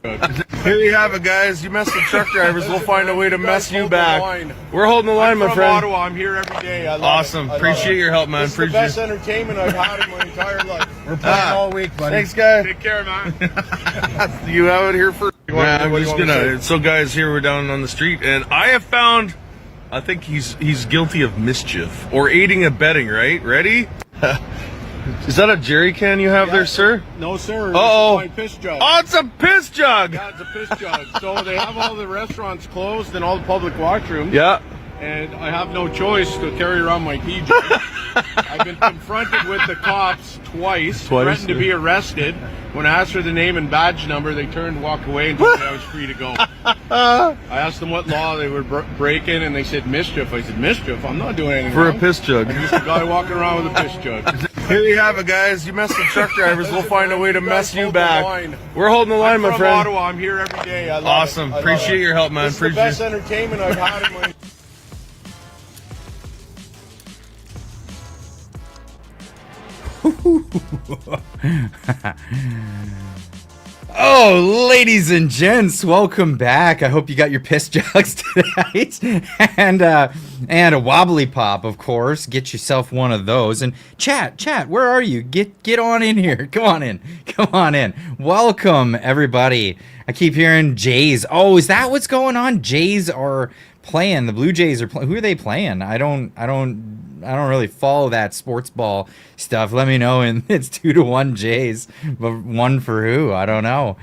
Here you have it, guys. You mess with truck drivers, we'll find a way to mess you back. We're holding the line, my friend. I'm from Ottawa. I'm here every day. I love awesome. it. Appreciate your help, man. This is the best entertainment I've had in my entire life. We're playing all week, buddy. Thanks, guys. Take care, man. You have it here first. Yeah, I'm just gonna. So, guys, here we're down on the street, and I have found. I think he's guilty of mischief or aiding and abetting. Right? Ready? Is that a jerry can you have there, sir? No, sir. Uh-oh. This is my piss jug. Oh, it's a piss jug. Yeah, it's a piss jug. So they have all the restaurants closed and all the public washrooms. Yeah. And I have no choice to carry around my pee jug. I've been confronted with the cops twice, threatened to be arrested. When I asked for the name and badge number, they turned and walked away and told me I was free to go. I asked them what law they were breaking, and they said mischief. I said, mischief? I'm not doing anything For wrong. a piss jug. I'm just a guy walking around with a piss jug. Here you have it, guys. You mess with truck drivers, we'll find a way to mess you back. We're holding the line, I'm my from friend. Ottawa. I'm here every day. I love awesome. It. Appreciate your help, man. This is the best entertainment I've had in my... Oh, ladies and gents, welcome back. I hope you got your piss jugs tonight, and a wobbly pop, of course. Get yourself one of those. And chat, where are you? Get on in here. Come on in. Welcome, everybody. I keep hearing Jays. Oh, is that what's going on? Jays are playing. The Blue Jays are playing. Who are they playing? I don't really follow that sports ball stuff. Let me know. And it's 2-1 Jays, but one for who? I don't know.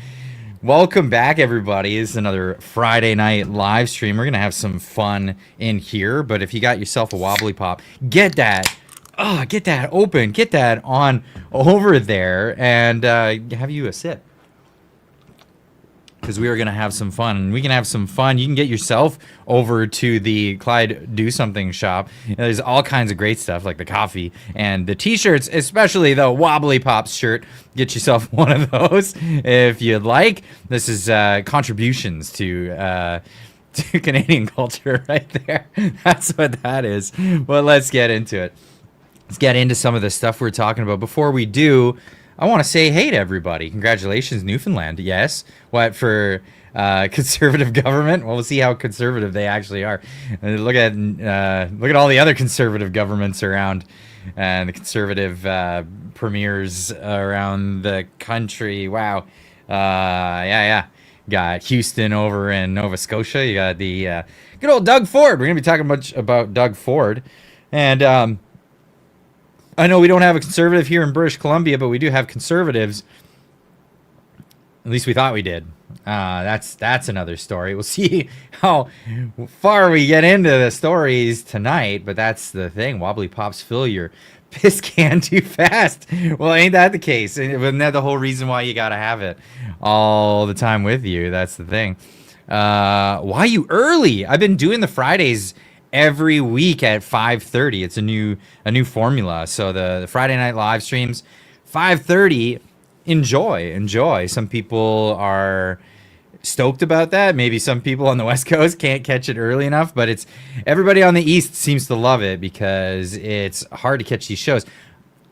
Welcome back, everybody. It's another Friday night live stream. We're gonna have some fun in here. But if you got yourself a wobbly pop, get that. Get that open. Get that on over there, and have you a sip. Because we are going to have some fun, and we can have some fun. You can get yourself over to the Clyde Do Something shop. There's all kinds of great stuff, like the coffee and the t-shirts, especially the Wobbly Pops shirt. Get yourself one of those if you'd like. This is contributions to Canadian culture right there. That's what that is. Well, let's get into it. Let's get into some of the stuff we're talking about. Before we do, I want to say hey to everybody. Congratulations, Newfoundland. Yes. What for conservative government? Well, we'll see how conservative they actually are. Look at all the other conservative governments around, and the conservative premiers around the country. Wow. Yeah. Got Houston over in Nova Scotia. You got the good old Doug Ford. We're gonna be talking much about Doug Ford, and I know we don't have a conservative here in British Columbia, but we do have conservatives. At least we thought we did. That's another story. We'll see how far we get into the stories tonight, but that's the thing. Wobbly Pops fill your piss can too fast. Well, ain't that the case? Isn't that the whole reason why you got to have it all the time with you? That's the thing. Why you early? I've been doing the Fridays every week at 5:30. It's a new formula. So the Friday night live streams, 5:30. Enjoy. Some people are stoked about that. Maybe some people on the West Coast can't catch it early enough, but it's everybody on the East seems to love it because it's hard to catch these shows.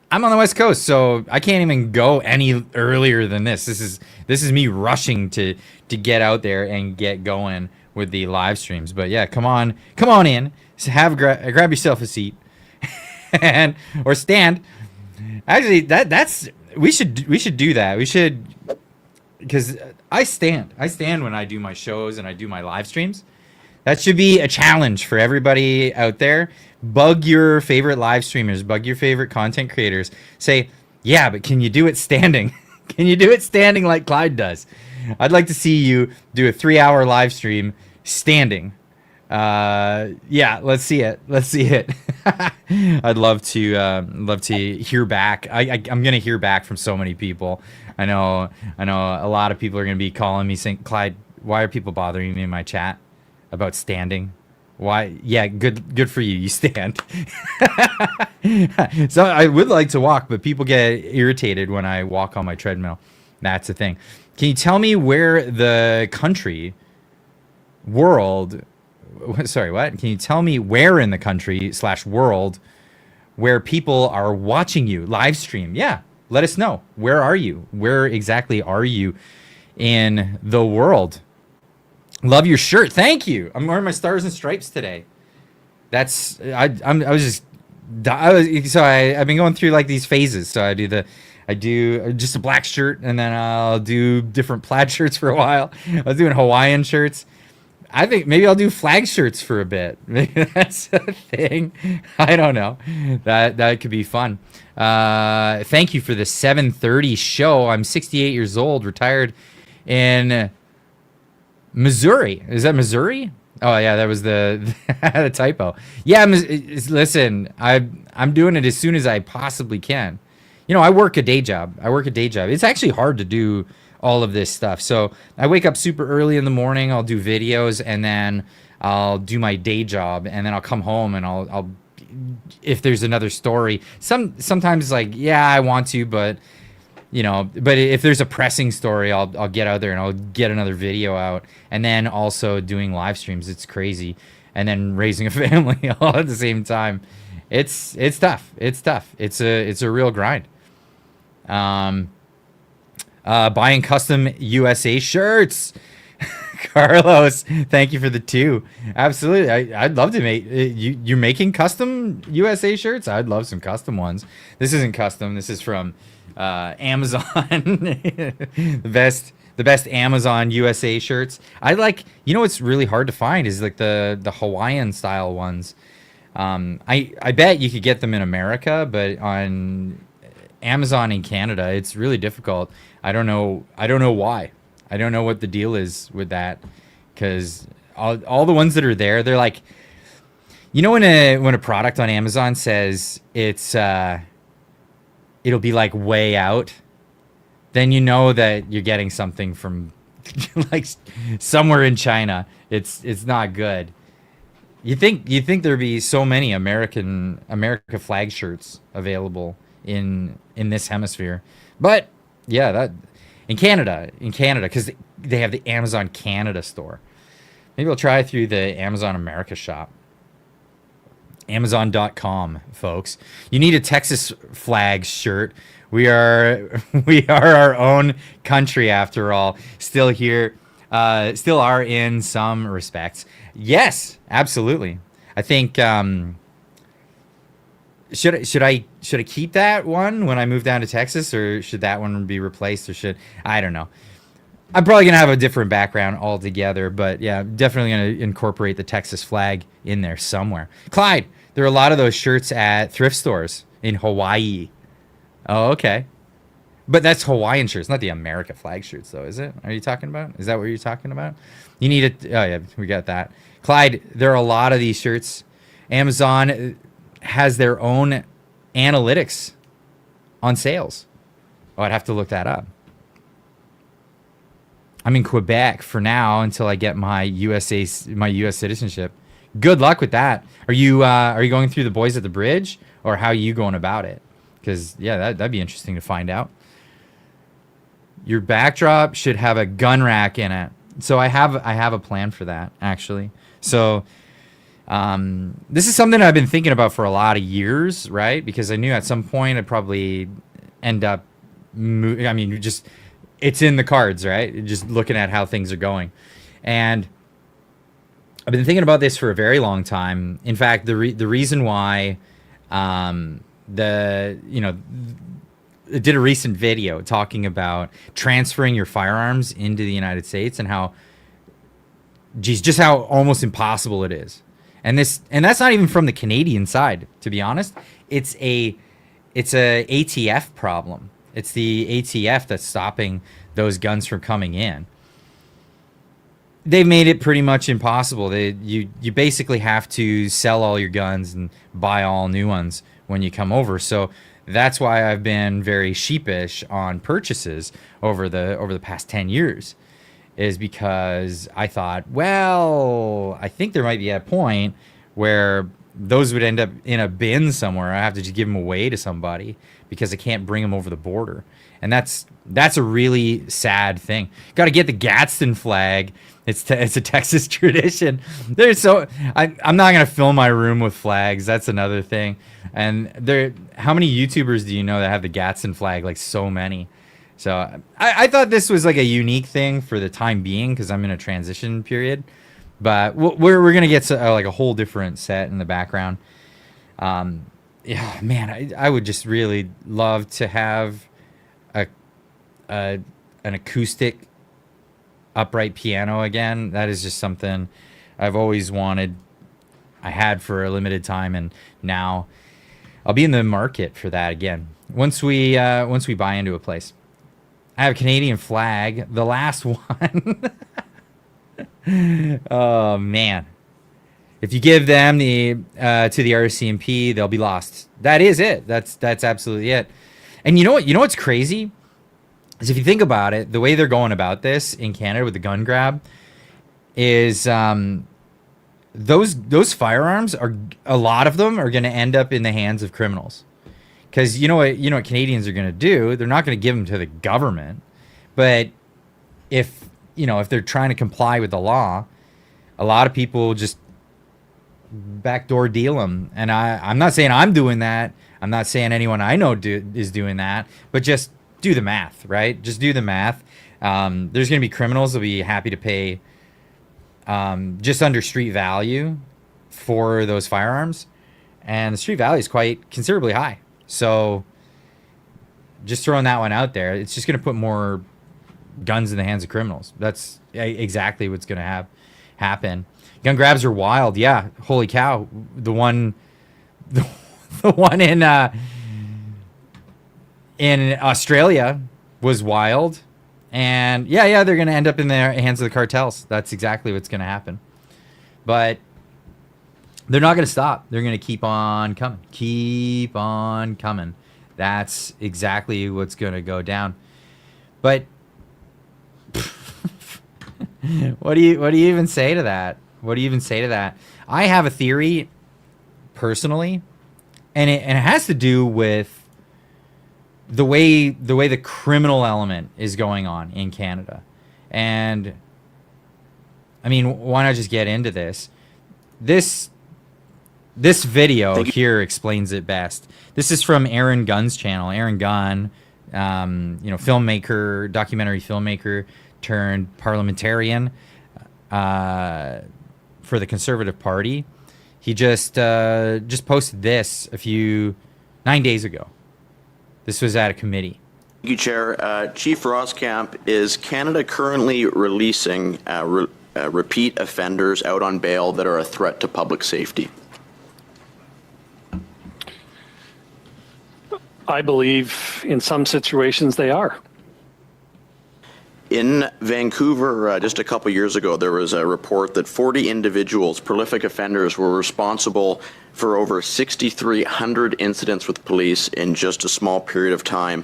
I'm on the West Coast, so I can't even go any earlier than this. This is me rushing to get out there and get going with the live streams. But yeah, come on in. Grab yourself a seat, or stand. Actually, that's we should do that. We should, because I stand when I do my shows and I do my live streams. That should be a challenge for everybody out there. Bug your favorite live streamers, bug your favorite content creators. Say, yeah, but can you do it standing? Can you do it standing like Clyde does? I'd like to see you do a 3-hour live stream standing. Yeah, let's see it. I'd love to hear back. I'm gonna hear back from so many people. I know a lot of people are gonna be calling me saying, Clyde, why are people bothering me in my chat about standing? Why? Yeah, good for you. You stand. So I would like to walk, but people get irritated when I walk on my treadmill. That's the thing. Can you tell me where the country, world, sorry, what? Can you tell me where in the country / world where people are watching you live stream? Yeah, let us know. Where are you? Where exactly are you in the world. Love your shirt. Thank you. I'm wearing my Stars and Stripes today. That's I've been going through like these phases. So I do just a black shirt, and then I'll do different plaid shirts for a while. I was doing Hawaiian shirts. I think maybe I'll do flag shirts for a bit. Maybe that's a thing. I don't know. That could be fun. Thank you for the 7:30 show. I'm 68 years old, retired in Missouri. Is that Missouri? Oh yeah, that was the the typo. Yeah, listen, I'm doing it as soon as I possibly can. You know, I work a day job. It's actually hard to do all of this stuff. So I wake up super early in the morning. I'll do videos, and then I'll do my day job, and then I'll come home and I'll if there's another story. Sometimes like, yeah, I want to, but you know, but if there's a pressing story, I'll get out there and I'll get another video out, and then also doing live streams. It's crazy, and then raising a family all at the same time. It's tough. It's a real grind. Buying custom USA shirts. Carlos, thank you for the 2. Absolutely. I'd love to make you're making custom USA shirts. I'd love some custom ones. This isn't custom. This is from Amazon. the best Amazon USA shirts. I like, you know what's really hard to find is like the Hawaiian style ones. I bet you could get them in America, but on Amazon in Canada, it's really difficult. I don't know why. I don't know what the deal is with that, because all the ones that are there, they're like, you know, when a product on Amazon says it'll be like way out, then you know that you're getting something from like somewhere in China. It's not good. You think there'd be so many America flag shirts available in this hemisphere, but yeah, that in Canada, because they have the Amazon Canada store. Maybe I'll try through the Amazon America shop. Amazon.com, folks. You need a Texas flag shirt. We are our own country after all. Still here, still are in some respects. Yes, absolutely. I think should I keep that one when I move down to Texas, or should that one be replaced, or I don't know. I'm probably gonna have a different background altogether, but yeah, definitely gonna incorporate the Texas flag in there somewhere. Clyde, there are a lot of those shirts at thrift stores in Hawaii. Oh, okay. But that's Hawaiian shirts, not the America flag shirts, though, is it? Are you talking about? Is that what you're talking about? You need it. Oh, yeah, we got that. Clyde, there are a lot of these shirts. Amazon has their own analytics on sales. Oh, I'd have to look that up. I'm in Quebec for now until I get my U.S. citizenship. Good luck with that. Are you going through the Boys at the Bridge, or how are you going about it? Because yeah, that'd be interesting to find out. Your backdrop should have a gun rack in it. So I have a plan for that, actually. So this is something I've been thinking about for a lot of years, right? Because I knew at some point I'd probably end up it's in the cards, right? Just looking at how things are going. And I've been thinking about this for a very long time. In fact, the reason why I did a recent video talking about transferring your firearms into the United States and how, just how almost impossible it is. And that's not even from the Canadian side, to be honest. It's a ATF problem. It's the ATF that's stopping those guns from coming in. They've made it pretty much impossible. You basically have to sell all your guns and buy all new ones when you come over. So that's why I've been very sheepish on purchases over the past 10 years, is because I thought, well, I think there might be a point where those would end up in a bin somewhere. I have to just give them away to somebody because I can't bring them over the border. And that's a really sad thing. Got to get the Gadsden flag. It's a Texas tradition. I'm not gonna fill my room with flags. That's another thing. And how many YouTubers do you know that have the Gadsden flag? Like, so many. So I thought this was like a unique thing for the time being because I'm in a transition period. But we're gonna get like a whole different set in the background. Yeah, man, I would just really love to have an acoustic upright piano again. That is just something I've always wanted. I had for a limited time, and now I'll be in the market for that again. Once we buy into a place. I have a Canadian flag, the last one. Oh man. If you give them the to the RCMP, they'll be lost. That is it. That's absolutely it. And you know what? You know what's crazy? Is if you think about it, the way they're going about this in Canada with the gun grab is those firearms are, a lot of them are going to end up in the hands of criminals. Because you know what Canadians are going to do? They're not going to give them to the government, but if they're trying to comply with the law, a lot of people just backdoor deal them. And I'm not saying I'm doing that. I'm not saying anyone I know is doing that. But just do the math, right? Just do the math. There's going to be criminals that'll be happy to pay just under street value for those firearms, and the street value is quite considerably high. So just throwing that one out there, it's just going to put more guns in the hands of criminals. That's exactly what's going to happen. Gun grabs are wild. Yeah. Holy cow. The one in Australia was wild. And yeah, they're going to end up in the hands of the cartels. That's exactly what's going to happen. But they're not going to stop. They're going to keep on coming. Keep on coming. That's exactly what's going to go down. But what do you even say to that? What do you even say to that? I have a theory personally, and it has to do with the way the criminal element is going on in Canada. And I mean, why not just get into this? This video here explains it best. This is from Aaron Gunn's channel. Aaron Gunn, filmmaker, documentary filmmaker turned parliamentarian for the Conservative Party. He just posted this 9 days ago. This was at a committee. Thank you, Chair. Chief Roskamp, is Canada currently releasing repeat offenders out on bail that are a threat to public safety? I believe in some situations they are. In Vancouver, just a couple years ago, there was a report that 40 individuals, prolific offenders, were responsible for over 6,300 incidents with police in just a small period of time.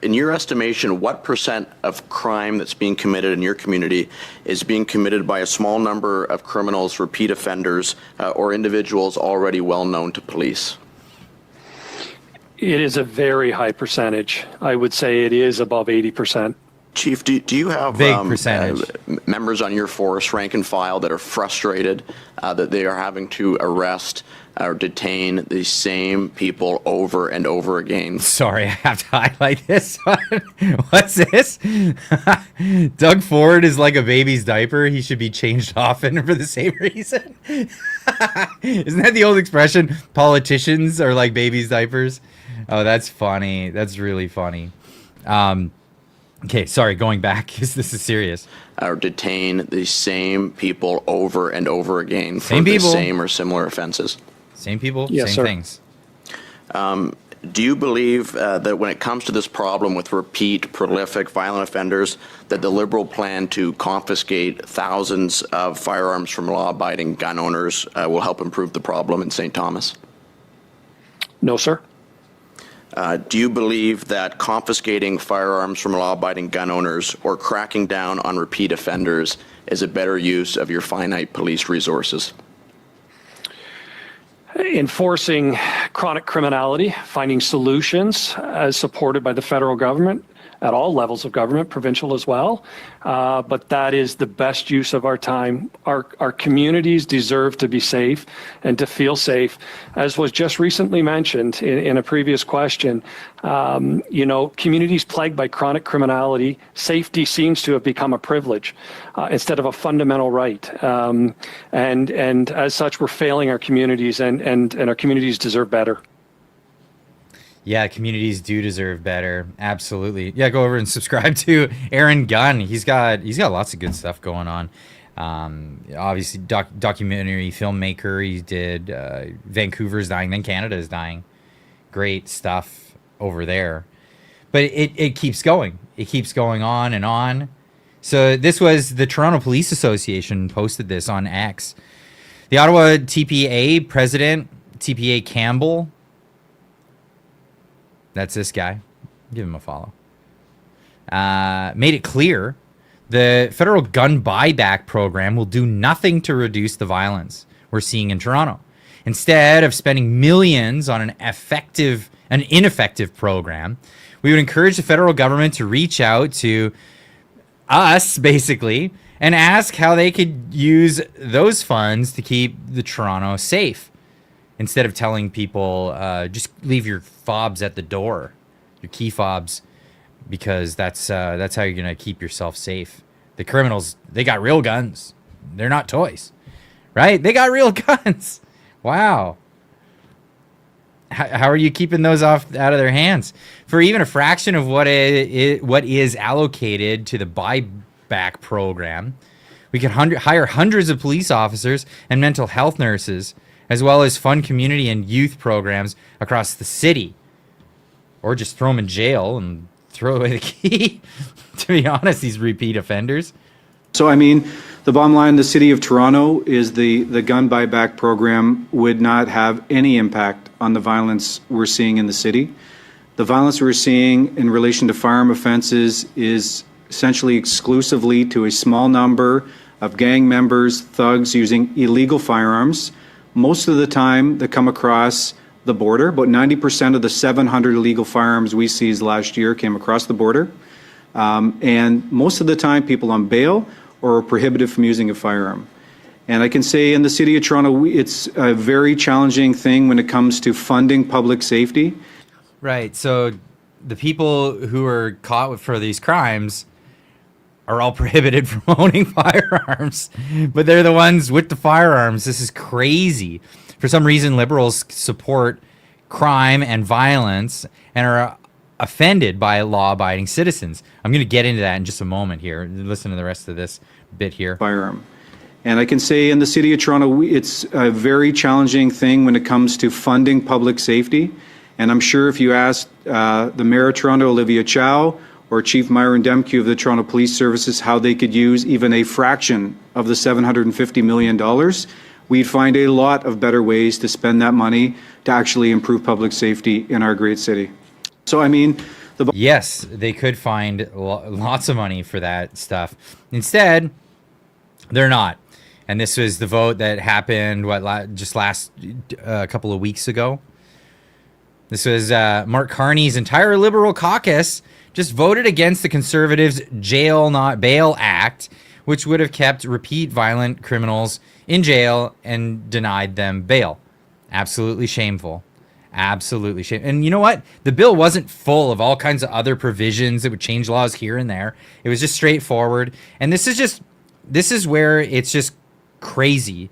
In your estimation, what % of crime that's being committed in your community is being committed by a small number of criminals, repeat offenders, or individuals already well known to police? It is a very high percentage. I would say it is above 80%. Chief, do you have members on your force, rank and file, that are frustrated that they are having to arrest or detain the same people over and over again? Sorry, I have to highlight this one. What's this? Doug Ford is like a baby's diaper. He should be changed often for the same reason. Isn't that the old expression? Politicians are like baby's diapers. Oh, that's funny. That's really funny. Okay, sorry, going back, because this is serious. Or detain the same people over and over again for same the people. Same or similar offenses. Same people, yes, same sir. things. Do you believe that when it comes to this problem with repeat, prolific, violent offenders, that the Liberal plan to confiscate thousands of firearms from law-abiding gun owners will help improve the problem in St. Thomas? No, sir. Do you believe that confiscating firearms from law-abiding gun owners or cracking down on repeat offenders is a better use of your finite police resources? Enforcing chronic criminality, finding solutions as supported by the federal government at all levels of government, provincial as well. But that is the best use of our time. Our communities deserve to be safe and to feel safe. As was just recently mentioned in a previous question, communities plagued by chronic criminality, safety seems to have become a privilege instead of a fundamental right. And as such, we're failing our communities, and our communities deserve better. Yeah, communities do deserve better. Absolutely. Yeah, go over and subscribe to Aaron Gunn. He's got lots of good stuff going on. Obviously, documentary filmmaker. He did Vancouver's dying, then Canada is dying. Great stuff over there. But it keeps going. It keeps going on and on. So this was the Toronto Police Association posted this on X. The Ottawa TPA president, TPA Campbell, that's this guy. Give him a follow. Made it clear the federal gun buyback program will do nothing to reduce the violence we're seeing in Toronto. Instead of spending millions on an ineffective program, we would encourage the federal government to reach out to us, basically, and ask how they could use those funds to keep the Toronto safe. Instead of telling people, just leave your fobs at the door, your key fobs, because that's how you're gonna keep yourself safe. The criminals, they got real guns. They're not toys, right? They got real guns. Wow. How are you keeping those out of their hands? For even a fraction of what is allocated to the buyback program, we could hire hundreds of police officers and mental health nurses, as well as fund community and youth programs across the city. Or just throw them in jail and throw away the key. To be honest, these repeat offenders. So, I mean, the bottom line, the City of Toronto is the gun buyback program would not have any impact on the violence we're seeing in the city. The violence we're seeing in relation to firearm offenses is essentially exclusively to a small number of gang members, thugs using illegal firearms. Most of the time they come across the border. About 90% of the 700 illegal firearms we seized last year came across the border. And most of the time people on bail or are prohibited from using a firearm. And I can say in the City of Toronto, it's a very challenging thing when it comes to funding public safety. Right. So the people who are caught for these crimes are all prohibited from owning firearms, but they're the ones with the firearms. This is crazy. For some reason, liberals support crime and violence and are offended by law-abiding citizens. I'm going to get into that in just a moment here. Listen to the rest of this bit here. Firearm. And I can say in the City of Toronto, it's a very challenging thing when it comes to funding public safety. And I'm sure if you asked the Mayor of Toronto, Olivia Chow, or Chief Myron Demke of the Toronto Police Services how they could use even a fraction of the $750 million, we'd find a lot of better ways to spend that money to actually improve public safety in our great city. So, I mean, yes, they could find lots of money for that stuff. Instead, they're not. And this was the vote that happened, just last couple of weeks ago. This was Mark Carney's entire Liberal caucus just voted against the Conservatives' Jail Not Bail Act, which would have kept repeat violent criminals in jail and denied them bail. Absolutely shameful. Absolutely shameful. And you know what? The bill wasn't full of all kinds of other provisions that would change laws here and there. It was just straightforward. And this is where it's just crazy,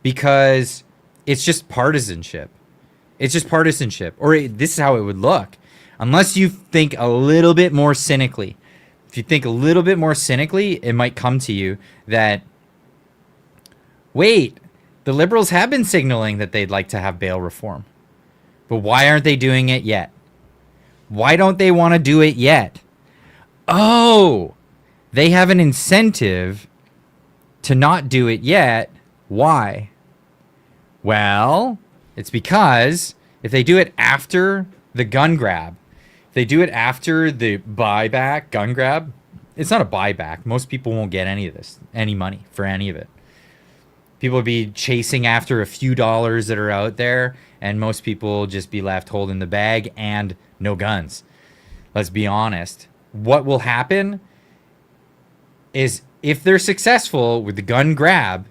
because it's just partisanship. It's just partisanship. Or this is how it would look. Unless you think a little bit more cynically. If you think a little bit more cynically, it might come to you that, wait, the Liberals have been signaling that they'd like to have bail reform. But why aren't they doing it yet? Why don't they want to do it yet? Oh, they have an incentive to not do it yet. Why? Well, it's because if they do it after the gun grab, if they do it after the buyback gun grab, it's not a buyback. Most people won't get any of this, any money for any of it. People would be chasing after a few dollars that are out there, and most people just be left holding the bag and no guns. Let's be honest. What will happen is if they're successful with the gun grab,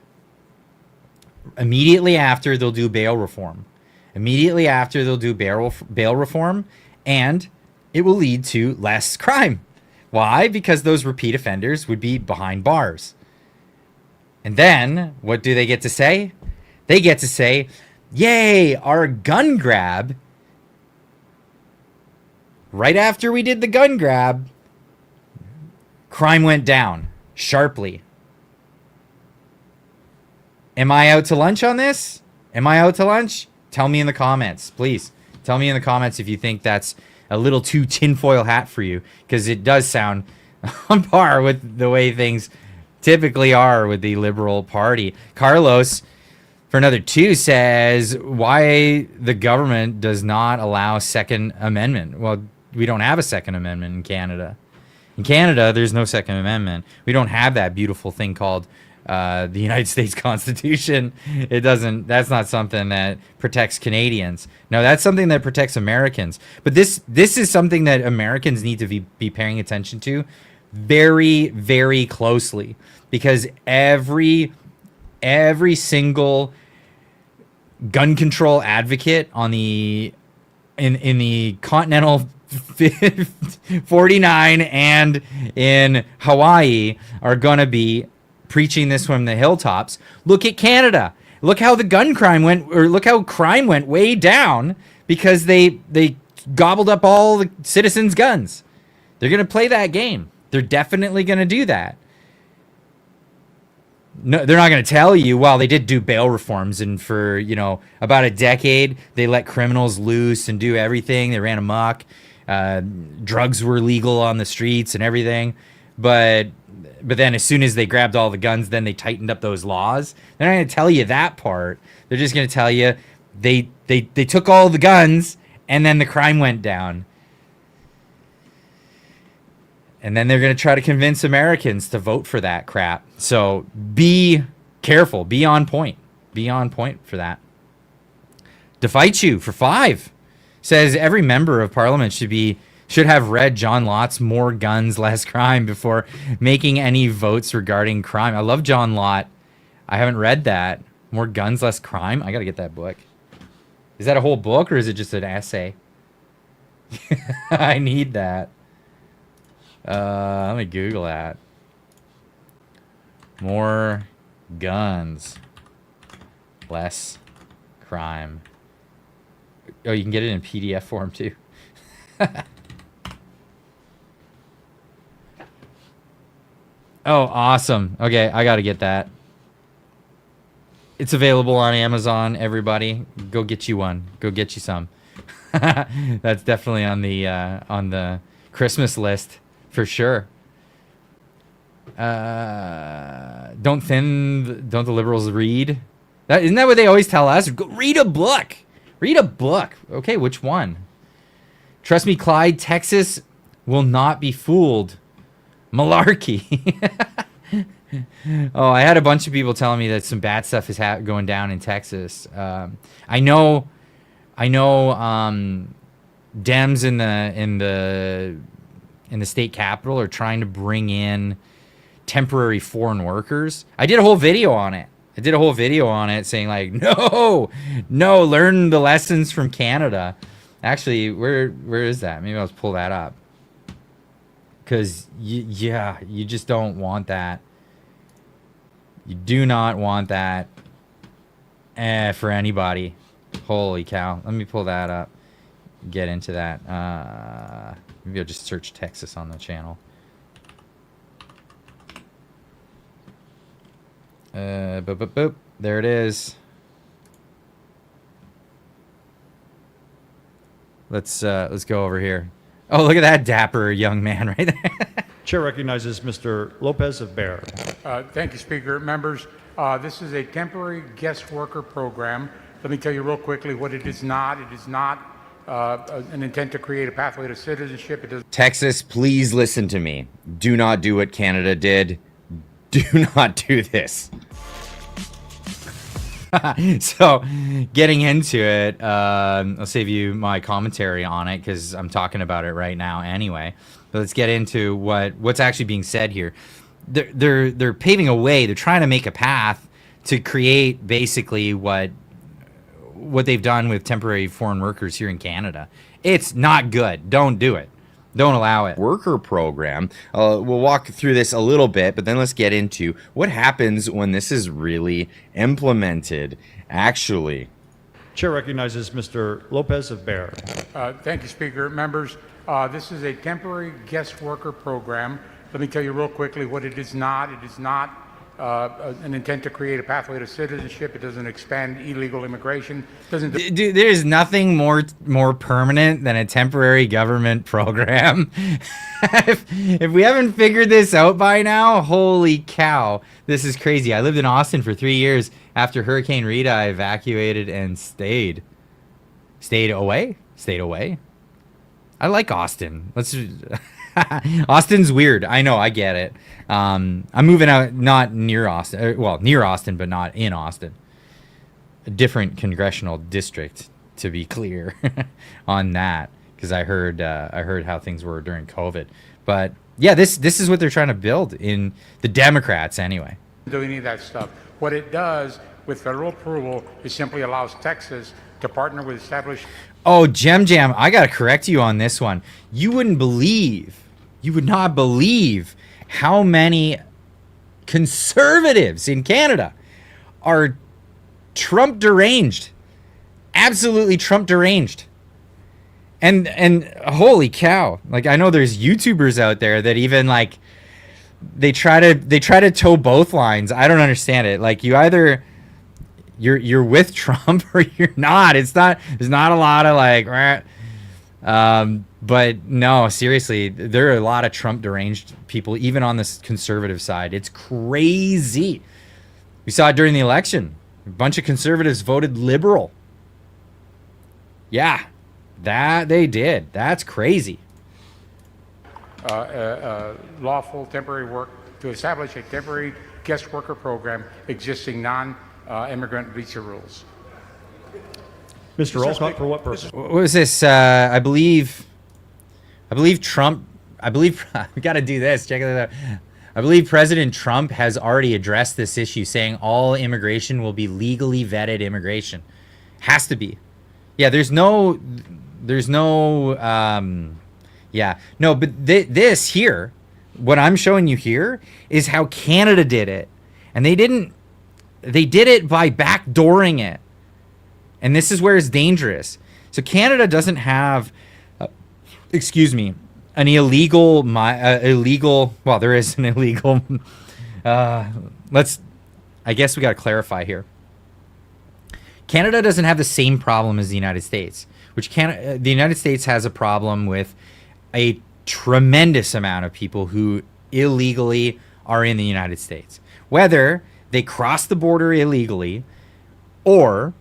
immediately after they'll do bail reform. Immediately after they'll do bail reform, and it will lead to less crime. Why? Because those repeat offenders would be behind bars. And then, what do they get to say? They get to say, yay, our gun grab. Right after we did the gun grab, crime went down sharply. Am I out to lunch on this? Am I out to lunch? Tell me in the comments, please. Tell me in the comments if you think that's a little too tinfoil hat for you, because it does sound on par with the way things typically are with the Liberal Party. Carlos, for another 2, says why the government does not allow Second Amendment. Well, we don't have a Second Amendment in Canada. In Canada, there's no Second Amendment. We don't have that beautiful thing called the United States Constitution. It doesn't. That's not something that protects Canadians. No, that's something that protects Americans. But this is something that Americans need to be paying attention to very, very closely, because every single gun control advocate on the in the continental 49 and in Hawaii are going to be preaching this from the hilltops. Look at Canada. Look how the gun crime went, or look how crime went way down because they gobbled up all the citizens' guns. They're going to play that game. They're definitely going to do that. No, they're not going to tell you, well, they did do bail reforms, and for, about a decade, they let criminals loose and do everything. They ran amok. Drugs were legal on the streets and everything. But then as soon as they grabbed all the guns, then they tightened up those laws. They're not going to tell you that part. They're just going to tell you they took all the guns and then the crime went down. And then they're going to try to convince Americans to vote for that crap. So be careful. Be on point. Be on point for that. Defight you for 5 says every member of parliament should have read John Lott's More Guns, Less Crime before making any votes regarding crime. I love John Lott. I haven't read that. More Guns, Less Crime? I got to get that book. Is that a whole book or is it just an essay? I need that. Let me Google that. More Guns, Less Crime. Oh, you can get it in PDF form too. Oh, awesome. Okay, I got to get that. It's available on Amazon, everybody. Go get you one. Go get you some. That's definitely on the Christmas list for sure. Don't the liberals read? Isn't that what they always tell us? Go read a book. Read a book. Okay, which one? Trust me, Clyde, Texas will not be fooled. Malarkey. Oh, I had a bunch of people telling me that some bad stuff is going down in Texas. I know. Dems in the state capitol are trying to bring in temporary foreign workers. I did a whole video on it. Saying like, no, learn the lessons from Canada. Actually, where is that? Maybe I'll pull that up. Because, you just don't want that. You do not want that for anybody. Holy cow. Let me pull that up. Get into that. Maybe I'll just search Texas on the channel. Boop. There it is. Let's go over here. Oh, look at that dapper young man right there. Chair recognizes Mr. Lopez of Bear. Thank you, Speaker. Members, this is a temporary guest worker program. Let me tell you real quickly what it is not. It is not an intent to create a pathway to citizenship. It does. Texas, please listen to me. Do not do what Canada did. Do not do this. So, getting into it, I'll save you my commentary on it because I'm talking about it right now anyway. But let's get into what's actually being said here. They're paving a way. They're trying to make a path to create basically what they've done with temporary foreign workers here in Canada. It's not good. Don't do it. Don't allow it. Worker program. We'll walk through this a little bit, but then let's get into what happens when this is really implemented, actually. Chair recognizes Mr. Lopez of Bear. Thank you, Speaker. Members, this is a temporary guest worker program. Let me tell you real quickly what it is not. It is not an intent to create a pathway to citizenship. It doesn't expand illegal immigration. Dude, there's nothing more permanent than a temporary government program. if we haven't figured this out by now, holy cow, this is crazy. I lived in Austin for 3 years after Hurricane Rita. I evacuated and stayed away. I like Austin. Austin's weird. I know. I get it. I'm moving out, not near Austin. Well, near Austin, but not in Austin. A different congressional district, to be clear, on that, because I heard how things were during COVID. But yeah, this is what they're trying to build in the Democrats, anyway. Do any of that stuff? What it does with federal approval is simply allows Texas to partner with established. Oh, Jam, I gotta correct you on this one. You would not believe how many conservatives in Canada are Trump deranged. Absolutely Trump deranged. And holy cow. Like, I know there's YouTubers out there that even like they try to toe both lines. I don't understand it. Like, you either you're with Trump or you're not. There's not a lot of like but no, seriously, there are a lot of Trump deranged people, even on this conservative side. It's crazy. We saw it during the election. A bunch of conservatives voted liberal. Yeah, that they did. That's crazy. Lawful temporary work to establish a temporary guest worker program existing non-immigrant visa rules. Mr. Olcott, for what purpose? What was this? I believe Trump. We got to do this. Check it out. I believe President Trump has already addressed this issue, saying all immigration will be legally vetted immigration. Has to be. Yeah, there's no. Yeah, no, but this here, what I'm showing you here, is how Canada did it, and they did it by backdooring it. And this is where it's dangerous. So Canada doesn't have, an illegal, well, there is an illegal, I guess we got to clarify here. Canada doesn't have the same problem as the United States, the United States has a problem with a tremendous amount of people who illegally are in the United States. Whether they cross the border illegally or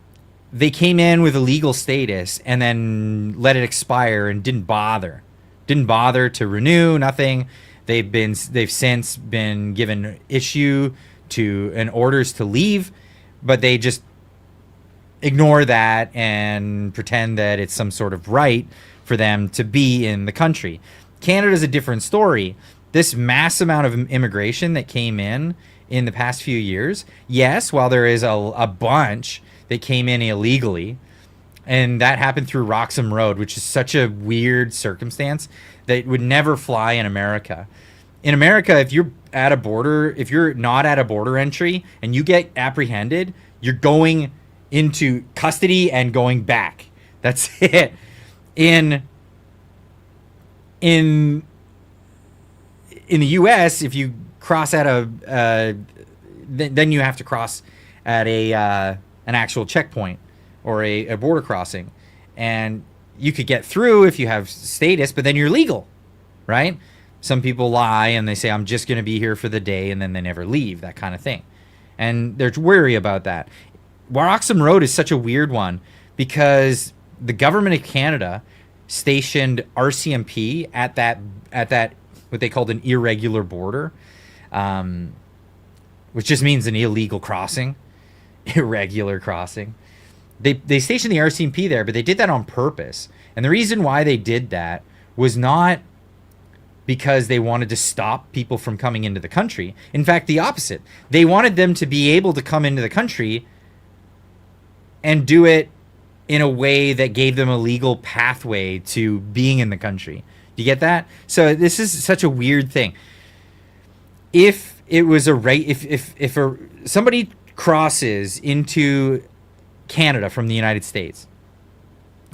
they came in with a legal status and then let it expire and didn't bother to renew, nothing. They've since been given issue to and orders to leave, but they just ignore that and pretend that it's some sort of right for them to be in the country. Canada's a different story. This mass amount of immigration that came in the past few years, yes, while there is a bunch that came in illegally, and that happened through Roxham Road, which is such a weird circumstance that would never fly in America. In America, if you're not at a border entry and you get apprehended, you're going into custody and going back. That's it. In the U.S., if you cross at then you have to cross at an actual checkpoint or a border crossing, and you could get through if you have status, but then you're legal, right? Some people lie and they say, I'm just going to be here for the day, and then they never leave, that kind of thing. And they're wary about that. Roxham Road is such a weird one because the government of Canada stationed RCMP at that what they called an irregular border, which just means an illegal crossing. irregular crossing. They stationed the RCMP there, but they did that on purpose. And the reason why they did that was not because they wanted to stop people from coming into the country. In fact, the opposite. They wanted them to be able to come into the country and do it in a way that gave them a legal pathway to being in the country. Do you get that? So this is such a weird thing. If it was if somebody crosses into Canada from the United States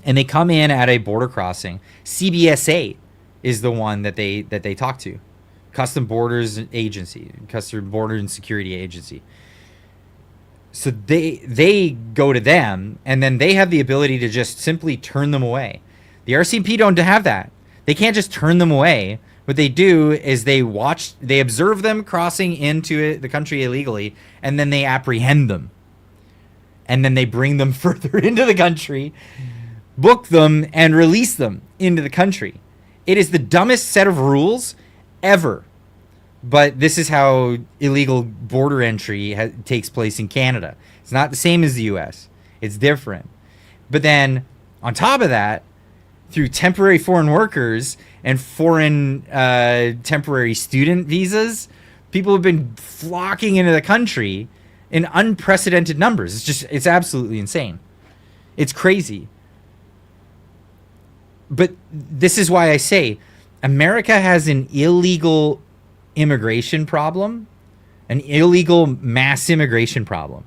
and they come in at a border crossing, CBSA is the one that they talk to. Custom Borders Agency, Custom Border and Security Agency. So they go to them, and then they have the ability to just simply turn them away. The RCMP don't have that. They can't just turn them away. What they do is they observe them crossing into the country illegally, and then they apprehend them. And then they bring them further into the country, book them, and release them into the country. It is the dumbest set of rules ever. But this is how illegal border entry takes place in Canada. It's not the same as the U.S. It's different. But then, on top of that, through temporary foreign workers and foreign temporary student visas, people have been flocking into the country in unprecedented numbers. It's absolutely insane. It's crazy. But this is why I say America has an illegal immigration problem, an illegal mass immigration problem.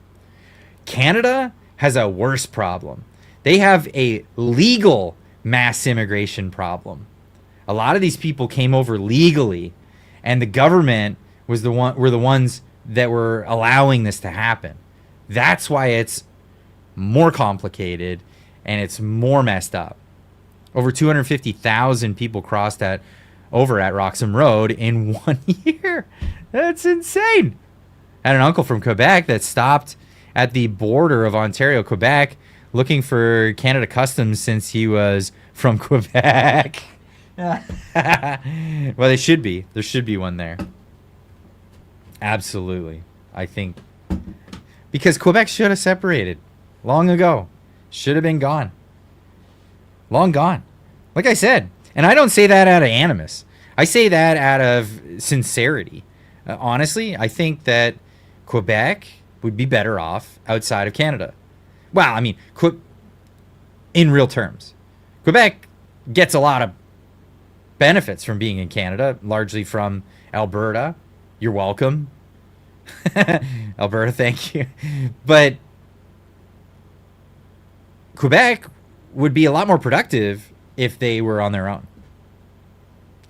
Canada has a worse problem. They have a legal mass immigration problem. A lot of these people came over legally, and the government were the ones that were allowing this to happen. That's why it's more complicated and it's more messed up. Over 250,000 people crossed over at Roxham Road in 1 year. That's insane. I had an uncle from Quebec that stopped at the border of Ontario, Quebec, looking for Canada Customs since he was from Quebec. Well, they should be. There should be one there. Absolutely. I think. Because Quebec should have separated long ago. Should have been gone. Long gone. Like I said. And I don't say that out of animus. I say that out of sincerity. Honestly, I think that Quebec would be better off outside of Canada. Well, I mean, in real terms. Quebec gets a lot of benefits from being in Canada, largely from Alberta. You're welcome. Alberta, thank you. But Quebec would be a lot more productive if they were on their own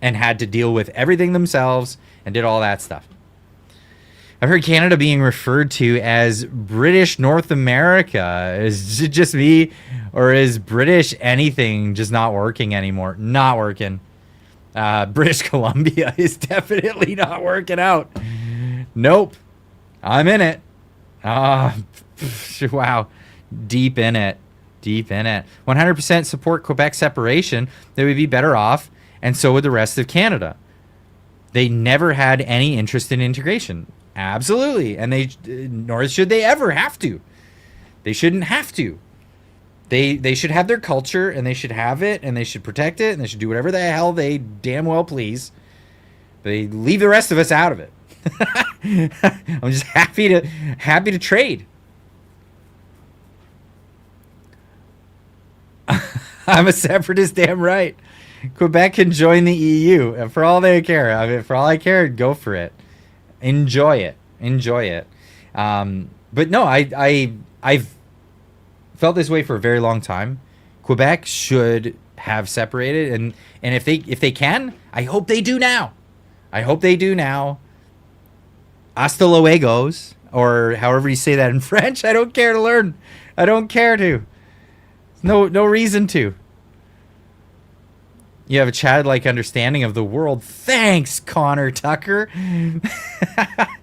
and had to deal with everything themselves and did all that stuff. I've heard Canada being referred to as British North America. Is it just me, or is British anything just not working anymore? Not working. British Columbia is definitely not working out. Nope. I'm in it. Wow. Deep in it. Deep in it. 100% support Quebec separation. They would be better off, and so would the rest of Canada. They never had any interest in integration. Absolutely. And nor should they ever have to. They shouldn't have to. They should have their culture, and they should have it, and they should protect it, and they should do whatever the hell they damn well please. They leave the rest of us out of it. I'm just happy to trade. I'm a separatist, damn right. Quebec can join the EU. And for all they care, I mean, for all I care, go for it. Enjoy it. Enjoy it. But no, I've felt this way for a very long time. Quebec should have separated, and if they can, I hope they do now. I hope they do now. Hasta luegos, or however you say that in French. I don't care to learn. I don't care to. No reason to. You have a childlike understanding of the world. Thanks, Connor Tucker.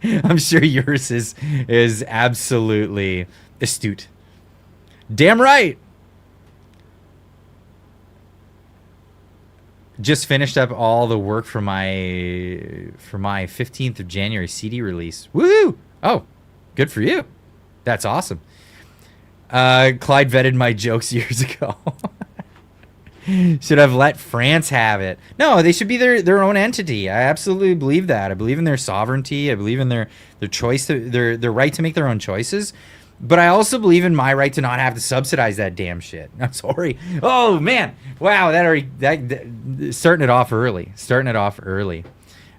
I'm sure yours is absolutely astute. Damn right. Just finished up all the work for my 15th of January CD release. Woo! Oh, good for you. That's awesome. Clyde vetted my jokes years ago. Should have let France have it. No, they should be their own entity. I absolutely believe that. I believe in their sovereignty. I believe in their choice, their right to make their own choices. But I also believe in my right to not have to subsidize that damn shit. I'm sorry. Oh man, wow, that starting it off early.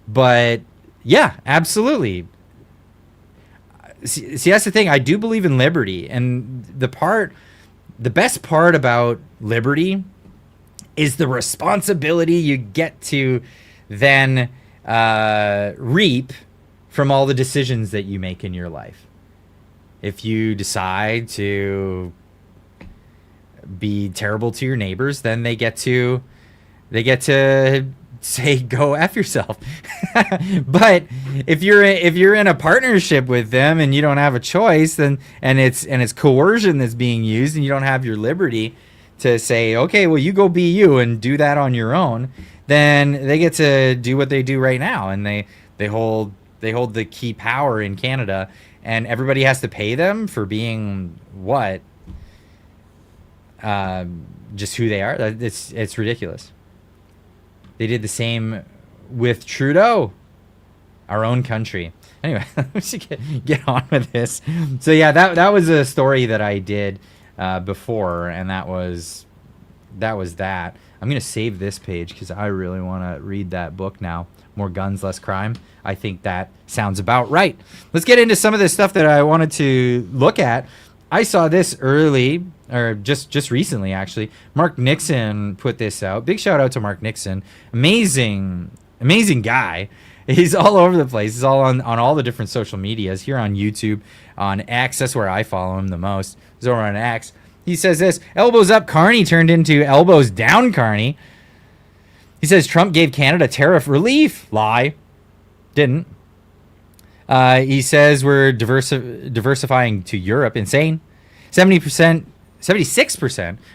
But yeah, absolutely. See, that's the thing. I do believe in liberty, and the best part about liberty is the responsibility you get to then reap from all the decisions that you make in your life. If you decide to be terrible to your neighbors, then they get to say go F yourself. But if you're in a partnership with them and you don't have a choice, then and it's coercion that's being used, and you don't have your liberty to say, okay, well, you go be you and do that on your own, then they get to do what they do right now, and they hold the key power in Canada, and everybody has to pay them for being what? Just who they are. It's ridiculous. They did the same with Trudeau, our own country. Anyway, we should get on with this. So yeah, that was a story that I did before, and that was that. I'm gonna save this page because I really want to read that book now. More Guns, Less Crime. I think that sounds about right. Let's get into some of this stuff that I wanted to look at. I saw this early, or just recently, actually. Mark Nixon put this out. Big shout out to Mark Nixon. Amazing guy. He's all over the place. He's all on all the different social medias. Here on YouTube, on X. That's where I follow him the most. He's over on X. He says this: elbows up Carney turned into elbows down Carney. He says Trump gave Canada tariff relief. Lie. Didn't. He says we're diversifying to Europe. Insane. 76%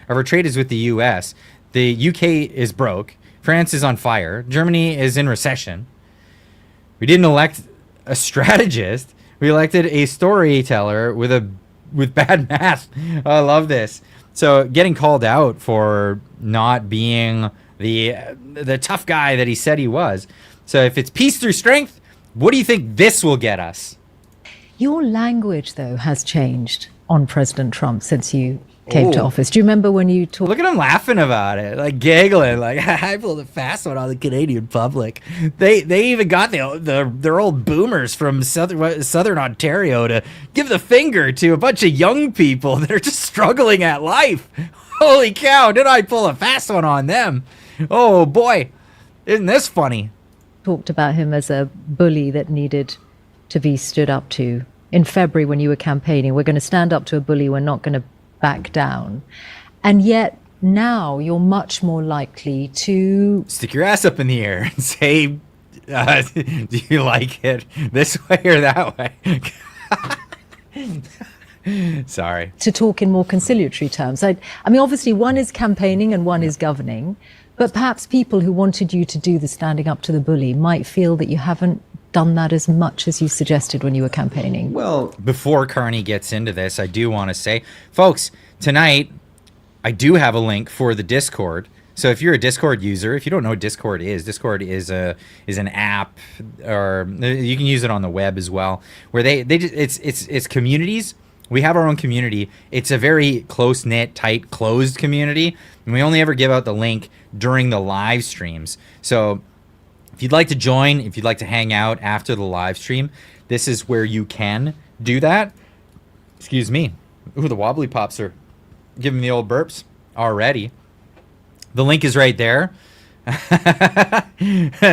of our trade is with the U.S. The UK is broke. France is on fire. Germany is in recession. We didn't elect a strategist. We elected a storyteller with bad math. I love this. So getting called out for not being the tough guy that he said he was. So if it's peace through strength, what do you think this will get us? Your language, though, has changed on President Trump since you came to office. Do you remember when you talked? Look at him laughing about it, like giggling, like I pulled a fast one on the Canadian public. They even got their old boomers from southern Ontario to give the finger to a bunch of young people that are just struggling at life. Holy cow, did I pull a fast one on them? Oh boy, isn't this funny? Talked about him as a bully that needed to be stood up to. In February, when you were campaigning, we're going to stand up to a bully, we're not going to back down. And yet now you're much more likely to stick your ass up in the air and say, do you like it this way or that way? Sorry. To talk in more conciliatory terms. I mean, obviously one is campaigning and one is governing, but perhaps people who wanted you to do the standing up to the bully might feel that you haven't done that as much as you suggested when you were campaigning. Well, before Carney gets into this, I do want to say, folks, tonight I do have a link for the Discord. So if you're a Discord user, if you don't know what Discord is an app, or you can use it on the web as well, where it's communities. We have our own community. It's a very close-knit, tight, closed community, and we only ever give out the link during the live streams. So if you'd like to join, if you'd like to hang out after the live stream, this is where you can do that. Excuse me. Ooh, the wobbly pops are giving me old burps already. The link is right there.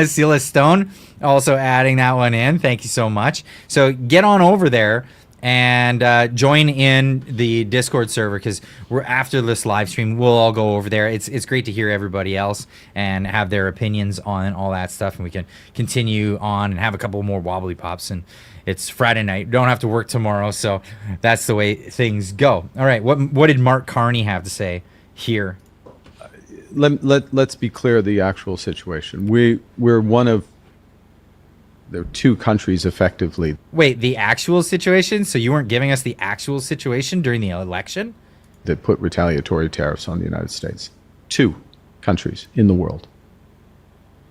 Sila Stone also adding that one in. Thank you so much. So get on over there and join in the Discord server, because we're after this live stream, we'll all go over there. It's great to hear everybody else and have their opinions on all that stuff, and we can continue on and have a couple more wobbly pops. And it's Friday night, don't have to work tomorrow, so that's the way things go. All right, what did Mark Carney have to say here? Let's be clear the actual situation. We're one of there are two countries effectively Wait, the actual situation? So you weren't giving us the actual situation during the election? that put retaliatory tariffs on the United States. Two countries in the world.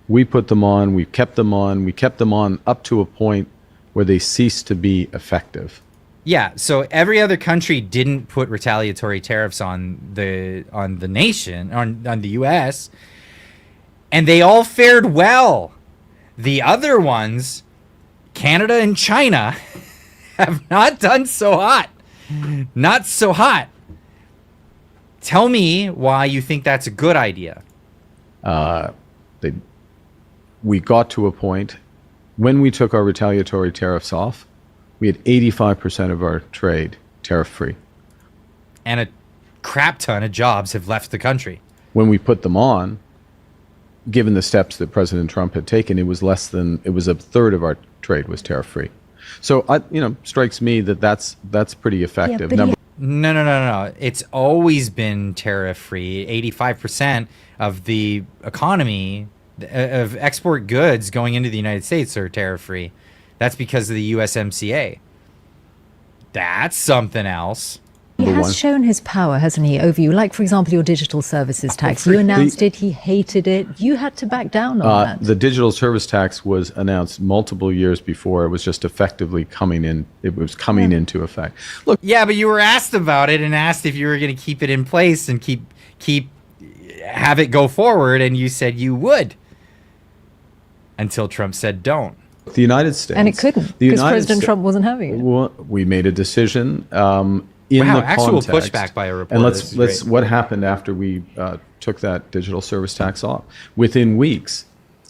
We put them on, we kept them on up to a point where they ceased to be effective. Yeah, so every other country didn't put retaliatory tariffs on the nation, on the US, and they all fared well. The other ones, Canada and China, have not done so hot. Not so hot. Tell me why you think that's a good idea. We got to a point when we took our retaliatory tariffs off, we had 85% of our trade tariff-free. And a crap ton of jobs have left the country. When we put them on, given the steps that President Trump had taken, it was a third of our trade was tariff-free. So, strikes me that that's pretty effective. Yeah, No. It's always been tariff-free. 85% of the economy of export goods going into the United States are tariff-free. That's because of the USMCA. That's something else. He has shown his power, hasn't he, over you? Like, for example, your digital services tax. You announced it. He hated it. You had to back down on that. The digital service tax was announced multiple years before. It was just effectively coming in. It was coming into effect. Look. Yeah, but you were asked about it and asked if you were going to keep it in place and have it go forward, and you said you would. Until Trump said don't. The United States. And it couldn't, because President Trump wasn't having it. Well, we made a decision in wow, the actual context. pushback by a reporter. And let's what happened after we took that digital service tax off? Within weeks,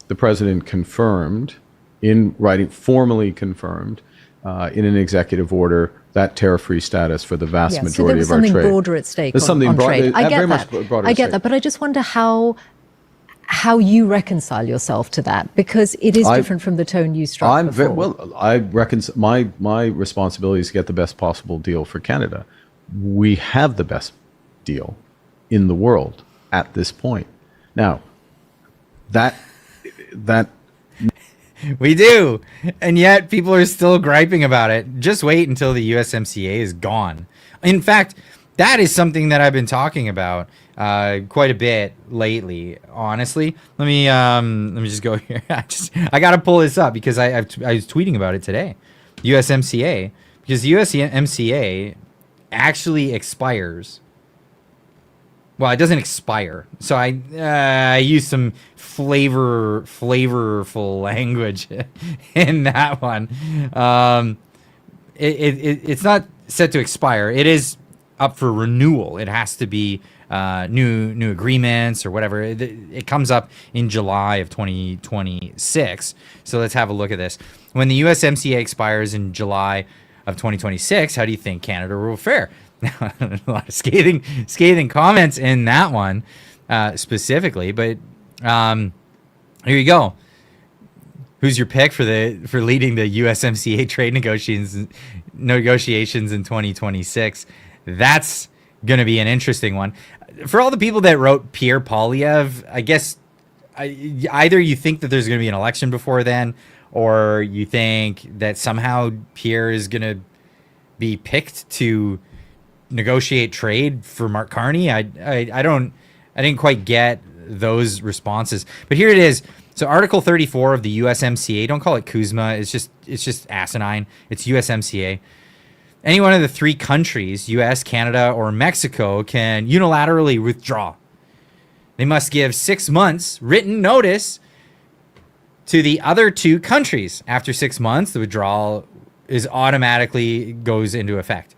the president confirmed, in writing, formally confirmed, in an executive order, that tariff-free status for the vast majority of our trade. So there was something broader at stake on trade. I get that. I get that, but I just wonder how you reconcile yourself to that, because it is different from the tone you struck before. My responsibility is to get the best possible deal for Canada. We have the best deal in the world at this point. Now, that we do, and yet people are still griping about it. Just wait until the USMCA is gone. In fact, that is something that I've been talking about quite a bit lately. Honestly, let me just go here. I gotta pull this up because I was tweeting about it today. USMCA, because USMCA actually expires. Well, it doesn't expire. So I use some flavorful language in that one. It's not set to expire. It is up for renewal. It has to be new agreements or whatever. It comes up in July of 2026. So let's have a look at this. When the USMCA expires in July of 2026, how do you think Canada will fare? A lot of scathing comments in that one specifically, but here you go. Who's your pick for leading the USMCA trade negotiations in 2026? That's going to be an interesting one. For all the people that wrote Pierre Poilievre, I guess either you think that there's going to be an election before then, or you think that somehow Pierre is going to be picked to negotiate trade for Mark Carney. I didn't quite get those responses, but here it is. So Article 34 of the USMCA, don't call it Kuzma. It's just asinine. It's USMCA. Any one of the three countries, US, Canada, or Mexico, can unilaterally withdraw. They must give 6 months written notice to the other two countries. After 6 months, the withdrawal is automatically goes into effect.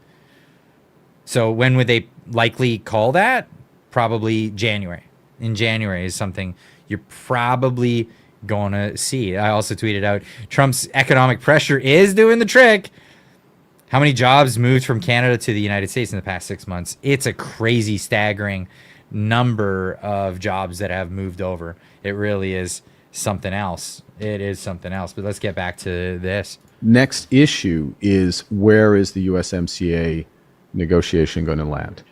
So when would they likely call that? Probably January. In January is something you're probably going to see. I also tweeted out, Trump's economic pressure is doing the trick. How many jobs moved from Canada to the United States in the past 6 months? It's a crazy, staggering number of jobs that have moved over. It really is something else. It is something else. But let's get back to this. Next issue is, where is the USMCA negotiation going to land?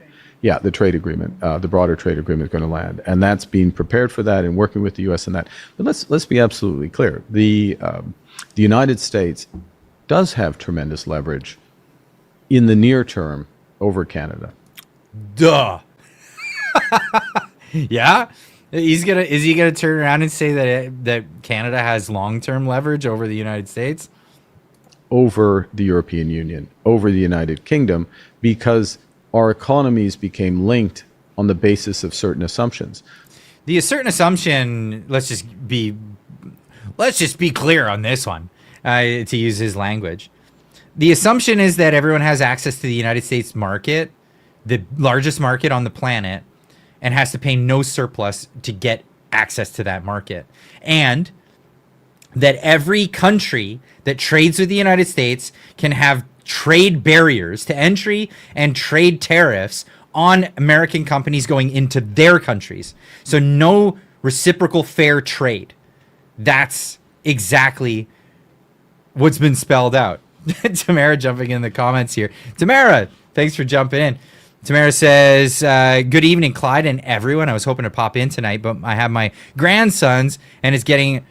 Yeah, the trade agreement, the broader trade agreement is going to land, and that's being prepared for that and working with the U.S. in that. But let's be absolutely clear: the United States does have tremendous leverage in the near term over Canada. Duh. Yeah, is he gonna turn around and say that Canada has long-term leverage over the United States? Over the European Union, over the United Kingdom, because our economies became linked on the basis of certain assumptions. The certain assumption, let's just be clear on this one, to use his language. The assumption is that everyone has access to the United States market, the largest market on the planet, and has to pay no surplus to get access to that market. And that every country that trades with the United States can have trade barriers to entry and trade tariffs on American companies going into their countries. So no reciprocal fair trade. That's exactly what's been spelled out. Tamara jumping in the comments here. Tamara, thanks for jumping in. Tamara says, good evening, Clyde and everyone. I was hoping to pop in tonight, but I have my grandsons and it's getting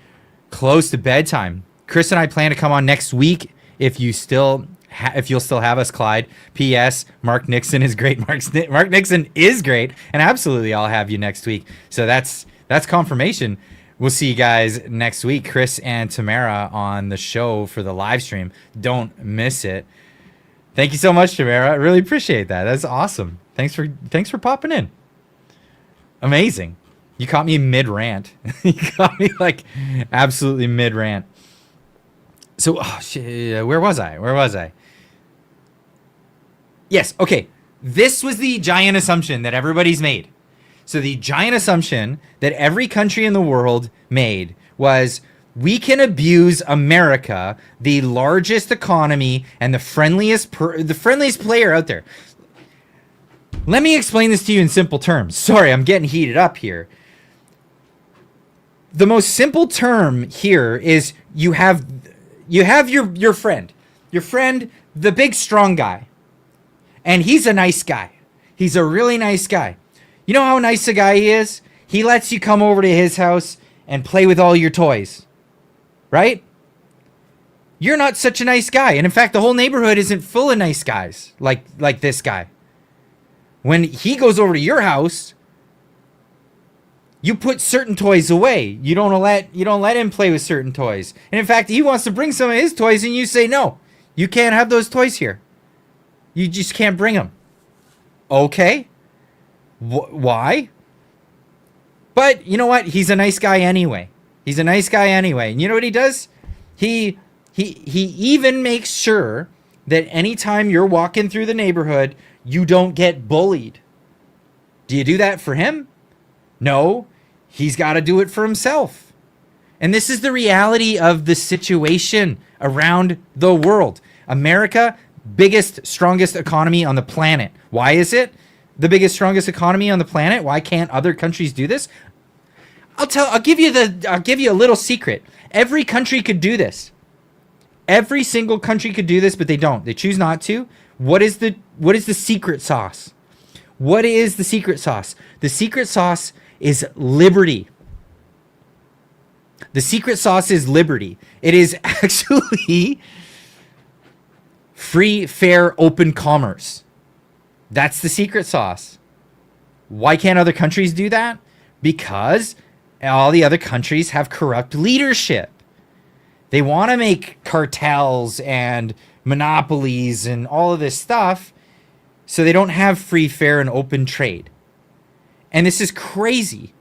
close to bedtime. Chris and I plan to come on next week if you'll still have us, Clyde. P.S. Mark Nixon is great. Mark Nixon is great, and absolutely I'll have you next week. So that's confirmation. We'll see you guys next week, Chris and Tamara on the show for the live stream. Don't miss it. Thank you so much, Tamara. I really appreciate that. That's awesome. Thanks for popping in. Amazing. You caught me mid-rant. You caught me like absolutely mid-rant. So, where was I? Yes, okay. This was the giant assumption that everybody's made. So the giant assumption that every country in the world made was we can abuse America, the largest economy and the friendliest player out there. Let me explain this to you in simple terms. Sorry, I'm getting heated up here. The most simple term here is you have your friend, the big strong guy, and he's a nice guy. He's a really nice guy. You know how nice a guy he is? He lets you come over to his house and play with all your toys, right? You're not such a nice guy, and in fact, the whole neighborhood isn't full of nice guys like this guy. When he goes over to your house, you put certain toys away. You don't let him play with certain toys. And in fact, he wants to bring some of his toys and you say, no, you can't have those toys here. You just can't bring them. Okay. Why? But you know what? He's a nice guy anyway. And you know what he does? He even makes sure that anytime you're walking through the neighborhood, you don't get bullied. Do you do that for him? No. He's got to do it for himself. And this is the reality of the situation around the world. America, biggest, strongest economy on the planet. Why is it the biggest, strongest economy on the planet? Why can't other countries do this? I'll give you a little secret. Every country could do this. Every single country could do this, but they don't. They choose not to. What is the secret sauce? What is the secret sauce? The secret sauce is liberty. The secret sauce is liberty. It is actually free, fair, open commerce. That's the secret sauce. Why can't other countries do that? Because all the other countries have corrupt leadership. They want to make cartels and monopolies and all of this stuff so they don't have free, fair, and open trade. And this is crazy.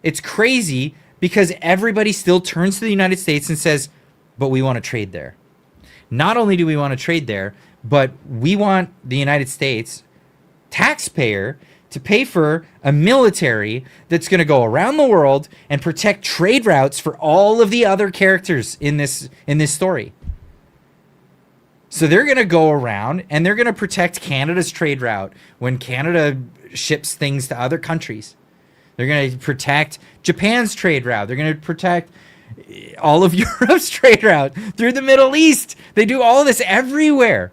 It's crazy because everybody still turns to the United States and says, but we want to trade there. Not only do we want to trade there, but we want the United States taxpayer to pay for a military that's going to go around the world and protect trade routes for all of the other characters in this story. So they're going to go around and they're going to protect Canada's trade route when Canada ships things to other countries. They're going to protect Japan's trade route. They're going to protect all of Europe's trade route through the Middle East. They do all of this everywhere.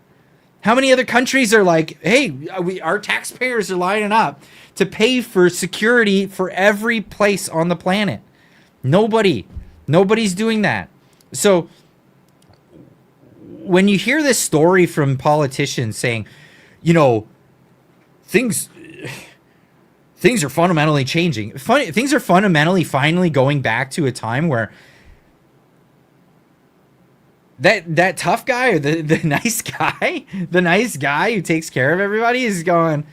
How many other countries are like, hey, our taxpayers are lining up to pay for security for every place on the planet? Nobody's doing that. So when you hear this story from politicians saying, you know, things are fundamentally changing. Things are fundamentally finally going back to a time where that tough guy or the nice guy who takes care of everybody is going,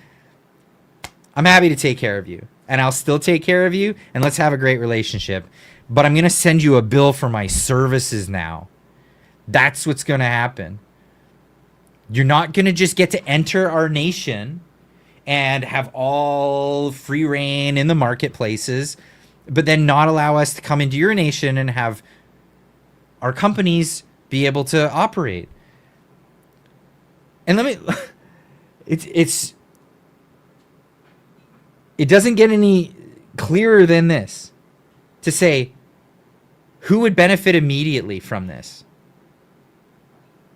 I'm happy to take care of you, and I'll still take care of you, and let's have a great relationship, but I'm going to send you a bill for my services now. That's what's going to happen. You're not going to just get to enter our nation and have all free reign in the marketplaces, but then not allow us to come into your nation and have our companies be able to operate. And it doesn't get any clearer than this to say who would benefit immediately from this.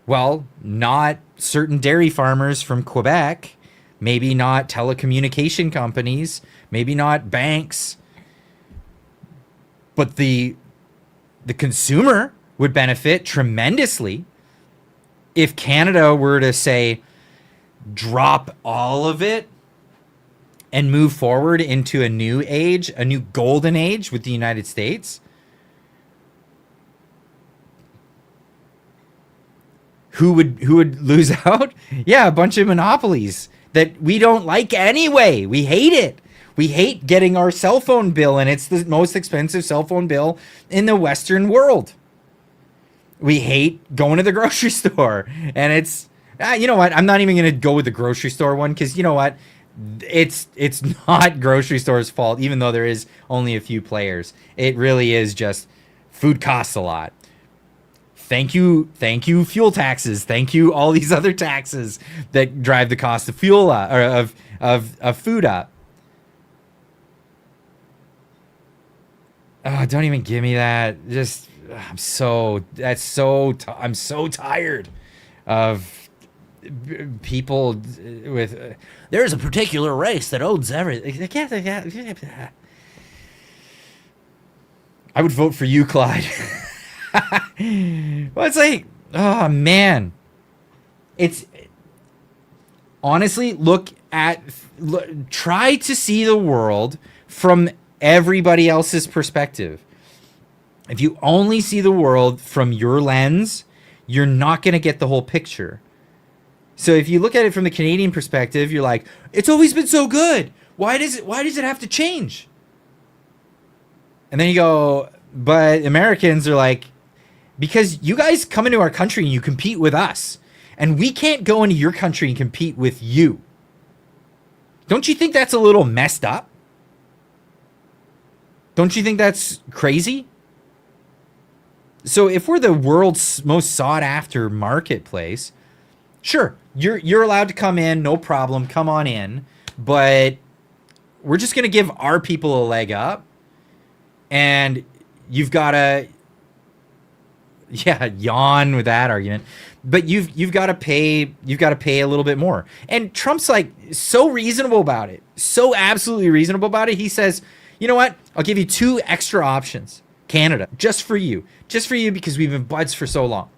Well, not certain dairy farmers from Quebec, maybe not telecommunication companies, maybe not banks, but the consumer would benefit tremendously if Canada were to say, drop all of it and move forward into a new age, a new golden age with the United States. Who would lose out? Yeah, a bunch of monopolies that we don't like anyway. We hate it. We hate getting our cell phone bill, and it's the most expensive cell phone bill in the Western world. We hate going to the grocery store, and it's, you know what? I'm not even going to go with the grocery store one, because you know what? It's not grocery store's fault, even though there is only a few players. It really is just food costs a lot. Thank you, fuel taxes. Thank you, all these other taxes that drive the cost of fuel up, or of food up. Oh, don't even give me that. Just, I'm so tired of people with, there's a particular race that owns everything. I would vote for you, Clyde. Well, it's like, oh man, it's honestly, try to see the world from everybody else's perspective. If you only see the world from your lens, you're not going to get the whole picture. So if you look at it from the Canadian perspective, you're like, it's always been so good. Why does it have to change? And then you go, but Americans are like, because you guys come into our country and you compete with us, and we can't go into your country and compete with you. Don't you think that's a little messed up? Don't you think that's crazy? So if we're the world's most sought after marketplace, sure, you're allowed to come in, no problem, come on in, but we're just going to give our people a leg up, and you've got to, yawn with that argument, but you've got to pay a little bit more. And Trump's like so reasonable about it, so absolutely reasonable about it. He says, you know what? I'll give you 2 extra options. Canada, just for you, because we've been buds for so long.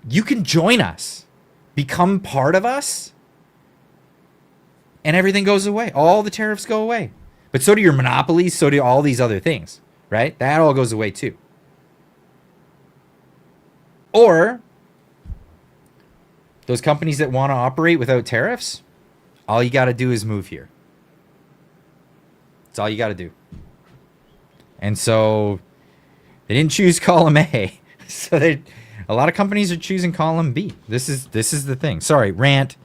You can join us, become part of us, and everything goes away. All the tariffs go away. But so do your monopolies, so do all these other things, right? That all goes away too. Or those companies that want to operate without tariffs, all you got to do is move here. That's all you got to do. And so they didn't choose column A. So a lot of companies are choosing column B. This is the thing. Sorry, rant.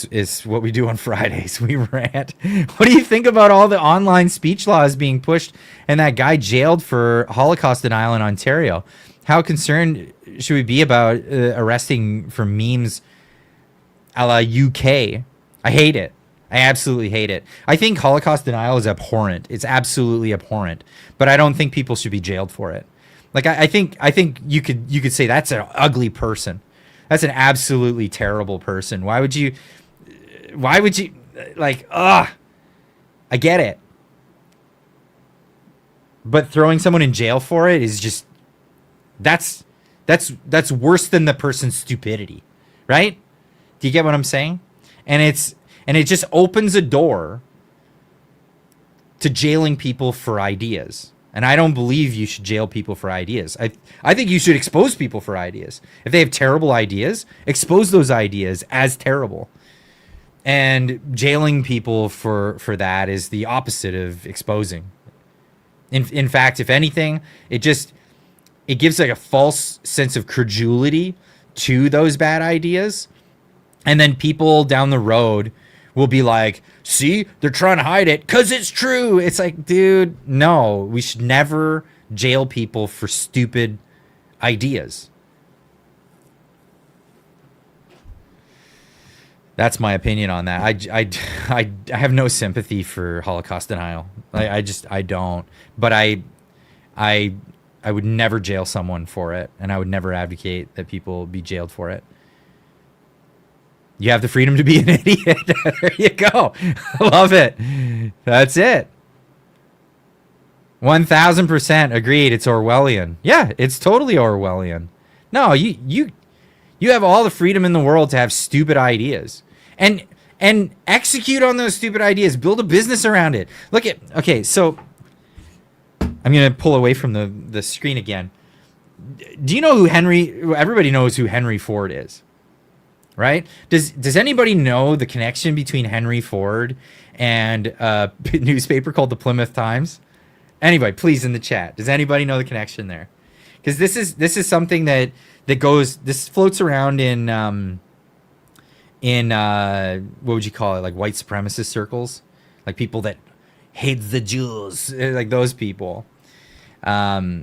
It's what we do on Fridays. We rant. What do you think about all the online speech laws being pushed and that guy jailed for Holocaust denial in Ontario? How concerned should we be about arresting for memes a la UK? I hate it. I absolutely hate it. I think Holocaust denial is abhorrent. It's absolutely abhorrent. But I don't think people should be jailed for it. Like I think you could say that's an ugly person. That's an absolutely terrible person. Why would you like, I get it. But throwing someone in jail for it is just, that's worse than the person's stupidity, right? Do you get what I'm saying? And it just opens a door to jailing people for ideas. And I don't believe you should jail people for ideas. I think you should expose people for ideas. If they have terrible ideas, expose those ideas as terrible. And jailing people for that is the opposite of exposing. In fact, if anything, it gives like a false sense of credulity to those bad ideas. And then people down the road will be like, see, they're trying to hide it because it's true. It's like, dude, no, we should never jail people for stupid ideas. That's my opinion on that. I have no sympathy for Holocaust denial. I don't. But I would never jail someone for it, and I would never advocate that people be jailed for it. You have the freedom to be an idiot. There you go. Love it. That's it. 1000% agreed. It's Orwellian. Yeah, it's totally Orwellian. No, you have all the freedom in the world to have stupid ideas and execute on those stupid ideas. Build a business around it. Okay, so I'm going to pull away from the screen again. Do you know who everybody knows who Henry Ford is, right? Does anybody know the connection between Henry Ford and a newspaper called the Plymouth Times? Anybody, please, in the chat. Does anybody know the connection there? Because this is something that floats around in what would you call it, like white supremacist circles, like people that hate the Jews, like those people. Henry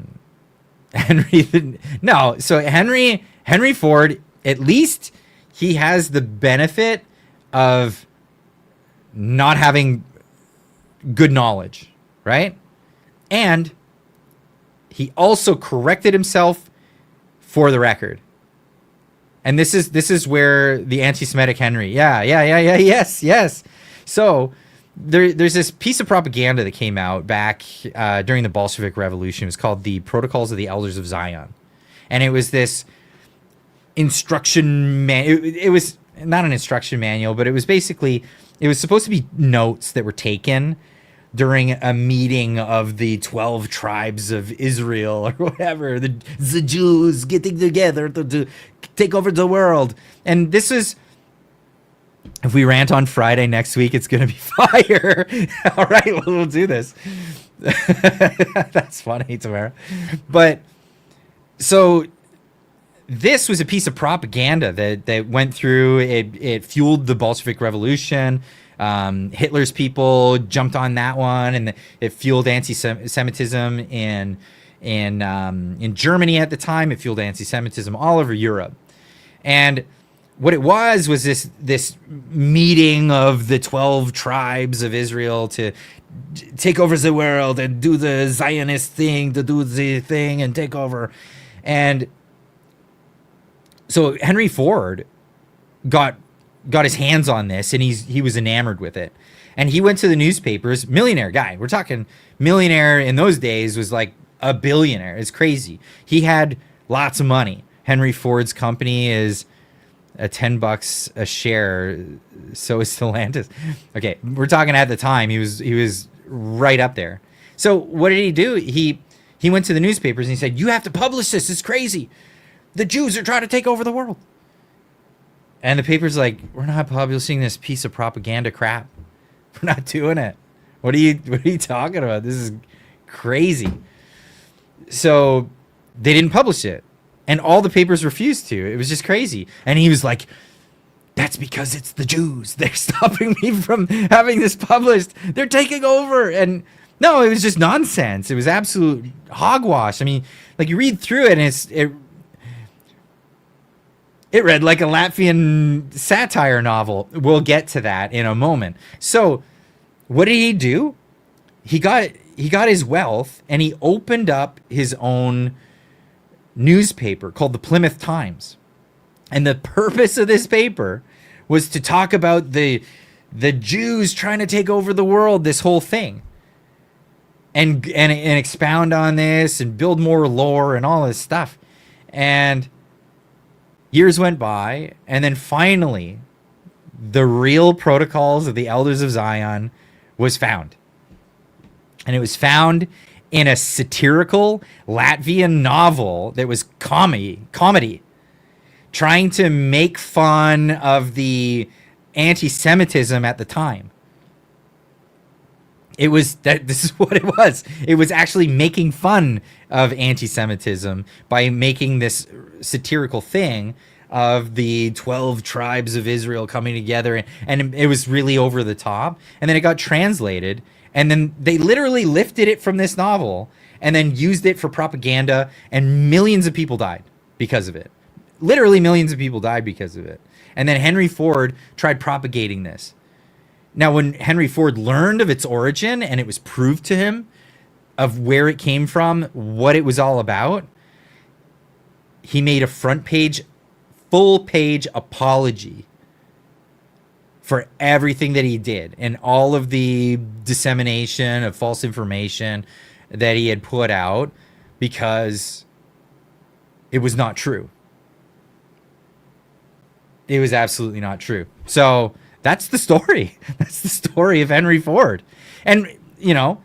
Ford, at least he has the benefit of not having good knowledge, right? And he also corrected himself for the record. And this is where the anti-Semitic Henry. Yes. So there's this piece of propaganda that came out back during the Bolshevik Revolution. It was called the Protocols of the Elders of Zion. And it was this instruction it was not an instruction manual, but it was supposed to be notes that were taken during a meeting of the 12 tribes of Israel or whatever, the Jews getting together to take over the world. And this is, if we rant on Friday next week, it's going to be fire. All right, we'll do this. That's funny, Tamara. But so this was a piece of propaganda that went through. It fueled the Bolshevik Revolution. Hitler's people jumped on that one, and it fueled anti-Semitism in Germany at the time. It fueled anti-Semitism all over Europe. And what it was this meeting of the 12 tribes of Israel to take over the world and do the Zionist thing, to do the thing and take over. And so Henry Ford got his hands on this, and he was enamored with it. And he went to the newspapers, millionaire guy. We're talking millionaire in those days was like a billionaire. It's crazy. He had lots of money. Henry Ford's company is $10 a share. So is Stellantis. Okay, we're talking at the time. He was right up there. So what did he do? He went to the newspapers and he said, "You have to publish this. It's crazy. The Jews are trying to take over the world." And the paper's like, "We're not publishing this piece of propaganda crap. We're not doing it. What are you talking about? This is crazy." So they didn't publish it. And all the papers refused to. It was just crazy. And he was like, "That's because it's the Jews. They're stopping me from having this published. They're taking over." And no, it was just nonsense. It was absolute hogwash. I mean, like you read through it and it read like a Latvian satire novel. We'll get to that in a moment. So what did he do? He got his wealth and he opened up his own newspaper called the Plymouth Times. And the purpose of this paper was to talk about the Jews trying to take over the world, this whole thing. And expound on this and build more lore and all this stuff. And years went by, and then finally the real protocols of the Elders of Zion was found. And it was found in a satirical Latvian novel that was comedy, trying to make fun of the anti-Semitism at the time. This is what it was. It was actually making fun of anti-Semitism by making this satirical thing of the 12 tribes of Israel coming together. And it was really over the top. And then it got translated. And then they literally lifted it from this novel and then used it for propaganda. And millions of people died because of it. Literally millions of people died because of it. And then Henry Ford tried propagating this. Now, when Henry Ford learned of its origin and it was proved to him of where it came from, what it was all about, he made a full page apology for everything that he did and all of the dissemination of false information that he had put out, because it was not true. It was absolutely not true. So that's the story. That's the story of Henry Ford. And, you know,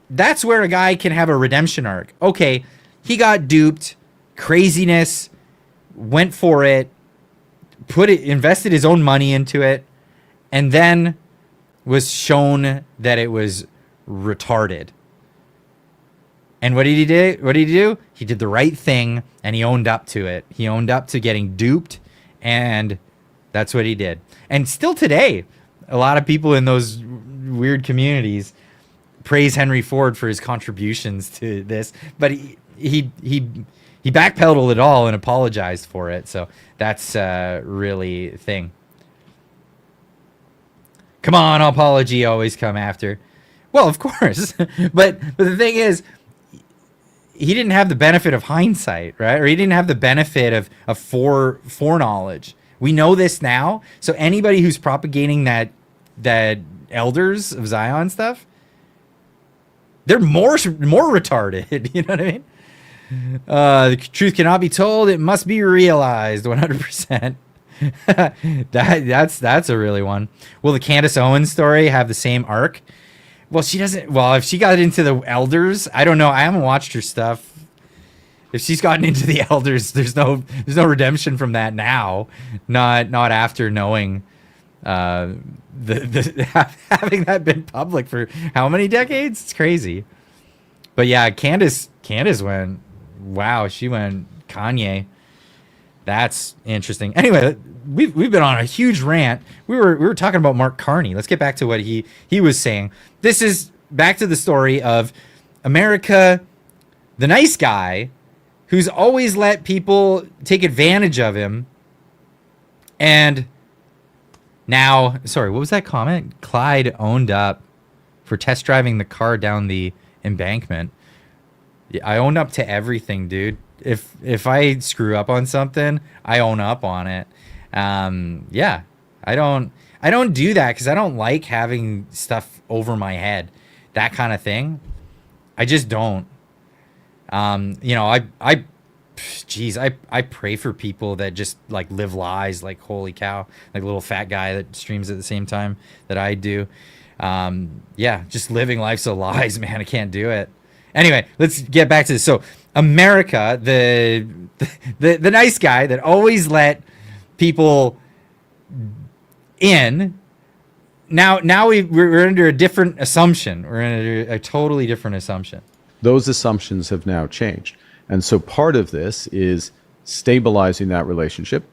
that's where a guy can have a redemption arc. Okay, he got duped, craziness, went for it, invested his own money into it, and then was shown that it was retarded. And what did he do? He did the right thing, and he owned up to it. He owned up to getting duped, and that's what he did. And still today, a lot of people in those weird communities praise Henry Ford for his contributions to this, but he backpedaled it all and apologized for it. So that's really thing. Come on, apology always come after. Well, of course, but the thing is, he didn't have the benefit of hindsight, right? Or he didn't have the benefit of foreknowledge. We know this now. So anybody who's propagating that Elders of Zion stuff, they're more retarded. You know what I mean? The truth cannot be told; it must be realized. 100%. That's a really one. Will the Candace Owens story have the same arc? Well, she doesn't. Well, if she got into the Elders, I don't know. I haven't watched her stuff. If she's gotten into the Elders, there's no redemption from that now. Not after knowing having that been public for how many decades? It's crazy. But yeah, Candace went. Wow, she went Kanye. That's interesting. Anyway, we've been on a huge rant. We were talking about Mark Carney. Let's get back to what he was saying. This is back to the story of America, the nice guy who's always let people take advantage of him. And now, sorry, what was that comment? Clyde owned up for test driving the car down the embankment. Yeah, I own up to everything, dude. If I screw up on something, I own up on it. Yeah, I don't do that because I don't like having stuff over my head, that kind of thing. I just don't. You know, I pray for people that just like live lies, like holy cow, like a little fat guy that streams at the same time that I do. Yeah, just living life's a lies, man. I can't do it. Anyway, let's get back to this. So America, the nice guy that always let people in. Now we're under a different assumption. We're under a totally different assumption. Those assumptions have now changed. And so part of this is stabilizing that relationship.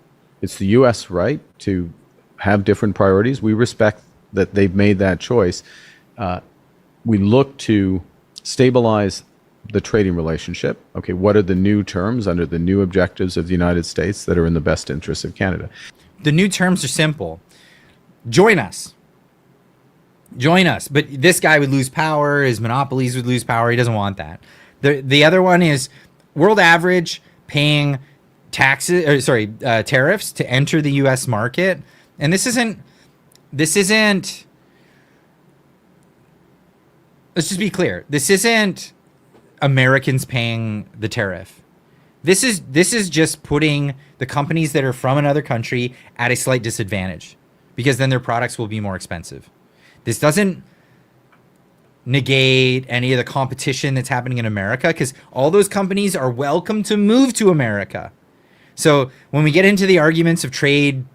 It's the U.S. right to have different priorities. We respect that they've made that choice. We look to stabilize the trading relationship. Okay, what are the new terms under the new objectives of the United States that are in the best interest of Canada? The new terms are simple. Join us. Join us. But this guy would lose power. His monopolies would lose power. He doesn't want that. The other one is world average, paying taxes, or sorry, tariffs to enter the U.S. market. And this isn't, let's just be clear. This isn't Americans paying the tariff. This is just putting the companies that are from another country at a slight disadvantage, because then their products will be more expensive. This doesn't negate any of the competition that's happening in America, because all those companies are welcome to move to America. So when we get into the arguments of trade,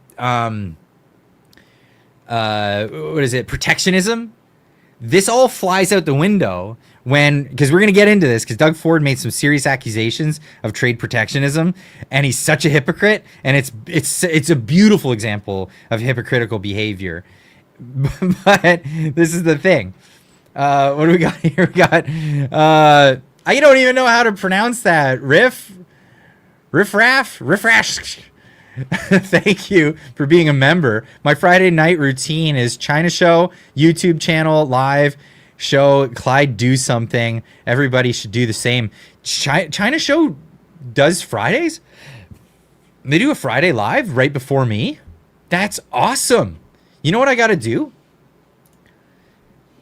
protectionism, this all flies out the window because we're going to get into this, because Doug Ford made some serious accusations of trade protectionism, and he's such a hypocrite, and it's a beautiful example of hypocritical behavior. But this is the thing. What do we got here? We got I don't even know how to pronounce that. Riffraff. Thank you for being a member. My Friday night routine is China Show, YouTube channel, live show, Clyde Do Something. Everybody should do the same. China Show does Fridays? They do a Friday live right before me? That's awesome. You know what I got to do?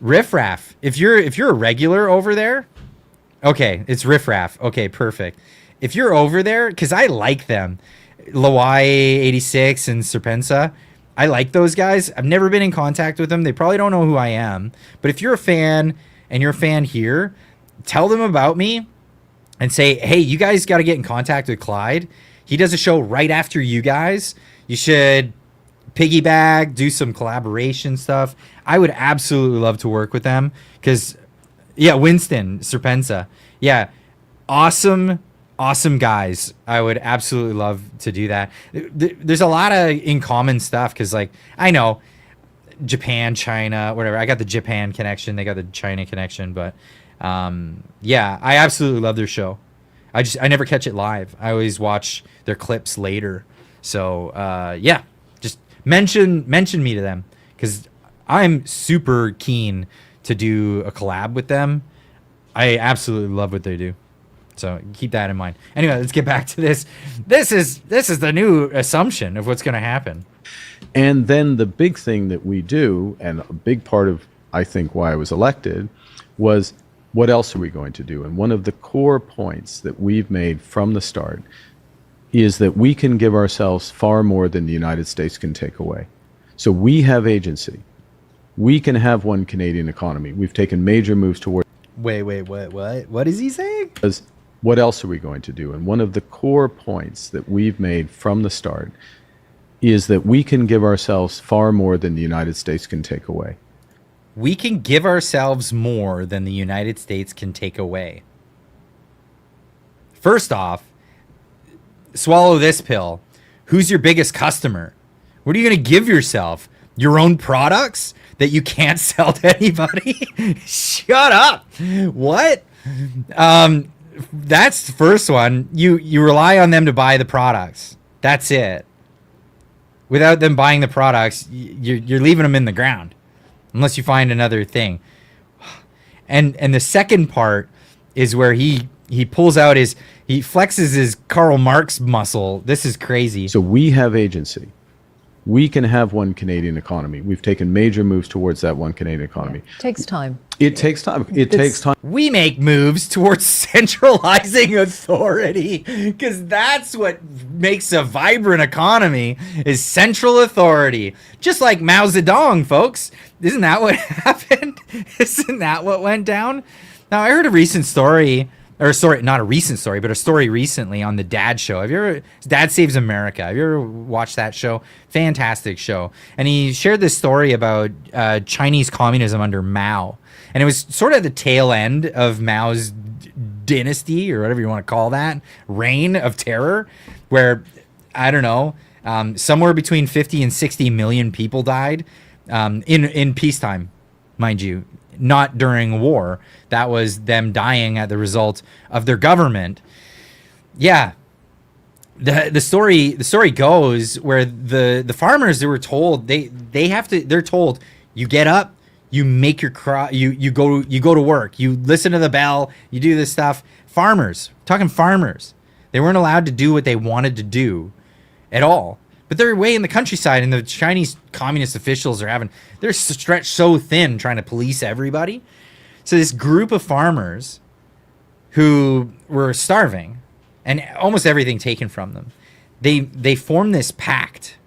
Riffraff. If you're a regular over there, okay, it's Riffraff. Okay, perfect. If you're over there, because I like them, Lawai 86 and Serpensa, I like those guys. I've never been in contact with them. They probably don't know who I am. But if you're a fan and you're a fan here, tell them about me and say, hey, you guys got to get in contact with Clyde. He does a show right after you guys. You should piggyback, do some collaboration stuff. I would absolutely love to work with them because, yeah, Winston, Serpensa. Yeah, awesome guys. I would absolutely love to do that. There's a lot of in common stuff because, like, I know Japan, China, whatever. I got the Japan connection. They got the China connection. But, yeah, I absolutely love their show. I never catch it live. I always watch their clips later. So, yeah, just mention me to them because I'm super keen to do a collab with them. I absolutely love what they do. So keep that in mind. Anyway, let's get back to this. This is the new assumption of what's going to happen. And then the big thing that we do, and a big part of, I think, why I was elected, was what else are we going to do? And one of the core points that we've made from the start is that we can give ourselves far more than the United States can take away. So we have agency. We can have one Canadian economy. We've taken major moves toward. Wait, what is he saying? Because what else are we going to do? And one of the core points that we've made from the start is that we can give ourselves far more than the United States can take away. We can give ourselves more than the United States can take away. First off, swallow this pill. Who's your biggest customer? What are you going to give yourself? Your own products that you can't sell to anybody? Shut up. What? That's the first one. You rely on them to buy the products. That's it. Without them buying the products, you're leaving them in the ground unless you find another thing. And the second part is where he pulls out he flexes his Karl Marx muscle. This is crazy. So we have agency. We can have one Canadian economy. We've taken major moves towards that one Canadian economy. It takes time. It takes time. It takes time. We make moves towards centralizing authority because that's what makes a vibrant economy is central authority. Just like Mao Zedong, folks. Isn't that what happened? Isn't that what went down? Now, I heard a recent story, not a recent story, but a story recently on the Dad Show. Have you ever, Dad Saves America? Have you ever watched that show? Fantastic show. And he shared this story about Chinese communism under Mao. And it was sort of the tail end of Mao's dynasty, or whatever you want to call that, reign of terror, where, I don't know, somewhere between 50 and 60 million people died in peacetime, mind you. Not during war. That was them dying at the result of their government. Yeah. The story goes where the farmers, they were told they're told, you get up, you make your crop, you go to work, you listen to the bell, you do this stuff. Farmers, talking farmers, They weren't allowed to do what they wanted to do at all. But they're way in the countryside, and the Chinese communist officials they're stretched so thin trying to police everybody. So this group of farmers who were starving and almost everything taken from them, they formed this pact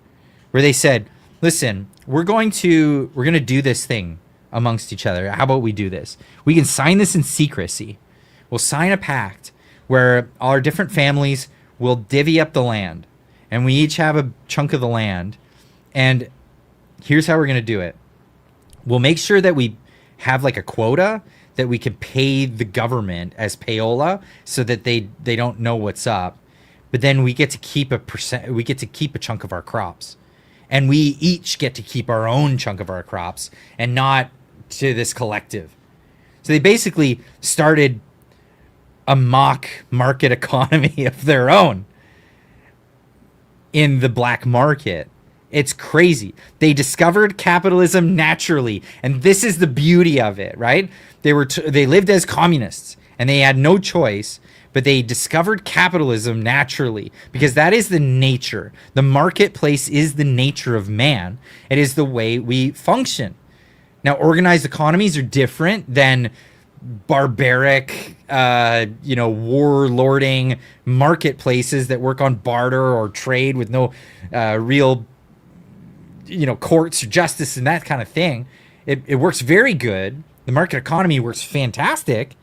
where they said, listen, we're going to do this thing amongst each other. How about we do this? We can sign this in secrecy. We'll sign a pact where all our different families will divvy up the land, and we each have a chunk of the land. And here's how we're going to do it. We'll make sure that we have like a quota that we can pay the government as payola so that they don't know what's up. But then we get to keep a chunk of our crops. And we each get to keep our own chunk of our crops and not to this collective. So they basically started a mock market economy of their own in the black market. It's crazy. They discovered capitalism naturally, and this is the beauty of it, right? They lived as communists, and they had no choice, but they discovered capitalism naturally because that is the nature. The marketplace is the nature of man. It is the way we function. Now, organized economies are different than barbaric, warlording marketplaces that work on barter or trade with no real, courts or justice and that kind of thing. It works very good. The market economy works fantastic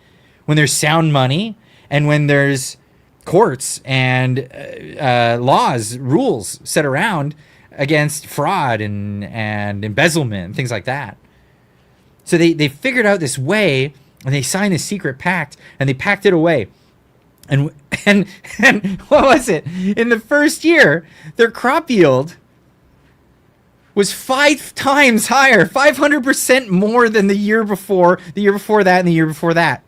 when there's sound money and when there's courts and laws, rules set around against fraud and embezzlement and things like that. So they figured out this way, and they signed this secret pact, and they packed it away. And what was it? In the first year, their crop yield was 5 times higher, 500% more than the year before that, and the year before that.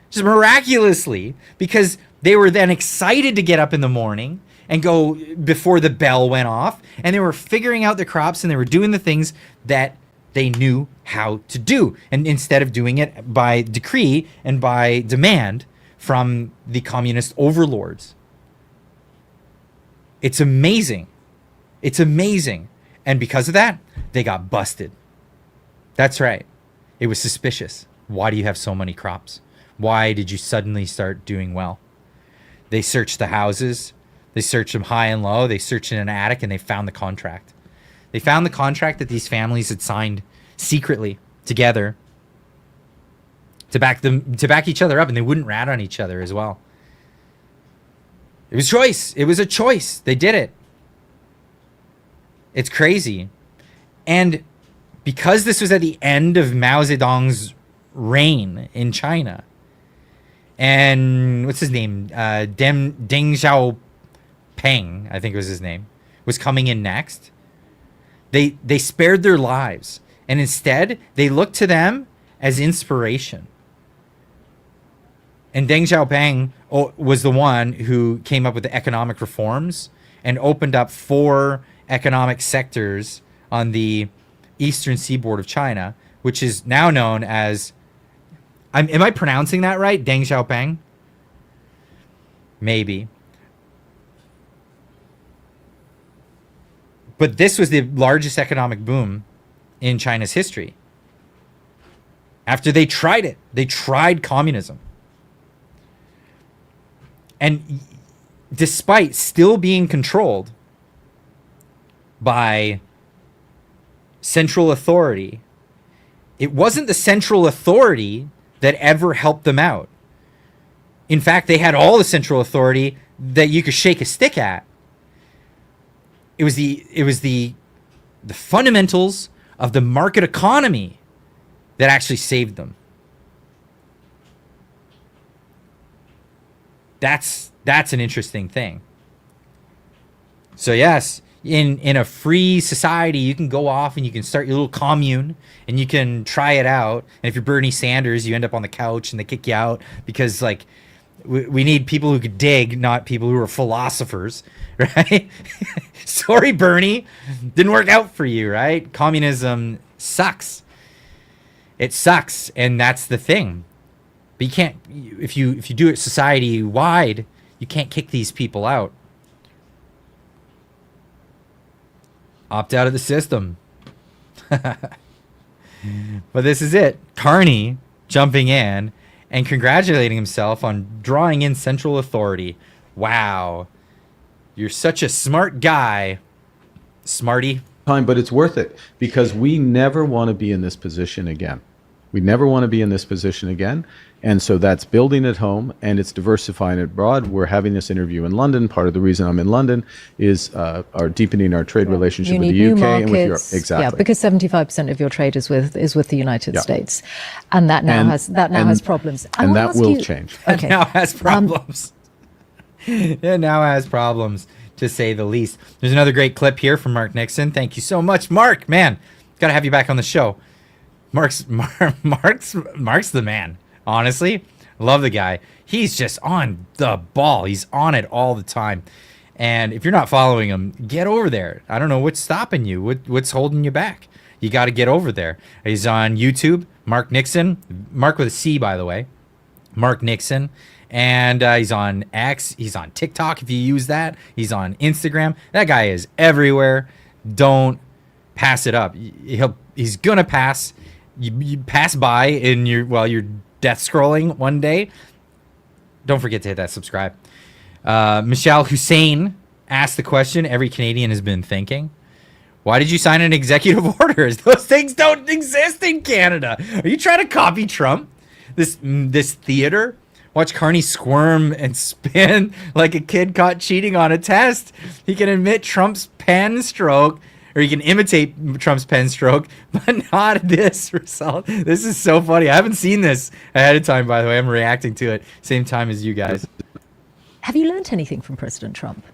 Just miraculously, because they were then excited to get up in the morning and go before the bell went off, and they were figuring out the crops, and they were doing the things that they knew how to do, and instead of doing it by decree and by demand from the communist overlords. It's amazing. It's amazing. And because of that, they got busted. That's right. It was suspicious. Why do you have so many crops? Why did you suddenly start doing well? They searched the houses. They searched them high and low. They searched in an attic, and they found the contract. They found the contract that these families had signed secretly together to back each other up, and they wouldn't rat on each other as well. It was choice. It was a choice. They did it. It's crazy. And because this was at the end of Mao Zedong's reign in China, and what's his name? Deng Xiaoping, I think was his name, was coming in next. They spared their lives, and instead they looked to them as inspiration. And Deng Xiaoping was the one who came up with the economic reforms and opened up 4 economic sectors on the eastern seaboard of China, which is now known as, am I pronouncing that right? Deng Xiaoping? Maybe. But this was the largest economic boom in China's history. After they tried it, they tried communism. And despite still being controlled by central authority, it wasn't the central authority that ever helped them out. In fact, they had all the central authority that you could shake a stick at. It was the fundamentals of the market economy that actually saved them. That's an interesting thing. So yes, in a free society, you can go off and you can start your little commune and you can try it out. And if you're Bernie Sanders, you end up on the couch and they kick you out because like we need people who could dig, not people who are philosophers, right? Sorry, Bernie, didn't work out for you, right? Communism sucks. It sucks, and that's the thing. But you can't, if you do it society wide, You can't kick these people out. Opt out of the system. But this is it. Carney jumping in and congratulating himself on drawing in central authority. Wow. You're such a smart guy, smarty. But it's worth it because we never want to be in this position again. We never want to be in this position again. And so that's building at home and it's diversifying abroad. We're having this interview in London. Part of the reason I'm in London is our deepening our trade relationship with the UK and with Europe. Exactly. Yeah, because 75% of your trade is with the United States, and that now has problems. And that will change. Okay. It now has problems. It now has problems, to say the least. There's another great clip here from Mark Nixon. Thank you so much, Mark. Man, got to have you back on the show. Mark's the man. Honestly, love the guy. He's just on the ball. He's on it all the time. And if you're not following him, get over there. I don't know what's stopping you. What's holding you back? You got to get over there. He's on YouTube, Mark Nixon. Mark with a C, by the way. Mark Nixon. And he's on X. He's on TikTok, if you use that. He's on Instagram. That guy is everywhere. Don't pass it up. He's going to pass. You pass by while you're death scrolling one day. Don't forget to hit that subscribe. Michelle Hussein asked the question every Canadian has been thinking. Why did you sign an executive order? Those things don't exist in Canada. Are you trying to copy Trump? This theater? Watch Carney squirm and spin like a kid caught cheating on a test. He can admit Trump's pen stroke, or you can imitate Trump's pen stroke, but not this result. This is so funny. I haven't seen this ahead of time, by the way. I'm reacting to it same time as you guys. Have you learned anything from President Trump?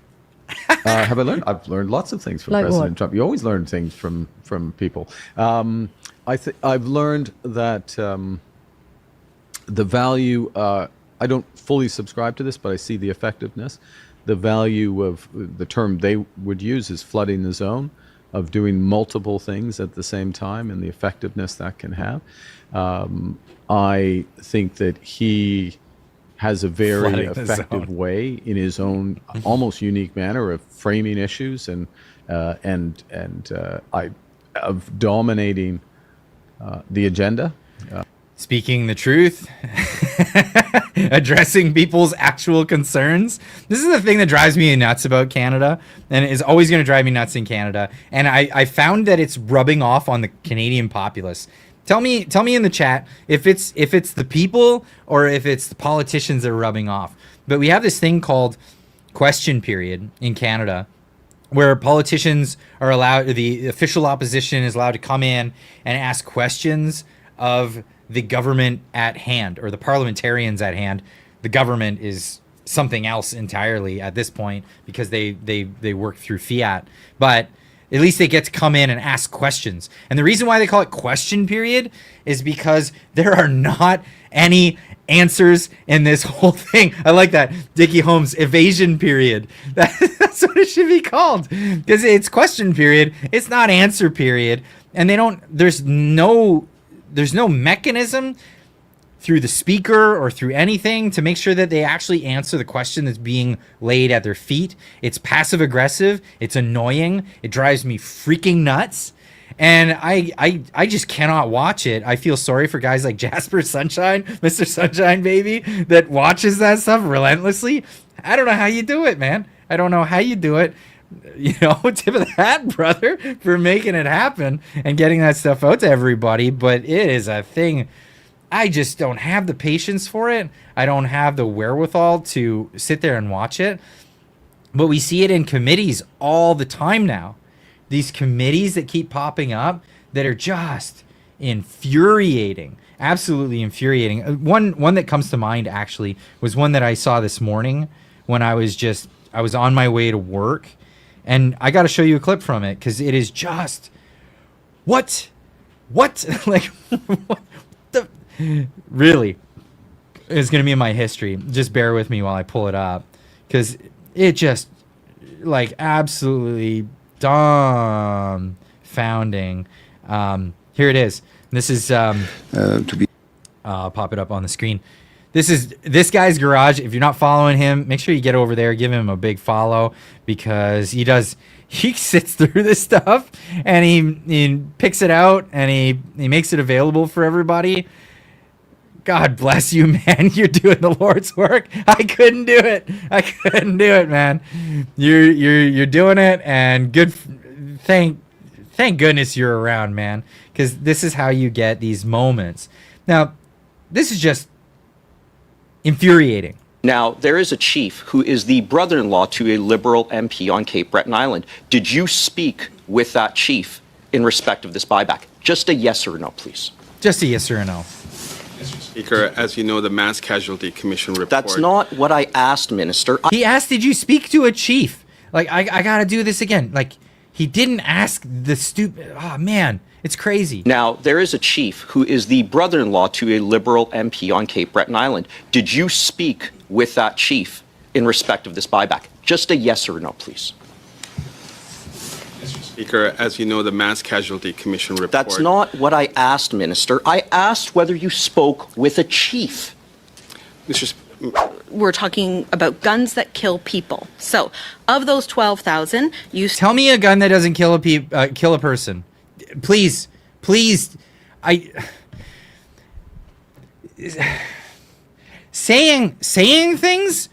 Have I learned? I've learned lots of things from President Trump. You always learn things from people. I've learned that the value, I don't fully subscribe to this, but I see the effectiveness. The value of the term they would use is flooding the zone, of doing multiple things at the same time and the effectiveness that can have. I think that he has a very effective way in his own almost unique manner of framing issues and of dominating the agenda. Speaking the truth, addressing people's actual concerns. This is the thing that drives me nuts about Canada, and is always going to drive me nuts in Canada. And I found that it's rubbing off on the Canadian populace. Tell me in the chat if it's the people or if it's the politicians that are rubbing off. But we have this thing called question period in Canada, where politicians are allowed, the official opposition is allowed to come in and ask questions of the government at hand, or the parliamentarians at hand. The government is something else entirely at this point because they work through fiat. But at least they get to come in and ask questions. And the reason why they call it question period is because there are not any answers in this whole thing. I like that. Dickie Holmes, evasion period. That's what it should be called. Because it's question period. It's not answer period. And there's no mechanism through the speaker or through anything to make sure that they actually answer the question that's being laid at their feet. It's passive aggressive. It's annoying. It drives me freaking nuts. And I just cannot watch it. I feel sorry for guys like Jasper Sunshine, Mr. Sunshine Baby, that watches that stuff relentlessly. I don't know how you do it, man. I don't know how you do it. You know, tip of the hat, brother, for making it happen and getting that stuff out to everybody. But it is a thing. I just don't have the patience for it. I don't have the wherewithal to sit there and watch it. But we see it in committees all the time now. These committees that keep popping up that are just infuriating, absolutely infuriating. One that comes to mind actually was one that I saw this morning when I was on my way to work. And I got to show you a clip from it because it is just, what, like, what the, really, it's going to be in my history. Just bear with me while I pull it up because it just, like, absolutely dumbfounding. Here it is. This is, I'll pop it up on the screen. this guy's garage. If you're not following him, make sure you get over there, give him a big follow, because he sits through this stuff and he picks it out and he makes it available for everybody. God bless you, man. You're doing the Lord's work. I couldn't do it. I couldn't do it, man. You're doing it, and good. Thank goodness you're around, man, because this is how you get these moments. Now, this is just infuriating. Now, there is a chief who is the brother-in-law to a Liberal MP on Cape Breton Island. Did you speak with that chief in respect of this buyback? Just a yes or no, please. Just a yes or a no. Mr. Speaker, as you know, the Mass Casualty Commission report... That's not what I asked, Minister. He asked, did you speak to a chief? Like, I gotta do this again. Like, he didn't ask the stupid... Oh, man, it's crazy. Now, there is a chief who is the brother-in-law to a Liberal MP on Cape Breton Island. Did you speak with that chief in respect of this buyback? Just a yes or no, please. Mr. Speaker, as you know, the Mass Casualty Commission report... That's not what I asked, Minister. I asked whether you spoke with a chief. Mr. We're talking about guns that kill people. So, of those 12,000, you... Tell me a gun that doesn't kill a person. Please. Saying things?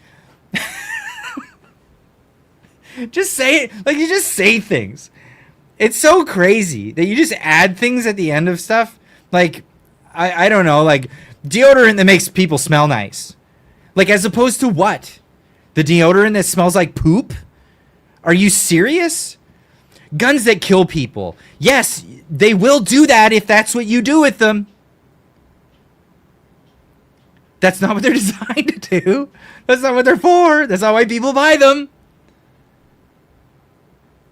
Just say it. Like, you just say things. It's so crazy that you just add things at the end of stuff. Like, I don't know, like deodorant that makes people smell nice. Like, as opposed to what? The deodorant that smells like poop? Are you serious? Guns that kill people. Yes, they will do that if that's what you do with them. That's not what they're designed to do. That's not what they're for. That's not why people buy them.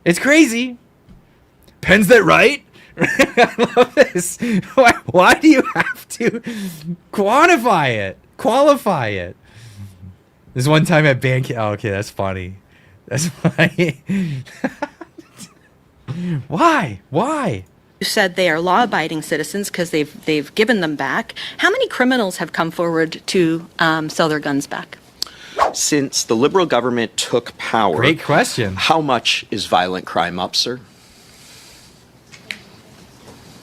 It's crazy. Pens that write? I love this. Why do you have to qualify it? This one time at band camp. Oh, okay, that's funny. That's funny. Why? You said they are law-abiding citizens because they've given them back. How many criminals have come forward to sell their guns back? Since the Liberal government took power... Great question. How much is violent crime up, sir?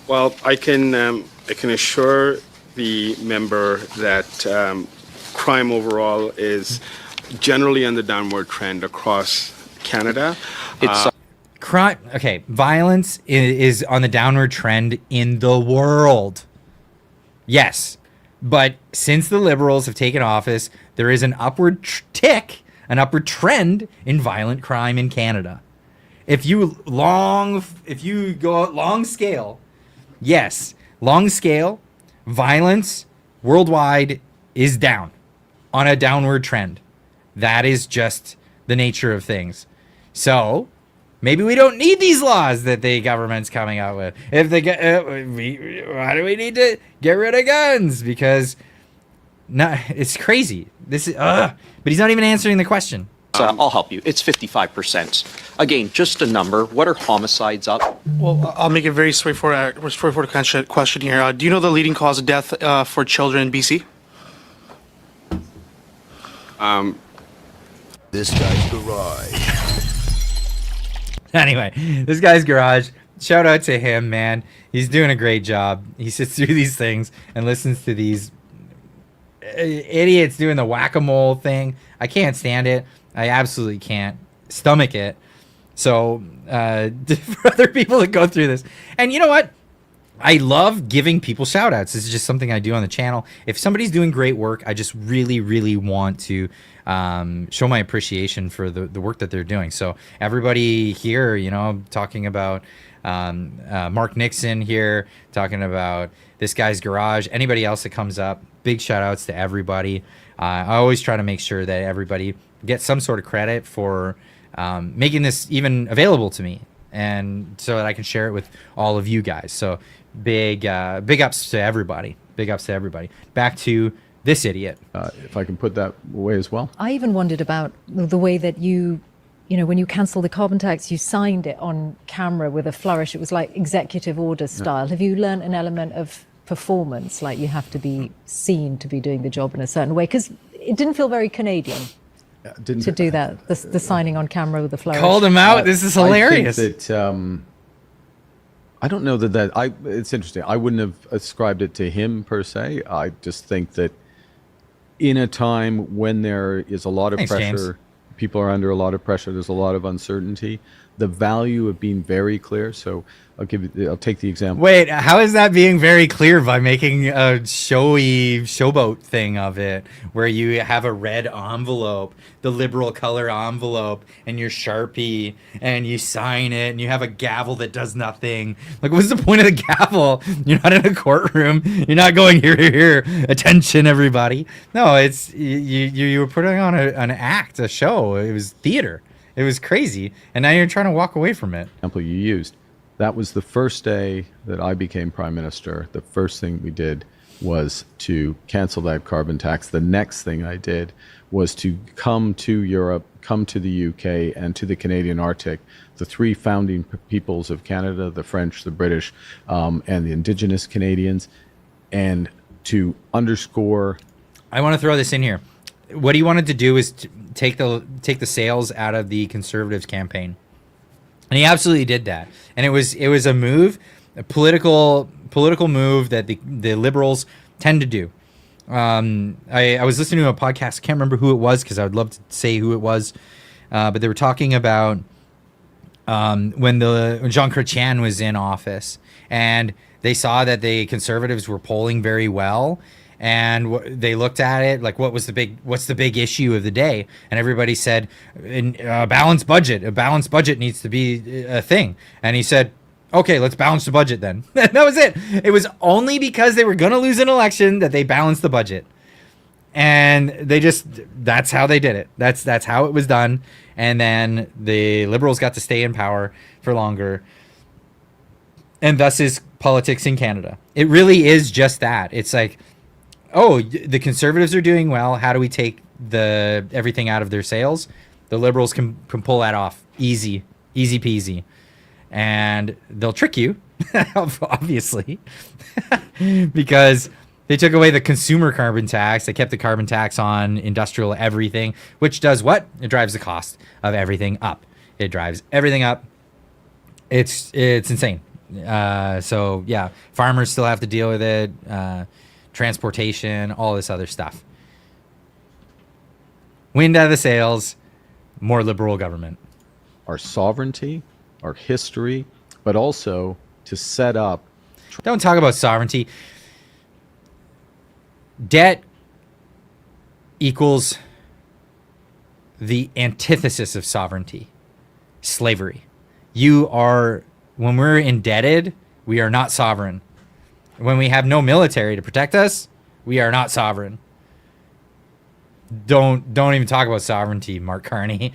Well, I can assure the member that crime overall is generally on the downward trend across Canada. Crime. Okay, violence is on the downward trend in the world. Yes, but since the Liberals have taken office, there is an upward upward trend in violent crime in Canada. If you go out long scale, yes, long scale, violence worldwide is down, on a downward trend. That is just the nature of things. So maybe we don't need these laws that the government's coming out with. If they get, why do we need to get rid of guns? Because it's crazy. This is, but he's not even answering the question. I'll help you. It's 55%. Again, just a number. What are homicides up? Well, I'll make it very straightforward question here. Do you know the leading cause of death for children in BC? This guy's garage. Anyway, this guy's garage. Shout out to him, man. He's doing a great job. He sits through these things and listens to these idiots doing the whack-a-mole thing. I can't stand it. I absolutely can't stomach it. So for other people to go through this. And you know what? I love giving people shout outs. This is just something I do on the channel. If somebody's doing great work, I just really, really want to show my appreciation for the work that they're doing. So everybody here, talking about Mark Nixon here, talking about this guy's garage, anybody else that comes up, big shout outs to everybody. I always try to make sure that everybody gets some sort of credit for making this even available to me, and so that I can share it with all of you guys. So big ups to everybody. Big ups to everybody. Back to this idiot. If I can put that away as well. I even wondered about the way that you when you cancelled the carbon tax, you signed it on camera with a flourish. It was like executive order style. Have you learned an element of performance, like you have to be seen to be doing the job in a certain way, because it didn't feel very Canadian to do that, the signing on camera with the flourish. Called him out. This is hilarious. I think that, I don't know it's interesting. I wouldn't have ascribed it to him per se. I just think that in a time when there is a lot of Thanks, pressure, James. people are under a lot of pressure, there's a lot of uncertainty, the value of being very clear. So I'll take the example. Wait, how is that being very clear by making a showy showboat thing of it, where you have a red envelope, the Liberal color envelope, and your Sharpie, and you sign it, and you have a gavel that does nothing? Like, what's the point of the gavel? You're not in a courtroom. You're not going, here, here, here, attention, everybody. No, it's you were putting on an act, a show. It was theater. It was crazy, and now you're trying to walk away from it. Example you used. That was the first day that I became prime minister. The first thing we did was to cancel that carbon tax. The next thing I did was to come to Europe, come to the UK, and to the Canadian Arctic, the three founding peoples of Canada, the French, the British, and the Indigenous Canadians, and to underscore. I want to throw this in here. What he wanted to do is to take the sales out of the Conservatives campaign. And he absolutely did that. And it was a move, a political move that the Liberals tend to do. I was listening to a podcast. I can't remember who it was because I would love to say who it was. But they were talking about when Jean Chrétien was in office, and they saw that the Conservatives were polling very well. And they looked at it like, what's the big issue of the day? And everybody said, a balanced budget. A balanced budget needs to be a thing. And he said, okay, let's balance the budget then. That was it. It was only because they were going to lose an election that they balanced the budget. And that's how they did it. That's how it was done. And then the Liberals got to stay in power for longer. And thus is politics in Canada. It really is just that. It's like, oh, the Conservatives are doing well. How do we take everything out of their sales? The Liberals can pull that off. Easy peasy. And they'll trick you, obviously, because they took away the consumer carbon tax. They kept the carbon tax on industrial everything, which does what? It drives the cost of everything up. It drives everything up. It's insane. So, yeah, farmers still have to deal with it. Transportation, all this other stuff. Wind out of the sails, more Liberal government. Our sovereignty, our history, but also to set up. Don't talk about sovereignty. Debt equals the antithesis of sovereignty. Slavery. When we're indebted, we are not sovereign. When we have no military to protect us, we are not sovereign. Don't even talk about sovereignty, Mark Carney.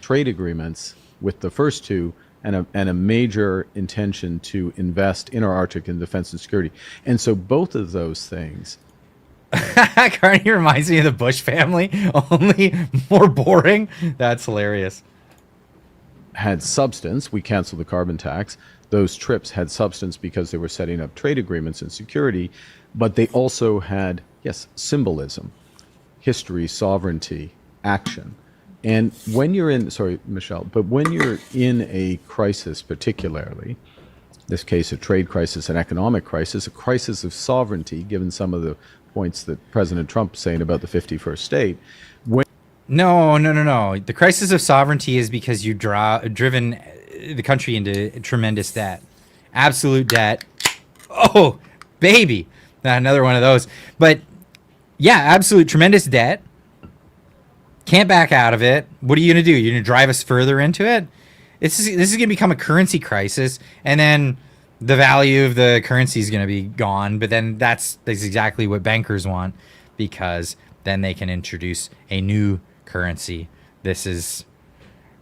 Trade agreements with the first two, and a major intention to invest in our Arctic in defense and security. And so both of those things. Carney reminds me of the Bush family, only more boring. That's hilarious. Had substance. We canceled the carbon tax. Those trips had substance because they were setting up trade agreements and security, but they also had, yes, symbolism, history, sovereignty, action. And when you're sorry, Michelle, but when you're in a crisis, particularly, in this case, a trade crisis, an economic crisis, a crisis of sovereignty, given some of the points that President Trump is saying about the 51st state. No. The crisis of sovereignty is because you've driven the country into tremendous debt. Absolute debt. Oh, baby. Another one of those. But yeah, absolute tremendous debt. Can't back out of it. What are you going to do? You're going to drive us further into it? This is going to become a currency crisis, and then the value of the currency is going to be gone. But then that's exactly what bankers want, because then they can introduce a new currency. This is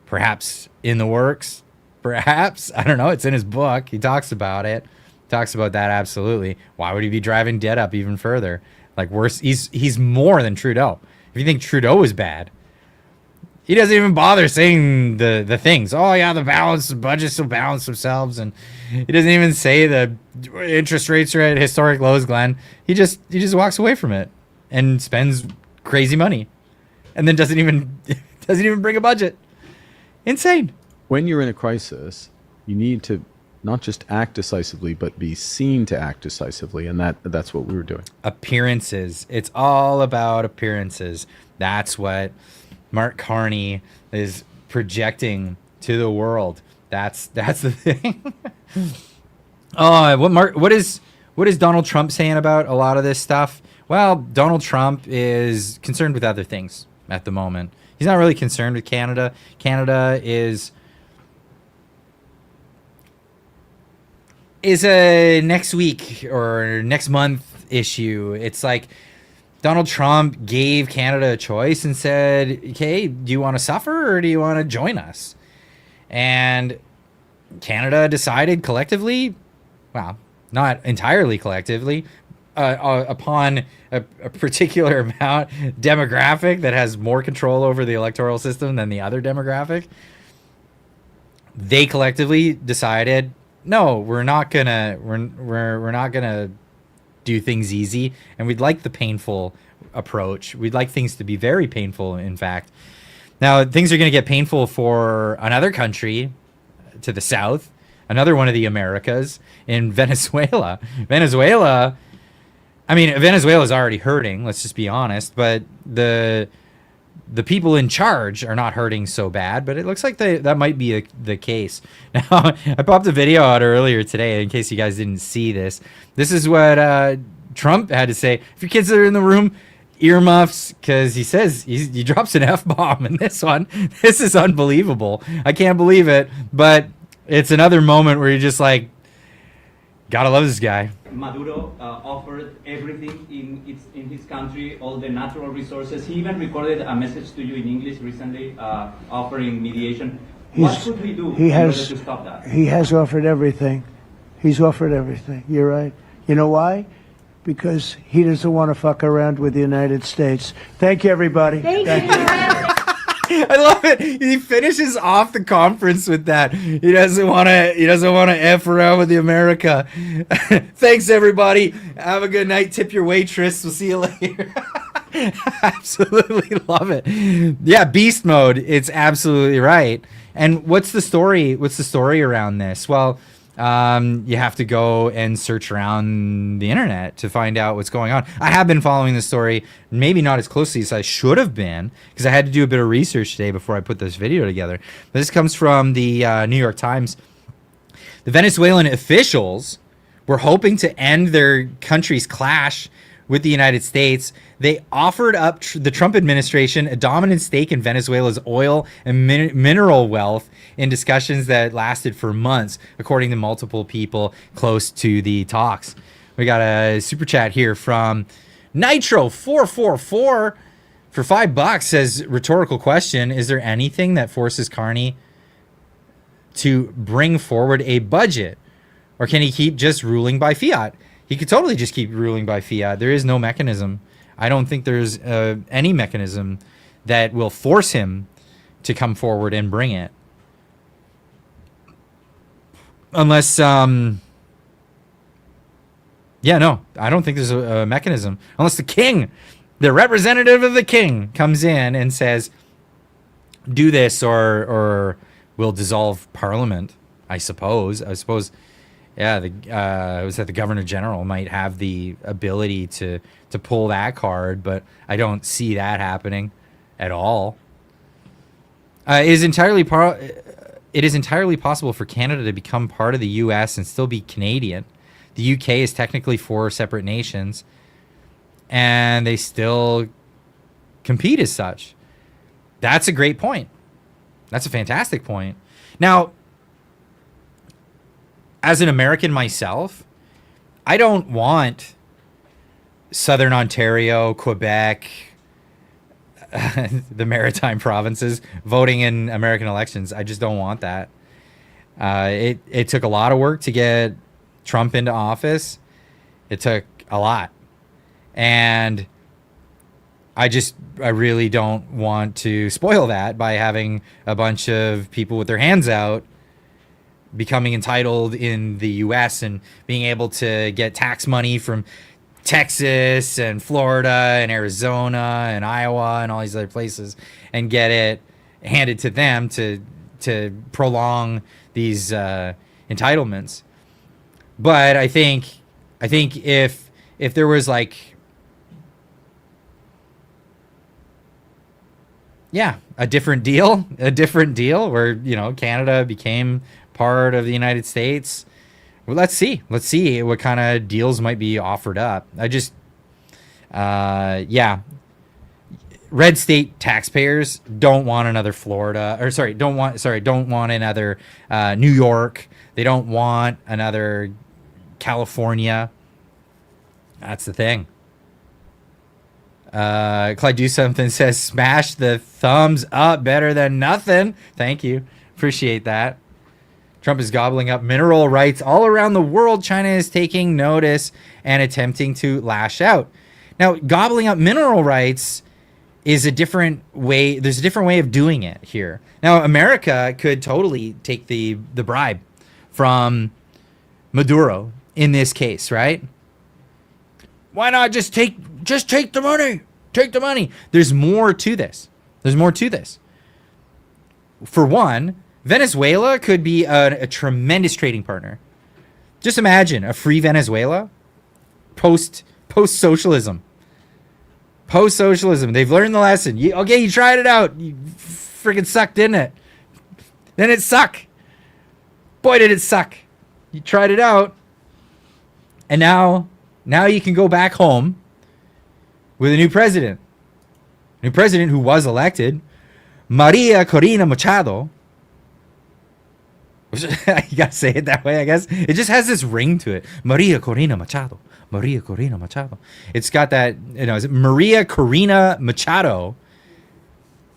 perhaps in the works. Perhaps. I don't know. It's in his book. He talks about it. Talks about that, absolutely. Why would he be driving debt up even further? Like, worse, he's more than Trudeau. If you think Trudeau was bad, He doesn't even bother saying the things. Oh yeah, the budgets will balance themselves, and he doesn't even say the interest rates are at historic lows, Glenn. He just walks away from it and spends crazy money, and then doesn't even bring a budget. Insane. When you're in a crisis, you need to not just act decisively, but be seen to act decisively, and that's what we were doing. Appearances. It's all about appearances. That's what Mark Carney is projecting to the world. That's the thing. What is Donald Trump saying about a lot of this stuff? Well, Donald Trump is concerned with other things at the moment. He's not really concerned with Canada. Canada is a next week or next month issue. It's like Donald Trump gave Canada a choice and said, okay, do you want to suffer or do you want to join us? And Canada decided collectively, well, not entirely collectively, upon a particular amount demographic that has more control over the electoral system than the other demographic. They collectively decided, no, we're not gonna do things easy, and we'd like the painful approach. We'd like things to be very painful, in fact. Now, things are going to get painful for another country to the south, another one of the Americas, in Venezuela. Venezuela is already hurting, let's just be honest, but the people in charge are not hurting so bad, but it looks like that might be the case. Now, I popped a video out earlier today, in case you guys didn't see this. This is what Trump had to say. If your kids are in the room, earmuffs, because he says he drops an F-bomb in this one. This is unbelievable. I can't believe it, but it's another moment where you're just like, gotta love this guy. Maduro offered everything in his country, all the natural resources. He even recorded a message to you in English recently, offering mediation. What should we do in order to stop that? He has offered everything. He's offered everything. You're right. You know why? Because he doesn't want to fuck around with the United States. Thank you, everybody. Thank you. I love it. He finishes off the conference with that. He doesn't want to F around with the America. Thanks, everybody. Have a good night. Tip your waitress. We'll see you later. Absolutely love it. Yeah, beast mode. It's absolutely right. And what's the story? What's the story around this? Well, you have to go and search around the internet to find out what's going on. I have been following the story, maybe not as closely as I should have been, because I had to do a bit of research today before I put this video together. But this comes from the New York Times. The Venezuelan officials were hoping to end their country's clash with the United States. They offered up the Trump administration a dominant stake in Venezuela's oil and mineral wealth in discussions that lasted for months, according to multiple people close to the talks. We got a super chat here from Nitro444 for $5. Says, rhetorical question: is there anything that forces Carney to bring forward a budget, or can he keep just ruling by fiat? He could totally just keep ruling by fiat. There is no mechanism. I don't think there's any mechanism that will force him to come forward and bring it. Unless, yeah, no, I don't think there's a mechanism. Unless the king, the representative of the king, comes in and says, do this or we'll dissolve parliament, I suppose. Yeah, the Governor General might have the ability to pull that card, but I don't see that happening at all. It is entirely possible for Canada to become part of the U.S. and still be Canadian. The UK is technically 4 separate nations, and they still compete as such. That's a great point. That's a fantastic point. Now, as an American myself, I don't want Southern Ontario, Quebec, the Maritime provinces voting in American elections. I just don't want that. It took a lot of work to get Trump into office. It took a lot. And I really don't want to spoil that by having a bunch of people with their hands out becoming entitled in the US and being able to get tax money from Texas and Florida and Arizona and Iowa and all these other places and get it handed to them to prolong these entitlements. But I think if there was like, yeah, a different deal where, you know, Canada became part of the United States. Well, let's see what kind of deals might be offered up. I just, yeah, red state taxpayers don't want another Florida, or don't want another New York. They don't want another California. That's the thing. Clyde Do Something says, smash the thumbs up, better than nothing. Thank you. Appreciate that. Trump is gobbling up mineral rights all around the world. China is taking notice and attempting to lash out. Now, gobbling up mineral rights is a different way. There's a different way of doing it here. Now, America could totally take the bribe from Maduro in this case, right? Why not just take the money? Take the money. There's more to this. For one, Venezuela could be a tremendous trading partner. Just imagine a free Venezuela post-socialism. Post-socialism. They've learned the lesson. You tried it out. You freaking sucked, didn't it? Then it sucked. Boy, did it suck. You tried it out. And now you can go back home with a new president. A new president who was elected, Maria Corina Machado. You gotta say it that way, I guess. It just has this ring to it. Maria Corina Machado. Maria Corina Machado. It's got that, is it Maria Corina Machado?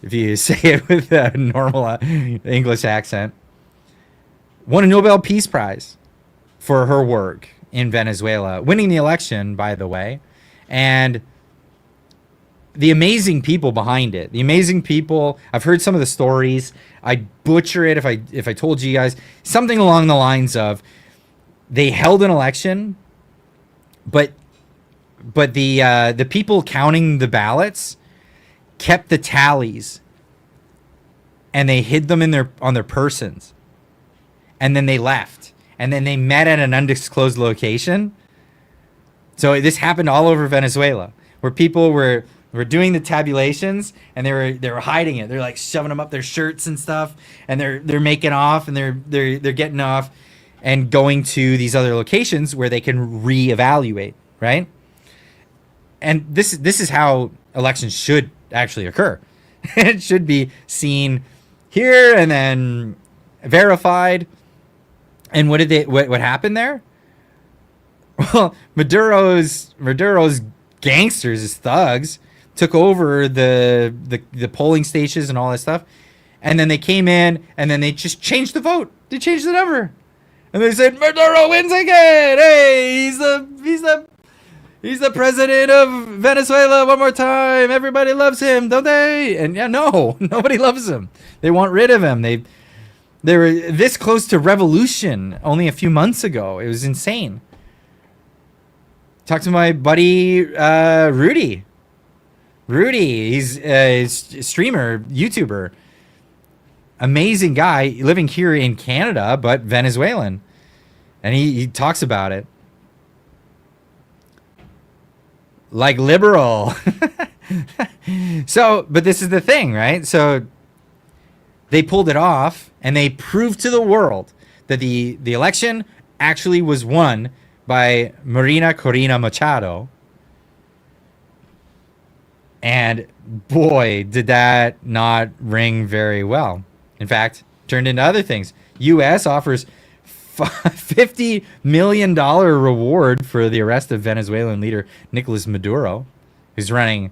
If you say it with a normal English accent. Won a Nobel Peace Prize for her work in Venezuela. Winning the election, by the way. And the amazing people behind it. The amazing people. I've heard some of the stories. I'd butcher it if I told you guys. Something along the lines of they held an election, but the people counting the ballots kept the tallies and they hid them on their persons. And then they left. And then they met at an undisclosed location. So this happened all over Venezuela, where people were doing the tabulations and they were hiding it. They're like shoving them up their shirts and stuff, and they're making off and they're getting off and going to these other locations where they can reevaluate, right? And this is how elections should actually occur. It should be seen here and then verified. And what happened there? Well, Maduro's gangsters, his thugs, took over the polling stations and all that stuff, and then they came in and then they just changed the vote. They changed the number, and they said Maduro wins again. Hey, he's the president of Venezuela one more time. Everybody loves him, don't they? And yeah, no, nobody loves him. They want rid of him. They were this close to revolution only a few months ago. It was insane. Talked to my buddy Rudy. He's a streamer, YouTuber. Amazing guy living here in Canada, but Venezuelan. And he talks about it. Like liberal. So, but this is the thing, right? So they pulled it off and they proved to the world that the election actually was won by Maria Corina Machado. And boy, did that not ring very well. In fact, turned into other things. U.S. offers $50 million reward for the arrest of Venezuelan leader Nicolas Maduro, who's running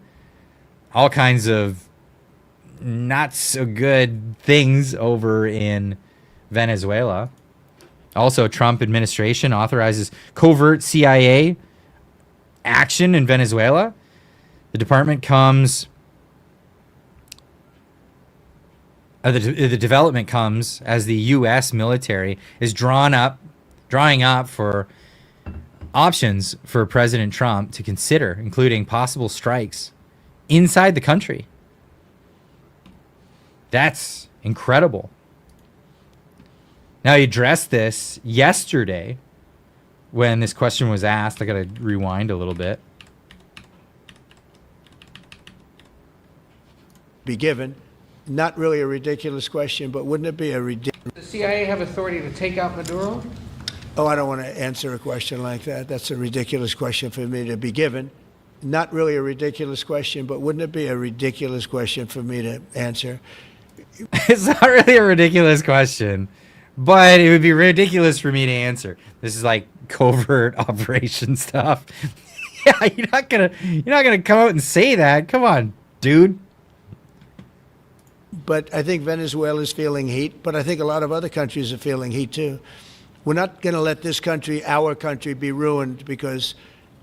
all kinds of not so good things over in Venezuela. Also, Trump administration authorizes covert CIA action in Venezuela. The development comes as the U.S. military is drawing up for options for President Trump to consider, including possible strikes inside the country. That's incredible. Now, he addressed this yesterday when this question was asked. I got to rewind a little bit. Be given. Not really a ridiculous question, but wouldn't it be a ridiculous... Does the CIA have authority to take out Maduro? Oh, I don't want to answer a question like that. That's a ridiculous question for me to be given. Not really a ridiculous question, but wouldn't it be a ridiculous question for me to answer? It's not really a ridiculous question, but it would be ridiculous for me to answer. This is like covert operation stuff. Yeah, you're not gonna come out and say that. Come on, dude. But I think Venezuela is feeling heat, but I think a lot of other countries are feeling heat too. We're not going to let this country, our country, be ruined because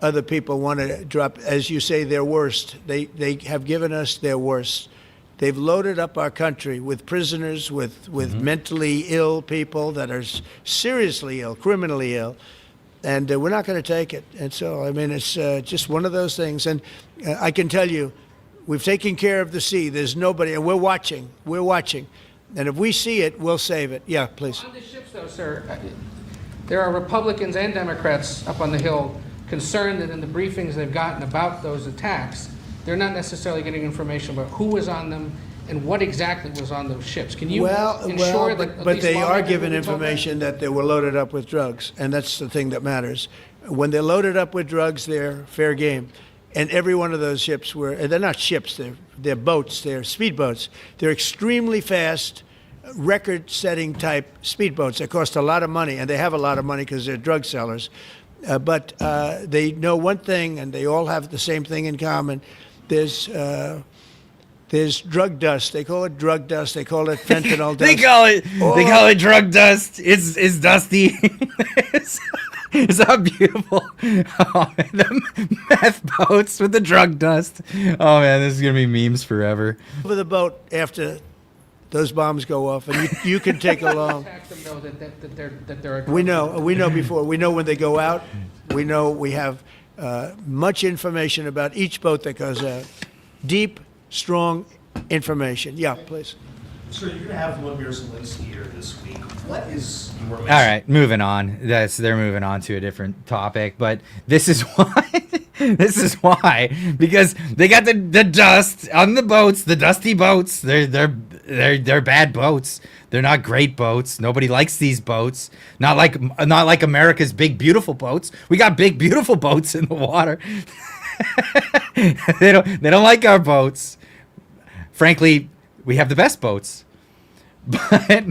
other people want to drop, as you say, their worst. They have given us their worst. They've loaded up our country with prisoners, with mentally ill people that are seriously ill, criminally ill, and we're not going to take it. And so, I mean, it's just one of those things. And I can tell you, we've taken care of the sea. There's nobody, and we're watching. We're watching. And if we see it, we'll save it. Yeah, please. On the ships, though, sir, there are Republicans and Democrats up on the Hill concerned that in the briefings they've gotten about those attacks, they're not necessarily getting information about who was on them and what exactly was on those ships. Can you ensure that? But they are given information that they were loaded up with drugs, and that's the thing that matters. When they're loaded up with drugs, they're fair game. And every one of those ships they're not ships, they're boats, they're speedboats. They're extremely fast, record-setting type speedboats. They cost a lot of money, and they have a lot of money because they're drug sellers. But they know one thing, and they all have the same thing in common. There's drug dust. They call it drug dust. They call it fentanyl dust. They call it drug dust. It's dusty. It's not beautiful. Oh, the meth boats with the drug dust. Oh man, this is gonna be memes forever. Over the boat after those bombs go off, and you can take along. We know before. We know when they go out. We know we have much information about each boat that goes out. Deep, strong information. Yeah, please. So you're going to have Volodymyr Zelensky here this week. What is your message? All right, moving on. They're moving on to a different topic, but this is why. This is why, because they got the dust on the boats, the dusty boats. They're bad boats. They're not great boats. Nobody likes these boats. Not like America's big beautiful boats. We got big beautiful boats in the water. They don't like our boats. Frankly, we have the best boats. But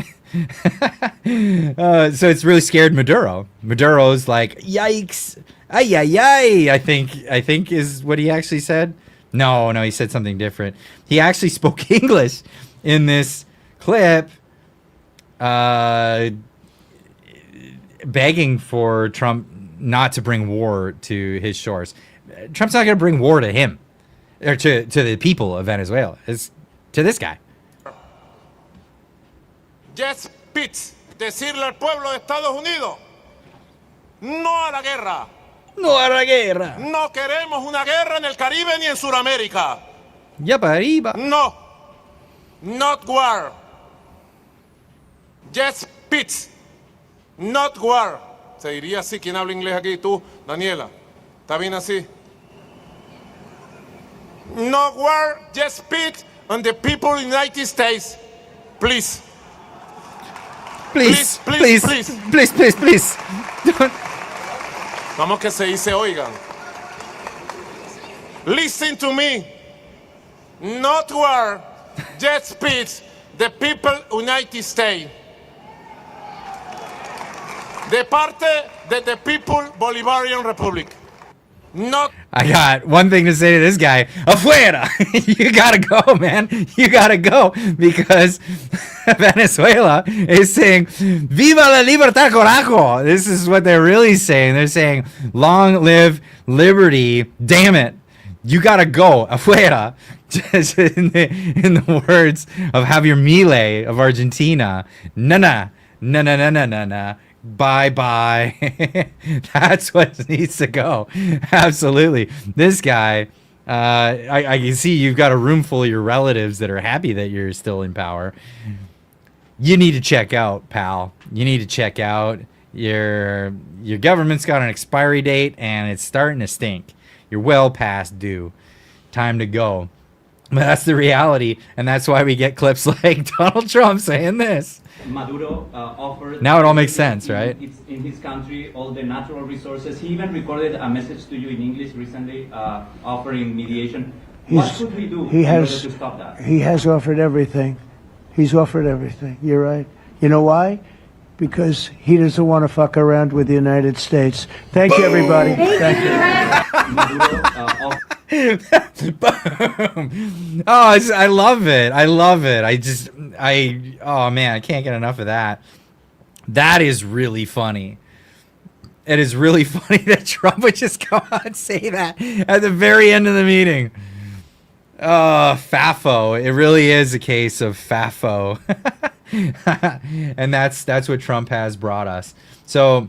so it's really scared Maduro. Maduro's like, yikes. Ay, ay, ay, I think is what he actually said. No, he said something different. He actually spoke English in this clip, begging for Trump not to bring war to his shores. Trump's not going to bring war to him or to the people of Venezuela. It's to this guy. Just Pitts, decirle al pueblo de Estados Unidos, no a la guerra. No a la guerra. No queremos una guerra en el Caribe ni en Sudamérica. Ya para arriba. No. Not war. Just peace. Not war. Se diría así. ¿Quién habla inglés aquí? Tú, Daniela. ¿Está bien así? No war, just peace and the people of the United States. Please. Please. Vamos que se dice, oigan. Listen to me. Not war, just peace. The people United States. De parte de the People Bolivarian Republic. Not. I got one thing to say to this guy. Afuera! You gotta go, man. You gotta go because Venezuela is saying, Viva la libertad, carajo! This is what they're really saying. They're saying, long live liberty. Damn it. You gotta go afuera. Just in the words of Javier Milei of Argentina. Na. Bye bye. That's what needs to go. Absolutely. This guy, I can see you've got a room full of your relatives that are happy that you're still in power. You need to check out, pal. You need to check out. Your government's got an expiry date and it's starting to stink. You're well past due. Time to go. But that's the reality, and that's why we get clips like Donald Trump saying this. Maduro offered. Now it all makes sense, right? In his country, all the natural resources. He even recorded a message to you in English recently, offering mediation. What should we do in order to stop that? He has offered everything. He's offered everything. You're right. You know why? Because he doesn't want to fuck around with the United States. Thank you, everybody. Thank you. Maduro, Boom. Oh, I love it. I love it. Oh man, I can't get enough of that. That is really funny. It is really funny that Trump would just come out and say that at the very end of the meeting. FAFO. It really is a case of FAFO. And that's what Trump has brought us. So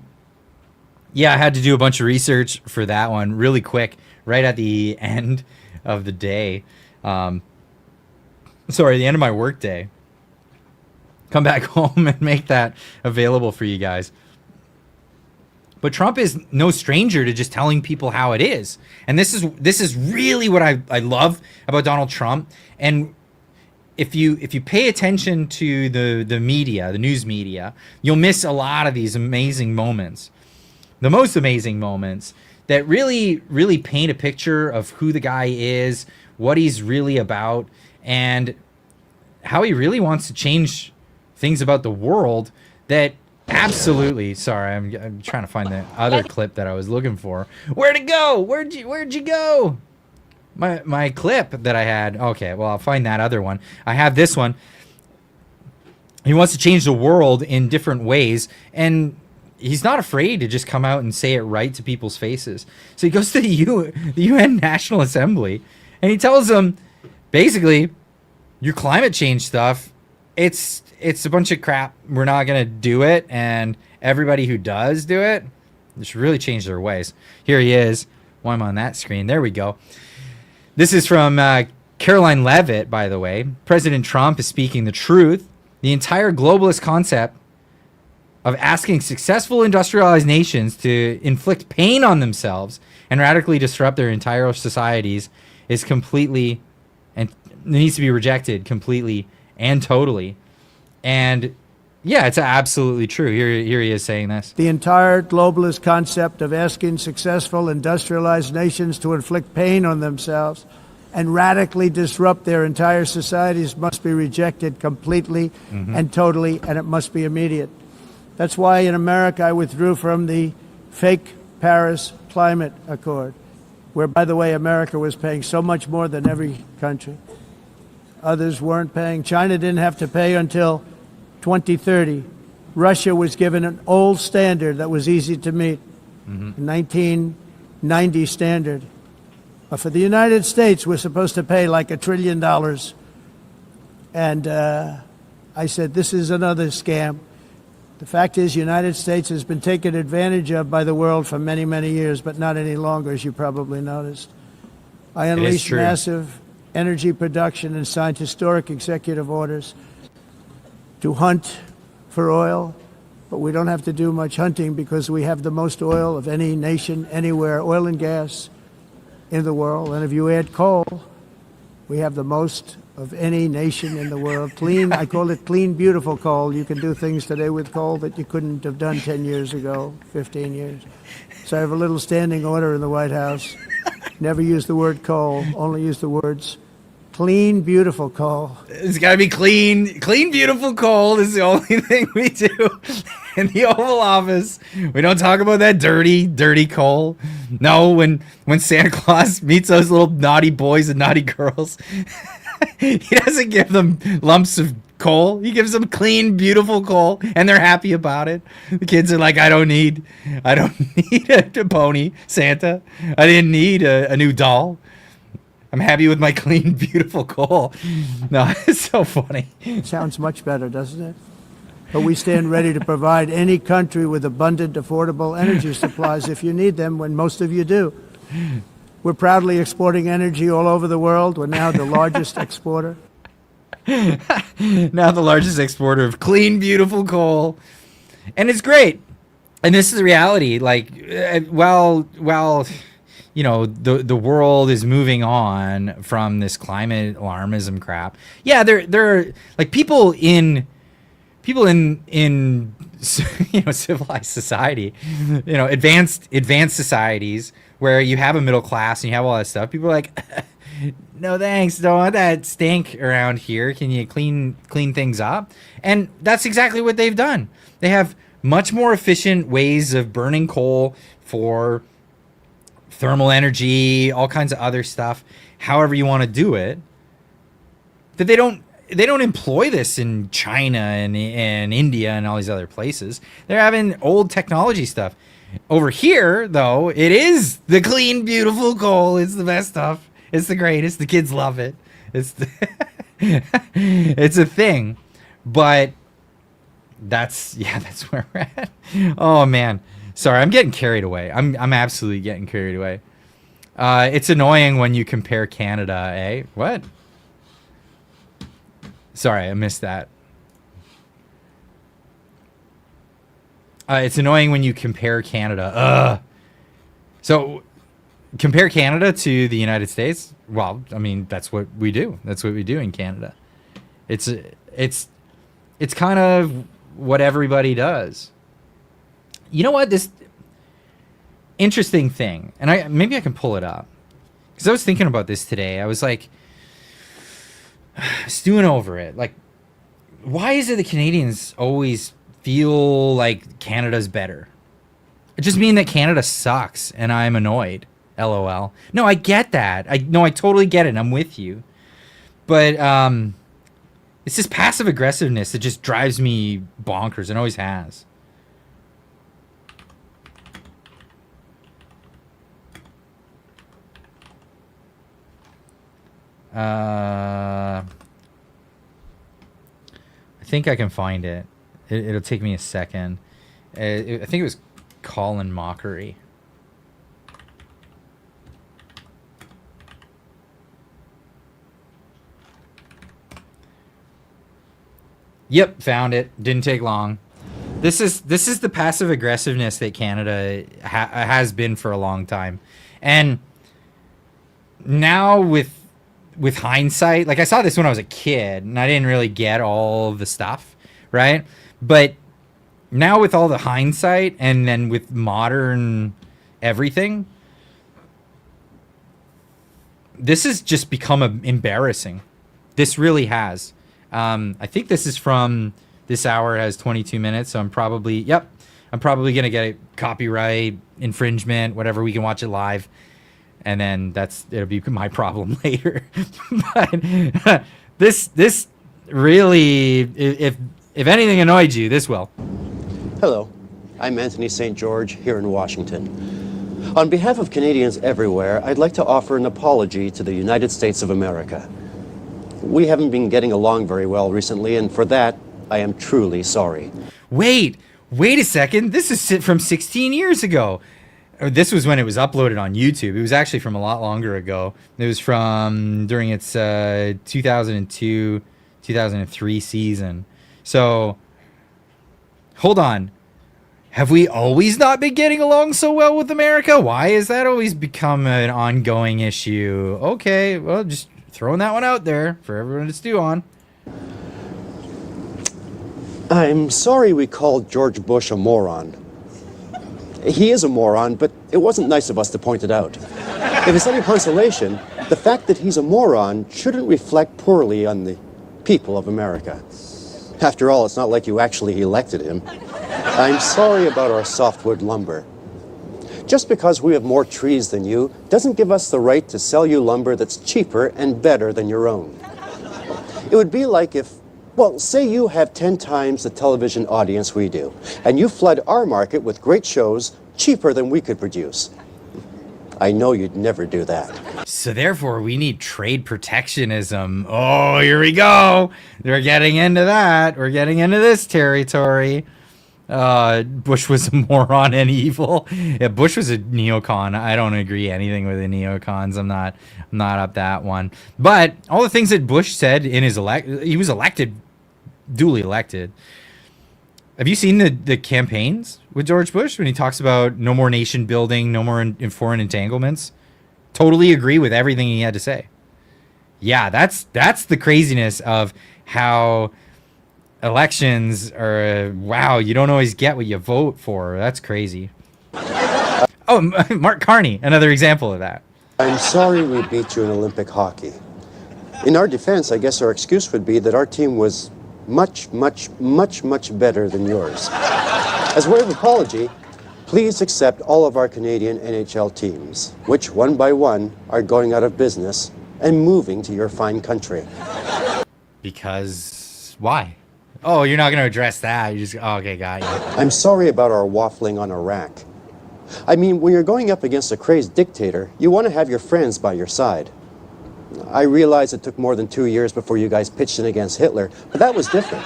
yeah, I had to do a bunch of research for that one really quick, right at the end of the day. The end of my work day. Come back home and make that available for you guys. But Trump is no stranger to just telling people how it is. And this is really what I love about Donald Trump. And if you pay attention to the media, the news media, you'll miss a lot of these amazing moments. The most amazing moments that really, really paint a picture of who the guy is, what he's really about, and how he really wants to change things about the world that absolutely, sorry, I'm trying to find the other clip that I was looking for. Where'd it go? Where'd you go? My clip that I had. Okay, well, I'll find that other one. I have this one. He wants to change the world in different ways, and he's not afraid to just come out and say it right to people's faces. So he goes to the UN National Assembly, and he tells them, basically, your climate change stuff, it's a bunch of crap. We're not going to do it, and everybody who does do it, they should really change their ways. Here he is. Why am I on that screen? There we go. This is from Caroline Leavitt, by the way. President Trump is speaking the truth. The entire globalist concept of asking successful industrialized nations to inflict pain on themselves and radically disrupt their entire societies is completely and needs to be rejected completely and totally. And yeah, it's absolutely true. Here he is saying this. The entire globalist concept of asking successful industrialized nations to inflict pain on themselves and radically disrupt their entire societies must be rejected completely and totally, and it must be immediate. That's why in America I withdrew from the fake Paris Climate Accord, where, by the way, America was paying so much more than every country. Others weren't paying. China didn't have to pay until 2030. Russia was given an old standard that was easy to meet, 1990 standard. But for the United States, we're supposed to pay like $1 trillion. And I said, this is another scam. The fact is, the United States has been taken advantage of by the world for many, many years, but not any longer, as you probably noticed. I unleashed massive energy production and signed historic executive orders to hunt for oil, but we don't have to do much hunting because we have the most oil of any nation anywhere, oil and gas in the world. And if you add coal, we have the most of any nation in the world. Clean, I call it clean, beautiful coal. You can do things today with coal that you couldn't have done 10 years ago, 15 years. So I have a little standing order in the White House. Never use the word coal, only use the words clean, beautiful coal. It's got to be clean, beautiful coal. This is the only thing we do in the Oval Office. We don't talk about that dirty coal. No, when Santa Claus meets those little naughty boys and naughty girls, he doesn't give them lumps of coal. He gives them clean, beautiful coal, and they're happy about it. The kids are like, I don't need a pony, Santa. I didn't need a new doll. I'm happy with my clean, beautiful coal. No, it's so funny. Sounds much better, doesn't it? But we stand ready to provide any country with abundant, affordable energy supplies if you need them, when most of you do. We're proudly exporting energy all over the world. We're now the largest exporter. Now the largest exporter of clean, beautiful coal. And it's great. And this is the reality. Like, while you know, the world is moving on from this climate alarmism crap. Yeah, there are like people in you know, civilized society, you know, advanced societies where you have a middle class and you have all that stuff. People are like, no thanks, don't want that stink around here. Can you clean things up? And that's exactly what they've done. They have much more efficient ways of burning coal for thermal energy, all kinds of other stuff, however you want to do it. That they don't employ this in China and India and all these other places. They're having old technology stuff. Over here, though, it is the clean, beautiful coal. It's the best stuff. It's the greatest. The kids love it. It's it's a thing. But that's where we're at. Oh man. Sorry, I'm getting carried away. I'm absolutely getting carried away. It's annoying when you compare Canada, eh? What? Sorry, I missed that. It's annoying when you compare Canada. So, compare Canada to the United States? Well, I mean, that's what we do. That's what we do in Canada. It's kind of what everybody does. You know what? This interesting thing, and maybe I can pull it up. Because I was thinking about this today. I was like, stewing over it. Like, why is it the Canadians always feel like Canada's better? It just means that Canada sucks and I'm annoyed. LOL. No, I get that. I totally get it. I'm with you. But it's this passive aggressiveness that just drives me bonkers and always has. I think I can find it. It'll take me a second. I think it was Colin Mockery. Yep, found it. Didn't take long. This is the passive aggressiveness that Canada has been for a long time, and now with hindsight, like I saw this when I was a kid, and I didn't really get all the stuff, right? But now with all the hindsight, and then with modern everything, this has just become embarrassing. This really has. I think this is from this hour. It has 22 minutes, so I'm probably gonna get a copyright infringement, whatever. We can watch it live, and then it'll be my problem later. But this really, if anything annoyed you, this will. Hello, I'm Anthony St. George here in Washington. On behalf of Canadians everywhere, I'd like to offer an apology to the United States of America. We haven't been getting along very well recently, and for that, I am truly sorry. Wait a second. This is from 16 years ago. This was when it was uploaded on YouTube. It was actually from a lot longer ago. It was from during its 2002, 2003 season. So, hold on. Have we always not been getting along so well with America? Why has that always become an ongoing issue? Okay, well, just throwing that one out there for everyone to stew on. I'm sorry we called George Bush a moron. He is a moron, but it wasn't nice of us to point it out. If it's any consolation, the fact that he's a moron shouldn't reflect poorly on the people of America. After all, it's not like you actually elected him. I'm sorry about our softwood lumber. Just because we have more trees than you doesn't give us the right to sell you lumber that's cheaper and better than your own. It would be like if, well, say you have 10 times the television audience we do, and you flood our market with great shows cheaper than we could produce. I know you'd never do that. So therefore, we need trade protectionism. Oh, here we go. We're getting into that. We're getting into this territory. Bush was a moron and evil. Yeah, Bush was a neocon. I don't agree anything with the neocons. I'm not up that one. But all the things that Bush said in his he was elected, duly elected. Have you seen the campaigns with George Bush when he talks about no more nation building, no more in foreign entanglements? Totally agree with everything he had to say. Yeah, that's the craziness of how elections are. Wow, you don't always get what you vote for. That's crazy. Oh, Mark Carney, another example of that. I'm sorry we beat you in Olympic hockey. In our defense, I guess our excuse would be that our team was much, much, much, much better than yours. As a way of apology, please accept all of our Canadian NHL teams, which one by one are going out of business and moving to your fine country. Because why? Oh, you're not going to address that. You just, oh, okay, got you. I'm sorry about our waffling on Iraq. I mean, when you're going up against a crazed dictator, you want to have your friends by your side. I realize it took more than 2 years before you guys pitched in against Hitler, but that was different.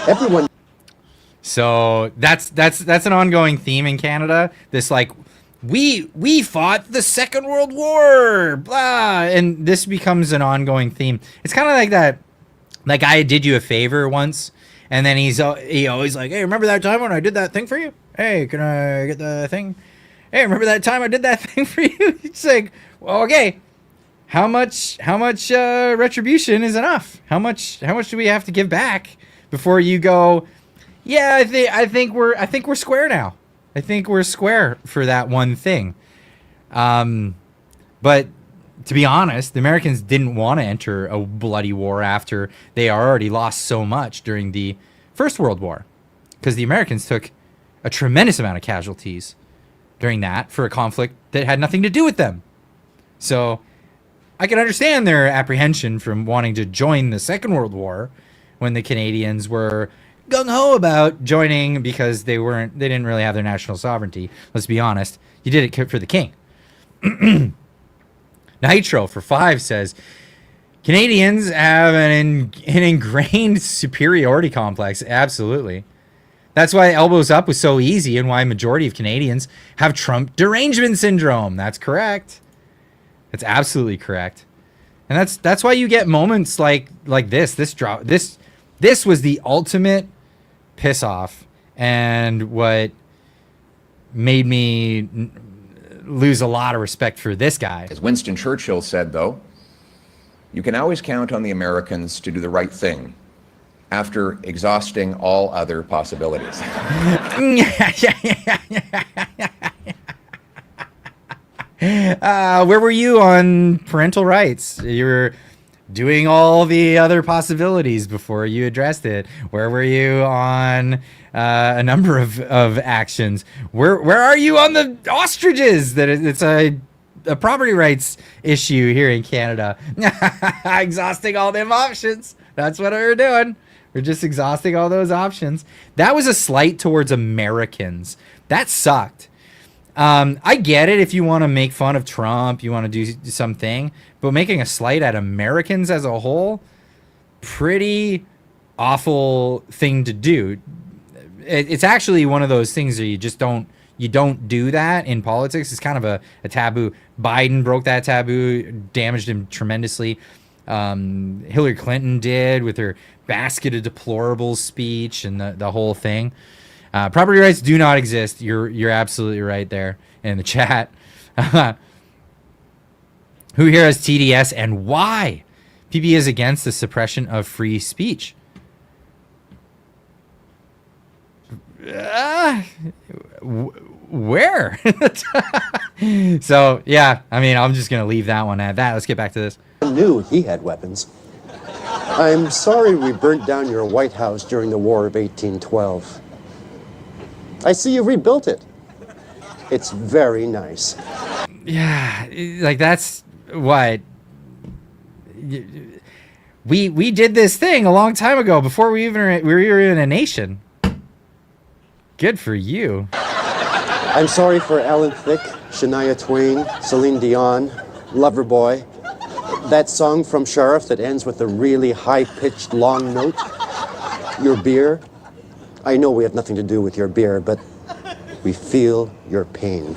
Everyone. So that's an ongoing theme in Canada. This like, we fought the Second World War, blah, and this becomes an ongoing theme. It's kind of like that guy who did you a favor once, and then he always like, hey, remember that time when I did that thing for you? Hey, can I get the thing? Hey, remember that time I did that thing for you? It's like, well, okay. How much retribution is enough? How much do we have to give back before you go, yeah, I think we're square now. I think we're square for that one thing. But to be honest, the Americans didn't want to enter a bloody war after they already lost so much during the First World War, because the Americans took a tremendous amount of casualties during that for a conflict that had nothing to do with them. So I can understand their apprehension from wanting to join the Second World War when the Canadians were gung-ho about joining because they didn't really have their national sovereignty. Let's be honest. You did it for the king. Nitro for 5 says, Canadians have an ingrained superiority complex. Absolutely. That's why elbows up was so easy and why a majority of Canadians have Trump derangement syndrome. That's correct. That's absolutely correct. And that's why you get moments like this. This was the ultimate piss off and what made me lose a lot of respect for this guy. As Winston Churchill said, though, you can always count on the Americans to do the right thing after exhausting all other possibilities. Where were you on parental rights? You were doing all the other possibilities before you addressed it. Where were you on a number of actions? Where are you on the ostriches? That it's a property rights issue here in Canada. Exhausting all them options. That's what we're doing. We're just exhausting all those options. That was a slight towards Americans. That sucked. I get it if you want to make fun of Trump, you want to do something, but making a slight at Americans as a whole, pretty awful thing to do. It's actually one of those things that you don't do that in politics. It's kind of a taboo. Biden broke that taboo, damaged him tremendously. Hillary Clinton did with her basket of deplorables speech and the whole thing. Property rights do not exist. You're absolutely right there in the chat. Who here has TDS and why? PP is against the suppression of free speech. Where? So, yeah, I mean, I'm just going to leave that one at that. Let's get back to this. I knew he had weapons. I'm sorry we burnt down your White House during the War of 1812. I see you rebuilt it. It's very nice. Yeah, like that's what we did this thing a long time ago before we were even a nation. Good for you. I'm sorry for Alan Thicke, Shania Twain, Celine Dion, Loverboy, that song from Sheriff that ends with a really high-pitched long note, your beer. I know we have nothing to do with your beer, but we feel your pain.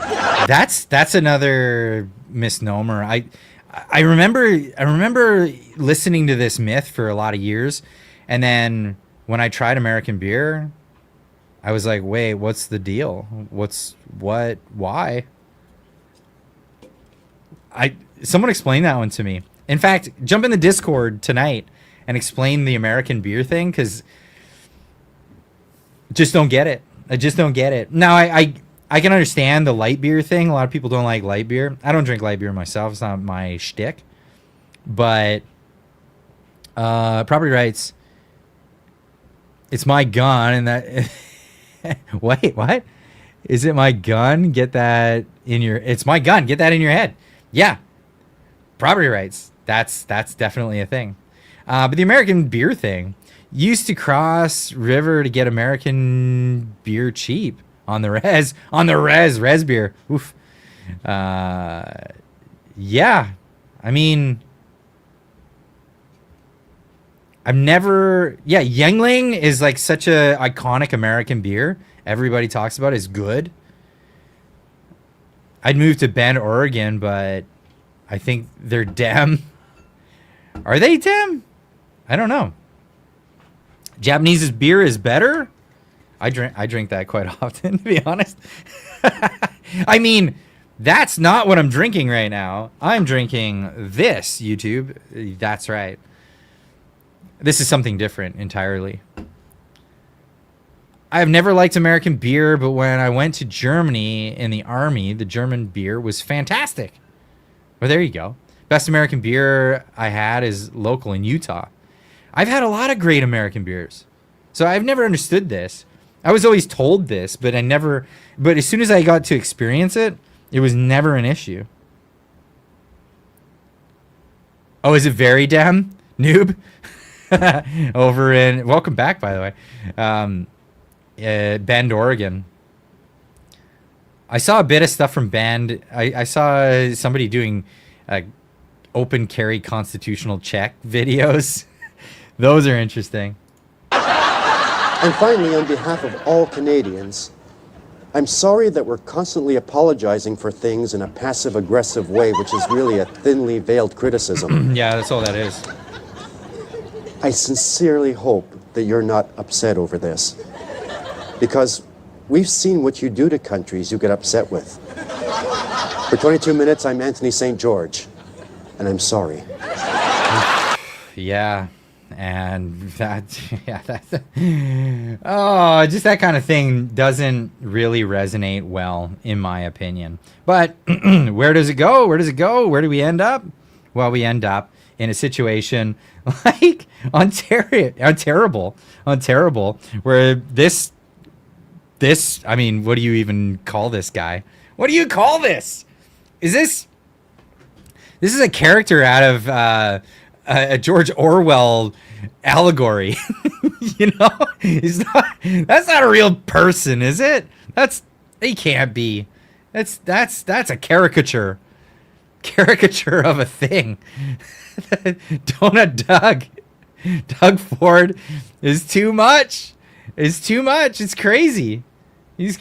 That's another misnomer. I remember listening to this myth for a lot of years, and then when I tried American beer, I was like, wait, what's the deal? Why? Someone explain that one to me. In fact, jump in the Discord tonight and explain the American beer thing, because just don't get it. I just don't get it. Now, I can understand the light beer thing. A lot of people don't like light beer. I don't drink light beer myself. It's not my shtick. But property rights, it's my gun, and that... Wait, what? Is it my gun? Get that in your... It's my gun. Get that in your head. Yeah. Property rights. That's definitely a thing. But the American beer thing, used to cross river to get American beer cheap on the res beer. Oof. Yeah. I mean, Yuengling is like such a iconic American beer. Everybody talks about it. It's good. I'd move to Bend, Oregon, but I think they're Dem. Are they Dem? I don't know. Japanese's beer is better. I drink that quite often, to be honest. I mean, that's not what I'm drinking right now. I'm drinking this, YouTube. That's right. This is something different entirely. I've never liked American beer, but when I went to Germany in the army, the German beer was fantastic. Well, there you go. Best American beer I had is local in Utah. I've had a lot of great American beers. So I've never understood this. I was always told this, but but as soon as I got to experience it, it was never an issue. Oh, is it very damn noob? Over in, welcome back, by the way. Bend, Oregon. I saw a bit of stuff from Bend. I saw somebody doing open carry constitutional check videos. Those are interesting. And finally, on behalf of all Canadians, I'm sorry that we're constantly apologizing for things in a passive-aggressive way, which is really a thinly veiled criticism. Yeah, that's all that is. I sincerely hope that you're not upset over this, because we've seen what you do to countries you get upset with. For 22 minutes, I'm Anthony St. George, and I'm sorry. Yeah. And that, yeah, that's, oh, just that kind of thing doesn't really resonate well, in my opinion. But where does it go? Where does it go? Where do we end up? Well, we end up in a situation like Ontario, where this, I mean, what do you even call this guy? What do you call this? This is a character out of a George Orwell allegory. You know, that's not a real person, is it? He can't be. That's a caricature of a thing. Donut Doug Ford is too much. It's crazy. He's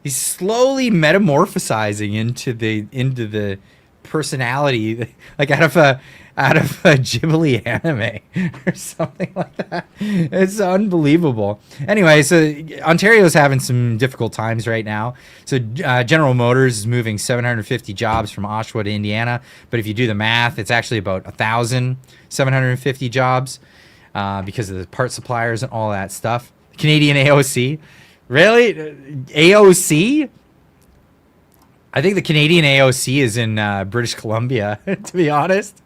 slowly metamorphosizing into the personality, like out of a Ghibli anime or something like that. It's unbelievable. Anyway, so Ontario's having some difficult times right now. So General Motors is moving 750 jobs from Oshawa to Indiana, but if you do the math, it's actually about 1,750 jobs because of the part suppliers and all that stuff. Canadian AOC, really? AOC? I think the Canadian AOC is in British Columbia, to be honest.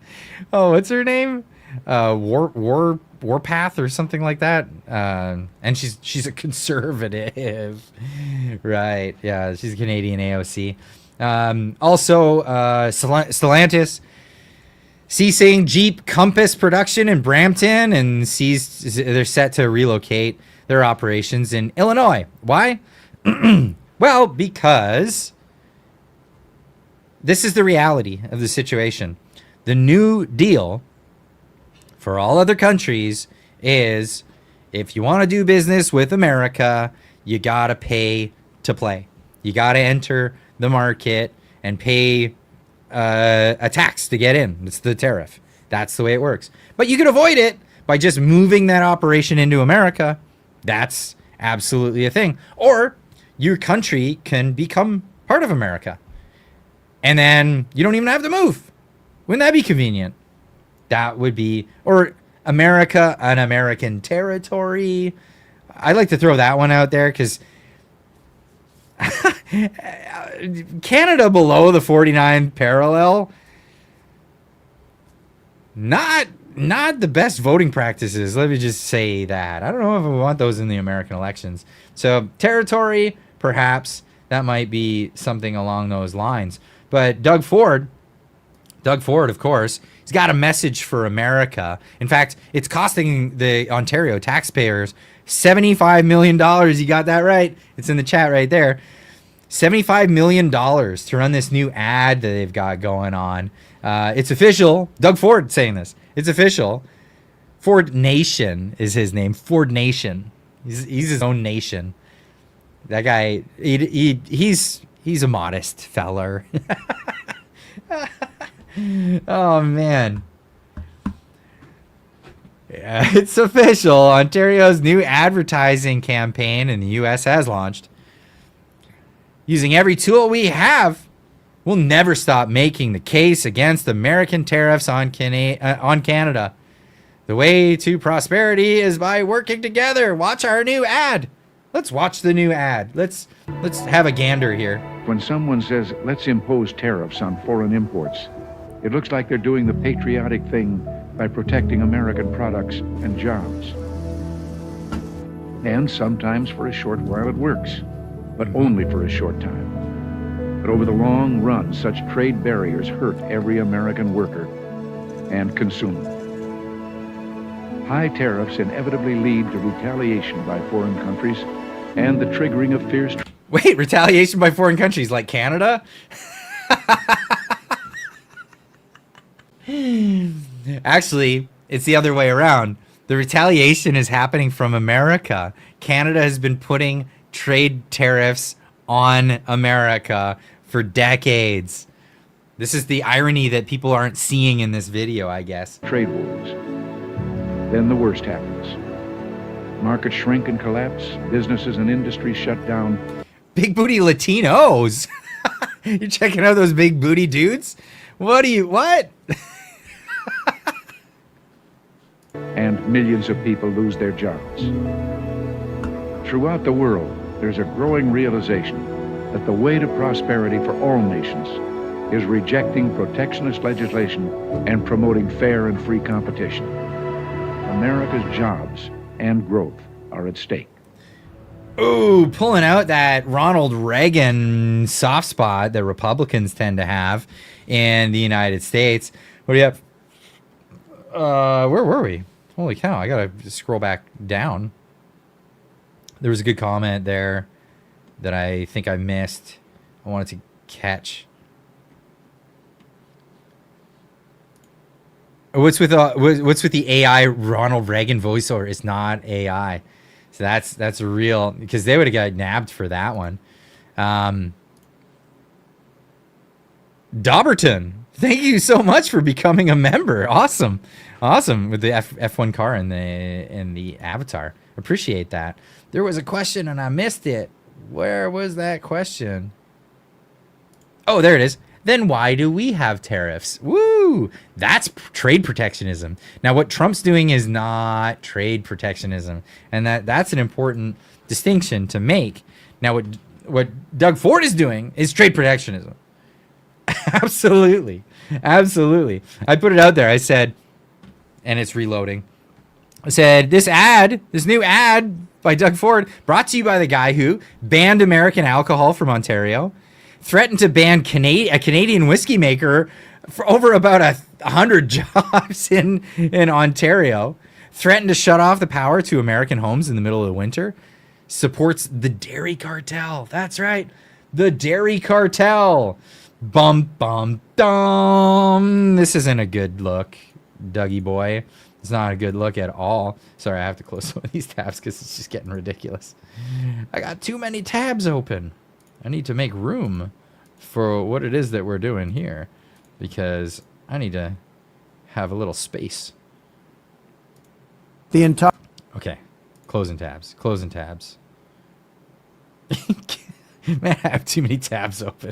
Oh, what's her name? Warpath or something like that. And she's a conservative, right? Yeah, she's a Canadian AOC. Also, Stellantis ceasing Jeep Compass production in Brampton, and they're set to relocate their operations in Illinois. Why? Well, because this is the reality of the situation. The New Deal for all other countries is, if you want to do business with America, you got to pay to play. You got to enter the market and pay a tax to get in. It's the tariff. That's the way it works. But you can avoid it by just moving that operation into America. That's absolutely a thing. Or your country can become part of America. And then you don't even have to move. Wouldn't that be convenient? That would be, or America, an American territory. I'd like to throw that one out there because Canada below the 49th parallel, not the best voting practices. Let me just say that. I don't know if we want those in the American elections. So territory, perhaps that might be something along those lines. But Doug Ford, of course, he's got a message for America. In fact, it's costing the Ontario taxpayers $75 million. You got that right. It's in the chat right there. $75 million to run this new ad that they've got going on. It's official. Doug Ford saying this. It's official. Ford Nation is his name. Ford Nation. He's his own nation. That guy, he's a modest feller. Oh, man. Yeah, it's official. Ontario's new advertising campaign in the U.S. has launched. Using every tool we have, we'll never stop making the case against American tariffs on Canada. The way to prosperity is by working together. Watch our new ad. Let's watch the new ad. Let's have a gander here. When someone says, let's impose tariffs on foreign imports, it looks like they're doing the patriotic thing by protecting American products and jobs. And sometimes for a short while it works, but only for a short time. But over the long run, such trade barriers hurt every American worker and consumer. High tariffs inevitably lead to retaliation by foreign countries and the triggering of fierce... Wait, retaliation by foreign countries like Canada? Actually, it's the other way around. The retaliation is happening from America. Canada has been putting trade tariffs on America for decades. This is the irony that people aren't seeing in this video, I guess. Trade wars. Then the worst happens. Markets shrink and collapse. Businesses and industries shut down. Big booty Latinos. You're checking out those big booty dudes? What? And millions of people lose their jobs. Throughout the world, there's a growing realization that the way to prosperity for all nations is rejecting protectionist legislation and promoting fair and free competition. America's jobs and growth are at stake. Ooh, pulling out that Ronald Reagan soft spot that Republicans tend to have in the United States. What do you have? Where were we? Holy cow, I gotta scroll back down. There was a good comment there that I think I missed. I wanted to catch. What's with the AI Ronald Reagan voiceover? It's not AI. So that's real, because they would have got nabbed for that one. Dauberton, thank you so much for becoming a member. Awesome with the F1 car and the avatar. Appreciate that. There was a question and I missed it. Where was that question? Oh, there it is. Then why do we have tariffs? Woo! That's trade protectionism. Now, what Trump's doing is not trade protectionism, and that's an important distinction to make. Now, what Doug Ford is doing is trade protectionism. Absolutely. I put it out there. I said, and it's reloading. I said, this new ad by Doug Ford, brought to you by the guy who banned American alcohol from Ontario, threatened to ban a Canadian whiskey maker for over about 100 jobs in Ontario, threatened to shut off the power to American homes in the middle of the winter, supports the dairy cartel. That's right, the dairy cartel. Bum, bum, dum. This isn't a good look, Dougie boy. It's not a good look at all. Sorry, I have to close some of these tabs because it's just getting ridiculous. I got too many tabs open. I need to make room for what it is that we're doing here because I need to have a little space. The entire. Okay, closing tabs. Closing tabs. Man, I have too many tabs open.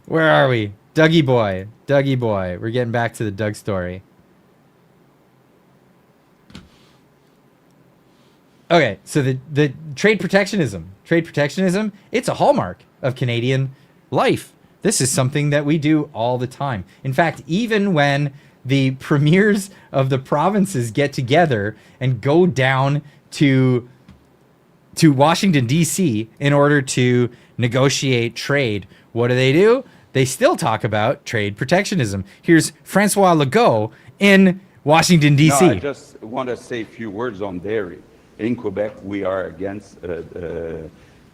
Where are we? Dougie boy. Dougie boy. We're getting back to the Doug story. Okay, so the trade protectionism. Trade protectionism, it's a hallmark of Canadian life. This is something that we do all the time. In fact, even when the premiers of the provinces get together and go down to Washington, D.C. in order to negotiate trade, what do? They still talk about trade protectionism. Here's Francois Legault in Washington, D.C. No, I just want to say a few words on dairy. In Quebec, we are against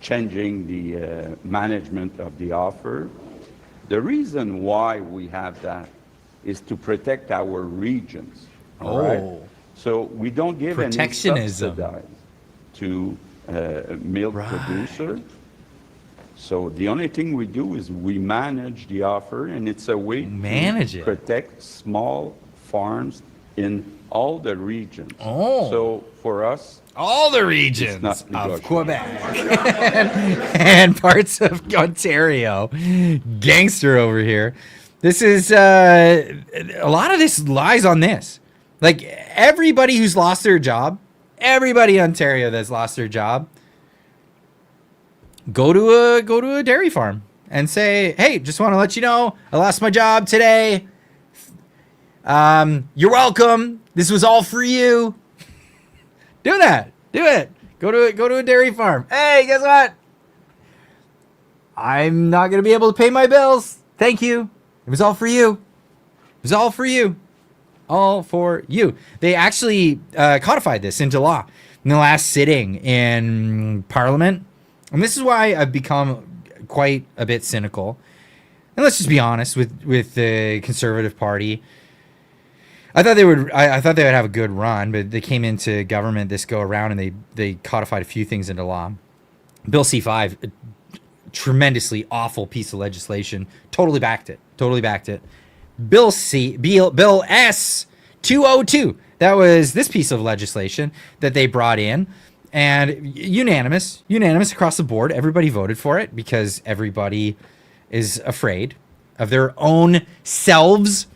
changing the management of the offer. The reason why we have that is to protect our regions. All right? So we don't give any subsidies to milk producer. So the only thing we do is we manage the offer, and it's a way to protect small farms in all the regions. So for us, all the regions of Quebec and parts of Ontario. Gangster over here. This is a lot of this lies on this. Like everybody who's lost their job, everybody in Ontario that's lost their job, go to a dairy farm and say, "Hey, just want to let you know I lost my job today. You're welcome. This was all for you." Do that. Do it. Go to a dairy farm. Hey, guess what? I'm not going to be able to pay my bills. Thank you. It was all for you. It was all for you. All for you. They actually codified this into law in the last sitting in Parliament. And this is why I've become quite a bit cynical. And let's just be honest with the Conservative Party. I thought they would have a good run, but they came into government this go around and they codified a few things into law. Bill C5, a tremendously awful piece of legislation. Totally backed it. Bill S 202. That was this piece of legislation that they brought in, and unanimous across the board. Everybody voted for it because everybody is afraid of their own selves.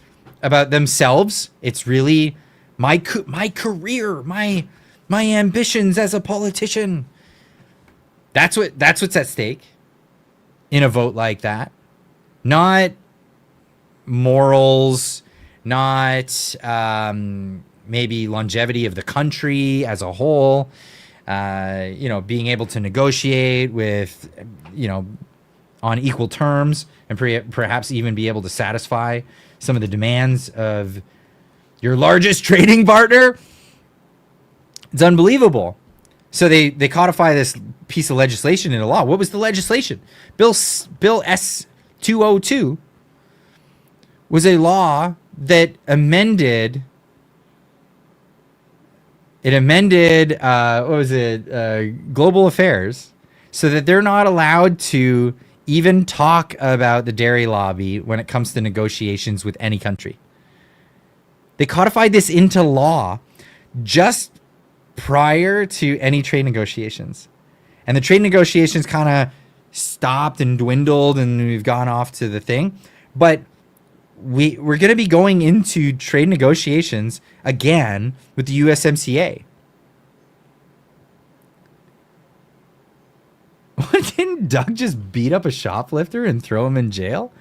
About themselves. It's really my career, my ambitions as a politician. That's what's at stake in a vote like that. Not morals, not maybe longevity of the country as a whole. Being able to negotiate with, on equal terms and perhaps even be able to satisfy some of the demands of your largest trading partner. It's unbelievable. So they codify this piece of legislation into law. What was the legislation? Bill S 202 was a law that amended global affairs so that they're not allowed to even talk about the dairy lobby when it comes to negotiations with any country. They codified this into law just prior to any trade negotiations. And the trade negotiations kind of stopped and dwindled and we've gone off to the thing. But we're going to be going into trade negotiations again with the USMCA. Didn't Doug just beat up a shoplifter and throw him in jail?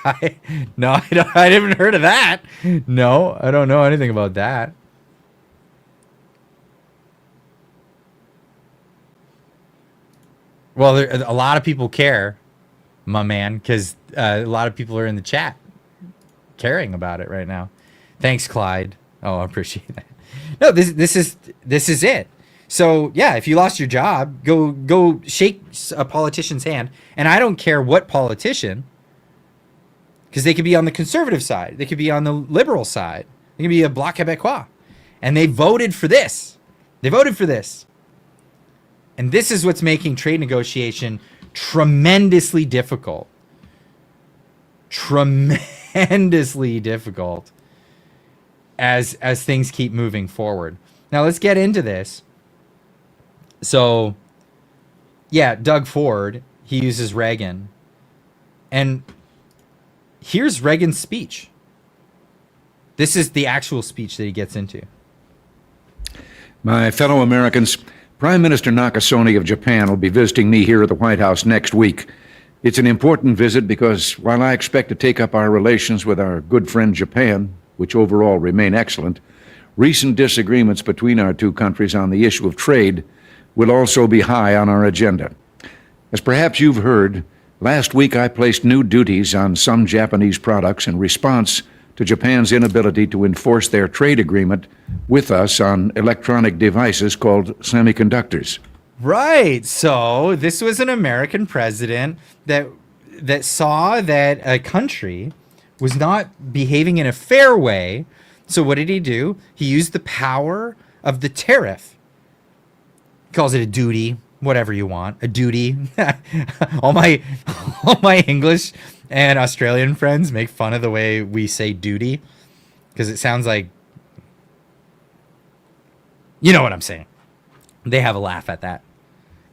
I haven't heard of that. No, I don't know anything about that. Well, a lot of people care, my man, because a lot of people are in the chat caring about it right now. Thanks, Clyde. Oh, I appreciate that. No, this is it. So yeah, if you lost your job, go shake a politician's hand, and I don't care what politician, because they could be on the conservative side, they could be on the liberal side, they could be a Bloc Québécois, and they voted for this. They voted for this, and this is what's making trade negotiation tremendously difficult. Tremendously difficult as things keep moving forward. Now let's get into this. So, yeah, Doug Ford, he uses Reagan. And here's Reagan's speech. This is the actual speech that he gets into. My fellow Americans, Prime Minister Nakasone of Japan will be visiting me here at the White House next week. It's an important visit because while I expect to take up our relations with our good friend Japan, which overall remain excellent, recent disagreements between our two countries on the issue of trade will also be high on our agenda. As perhaps you've heard, last week I placed new duties on some Japanese products in response to Japan's inability to enforce their trade agreement with us on electronic devices called semiconductors. Right. So this was an American president that saw that a country was not behaving in a fair way. So what did he do? He used the power of the tariff. He calls it a duty, whatever you want, a duty. all my English and Australian friends make fun of the way we say duty because it sounds like, you know what I'm saying. They have a laugh at that.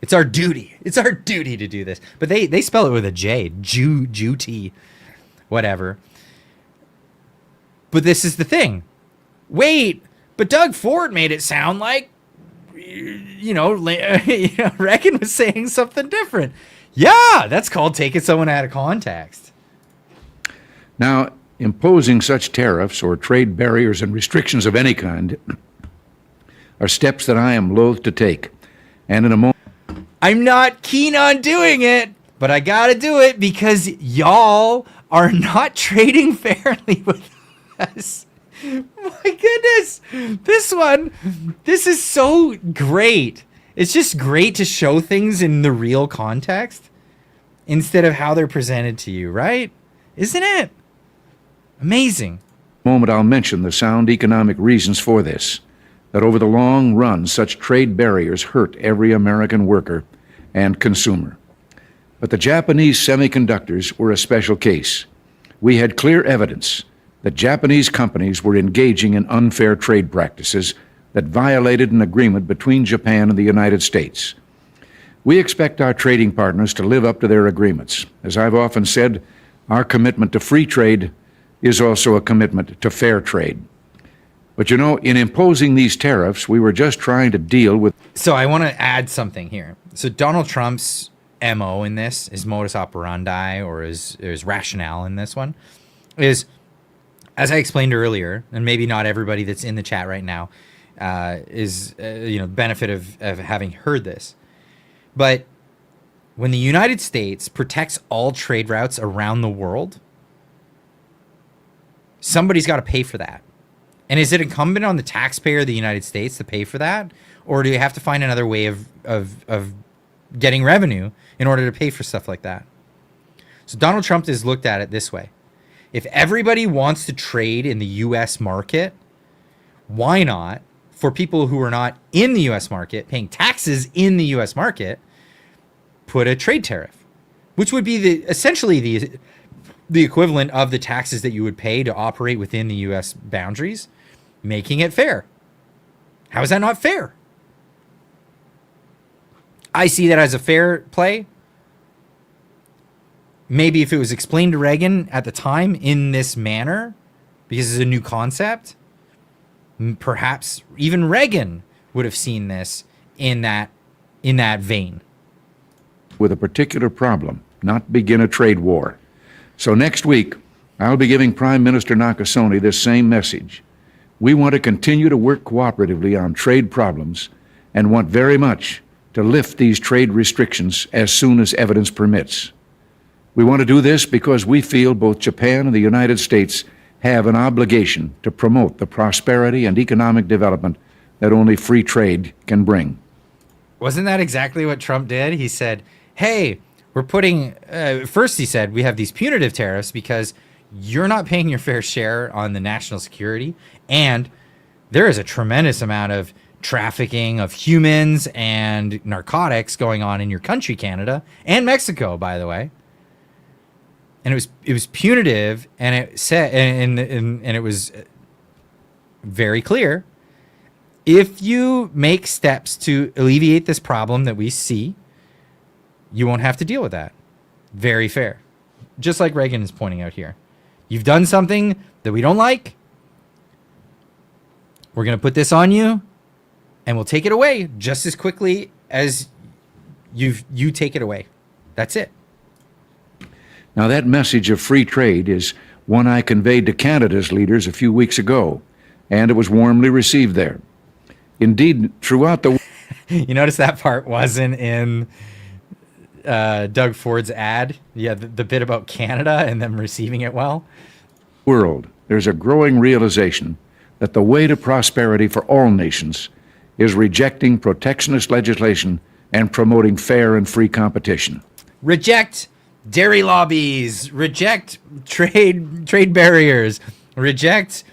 It's our duty. It's our duty to do this. But they spell it with a J. Duty. Whatever. But this is the thing. Wait, but Doug Ford made it sound like, Reagan was saying something different. Yeah, that's called taking someone out of context. Now, imposing such tariffs or trade barriers and restrictions of any kind are steps that I am loath to take. And in a moment, I'm not keen on doing it, but I gotta do it because y'all are not trading fairly with us. My goodness, this is so great. It's just great to show things in the real context instead of how they're presented to you, right? Isn't it? Amazing. I'll mention the sound economic reasons for this, that over the long run, such trade barriers hurt every American worker and consumer. But the Japanese semiconductors were a special case. We had clear evidence that Japanese companies were engaging in unfair trade practices that violated an agreement between Japan and the United States. We expect our trading partners to live up to their agreements. As I've often said, our commitment to free trade is also a commitment to fair trade. But in imposing these tariffs, we were just trying to deal with... So I want to add something here. So Donald Trump's MO in this, his modus operandi or his rationale in this one is, as I explained earlier, and maybe not everybody that's in the chat right now is benefit of having heard this. But when the United States protects all trade routes around the world, somebody's got to pay for that. And is it incumbent on the taxpayer of the United States to pay for that? Or do you have to find another way of getting revenue in order to pay for stuff like that? So Donald Trump has looked at it this way. If everybody wants to trade in the U.S. market, why not, for people who are not in the U.S. market, paying taxes in the U.S. market, put a trade tariff, which would be essentially the equivalent of the taxes that you would pay to operate within the U.S. boundaries, making it fair. How is that not fair? I see that as a fair play. Maybe if it was explained to Reagan at the time in this manner, because it's a new concept, perhaps even Reagan would have seen this in that vein. With a particular problem, not begin a trade war. So next week, I'll be giving Prime Minister Nakasone this same message. We want to continue to work cooperatively on trade problems and want very much to lift these trade restrictions as soon as evidence permits. We want to do this because we feel both Japan and the United States have an obligation to promote the prosperity and economic development that only free trade can bring. Wasn't that exactly what Trump did? He said, hey, we're putting, first he said, we have these punitive tariffs because you're not paying your fair share on the national security. And there is a tremendous amount of trafficking of humans and narcotics going on in your country, Canada, and Mexico, by the way. And it was punitive, and it said, and it was very clear. If you make steps to alleviate this problem that we see, you won't have to deal with that. Very fair. Just like Reagan is pointing out here. You've done something that we don't like. We're going to put this on you, and we'll take it away just as quickly as you take it away. That's it. Now, that message of free trade is one I conveyed to Canada's leaders a few weeks ago, and it was warmly received there. Indeed, throughout the... You notice that part wasn't in Doug Ford's ad? Yeah, the bit about Canada and them receiving it well? world, there's a growing realization that the way to prosperity for all nations is rejecting protectionist legislation and promoting fair and free competition. Reject dairy lobbies, reject trade barriers, reject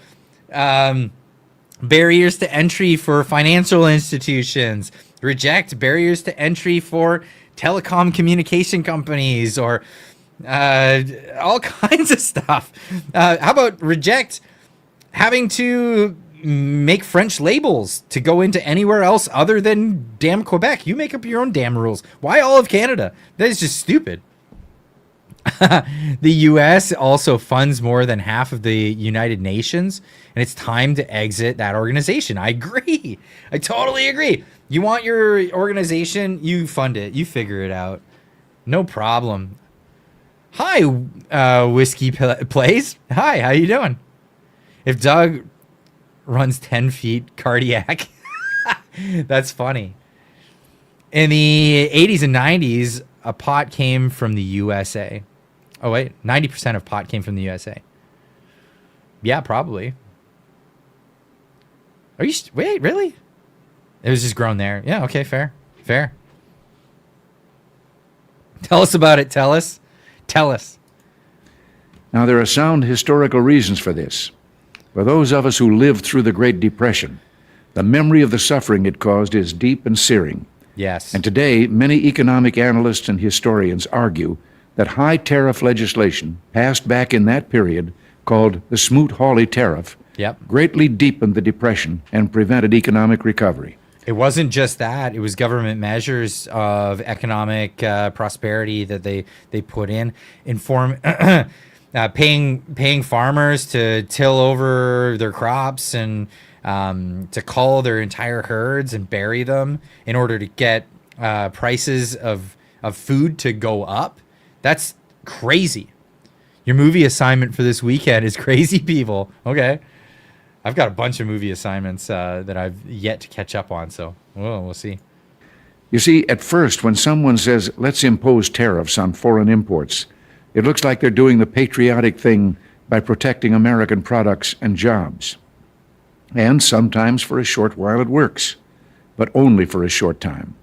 barriers to entry for financial institutions, reject barriers to entry for telecom communication companies, or all kinds of stuff. How about reject having to make French labels to go into anywhere else other than damn Quebec? You make up your own damn rules. Why all of Canada? That is just stupid. The U.S. also funds more than half of the United Nations, and it's time to exit that organization. I agree. I totally agree. You want your organization, you fund it. You figure it out. No problem. Hi, Whiskey Plays. Hi, how you doing? If Doug runs 10 feet cardiac, that's funny. In the 80s and 90s, a pot came from the USA. Oh, wait, 90% of pot came from the USA. Yeah, probably. Are you, wait, really? It was just grown there. Yeah, okay, fair. Fair. Tell us about it, tell us. Tell us. Now, there are sound historical reasons for this. For those of us who lived through the Great Depression, the memory of the suffering it caused is deep and searing. Yes. And today, many economic analysts and historians argue that high tariff legislation passed back in that period, called the Smoot-Hawley Tariff, greatly deepened the Depression and prevented economic recovery. It wasn't just that. It was government measures of economic prosperity that they put in form paying farmers to till over their crops and to cull their entire herds and bury them in order to get prices of food to go up. That's crazy. Your movie assignment for this weekend is crazy, people. Okay. I've got a bunch of movie assignments that I've yet to catch up on, so we'll see. You see, at first, when someone says, let's impose tariffs on foreign imports, it looks like they're doing the patriotic thing by protecting American products and jobs. And sometimes for a short while it works, but only for a short time.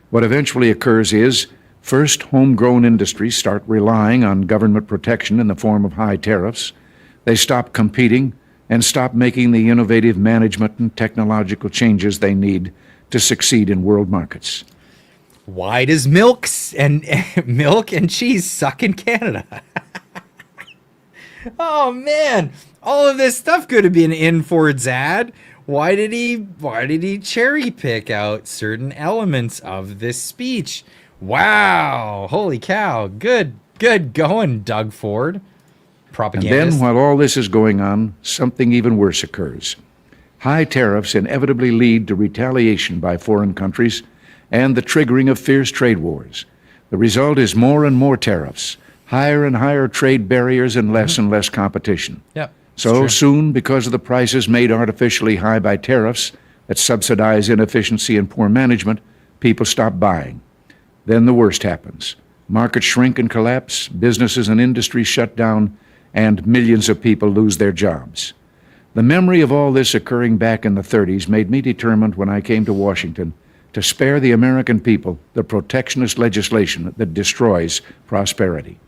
What eventually occurs is, first, homegrown industries start relying on government protection in the form of high tariffs. They stop competing and stop making the innovative management and technological changes they need to succeed in world markets. Why does milk and cheese suck in Canada? Oh man, all of this stuff could have been in Ford's ad. Why did he cherry pick out certain elements of this speech? Wow, holy cow. Good going, Doug Ford. Propagandist. And then, while all this is going on, something even worse occurs. High tariffs inevitably lead to retaliation by foreign countries and the triggering of fierce trade wars. The result is more and more tariffs, higher and higher trade barriers, and less competition. Yep. So soon, because of the prices made artificially high by tariffs that subsidize inefficiency and poor management, people stop buying. Then the worst happens. Markets shrink and collapse, businesses and industries shut down, and millions of people lose their jobs. The memory of all this occurring back in the 30s made me determined when I came to Washington to spare the American people the protectionist legislation that destroys prosperity.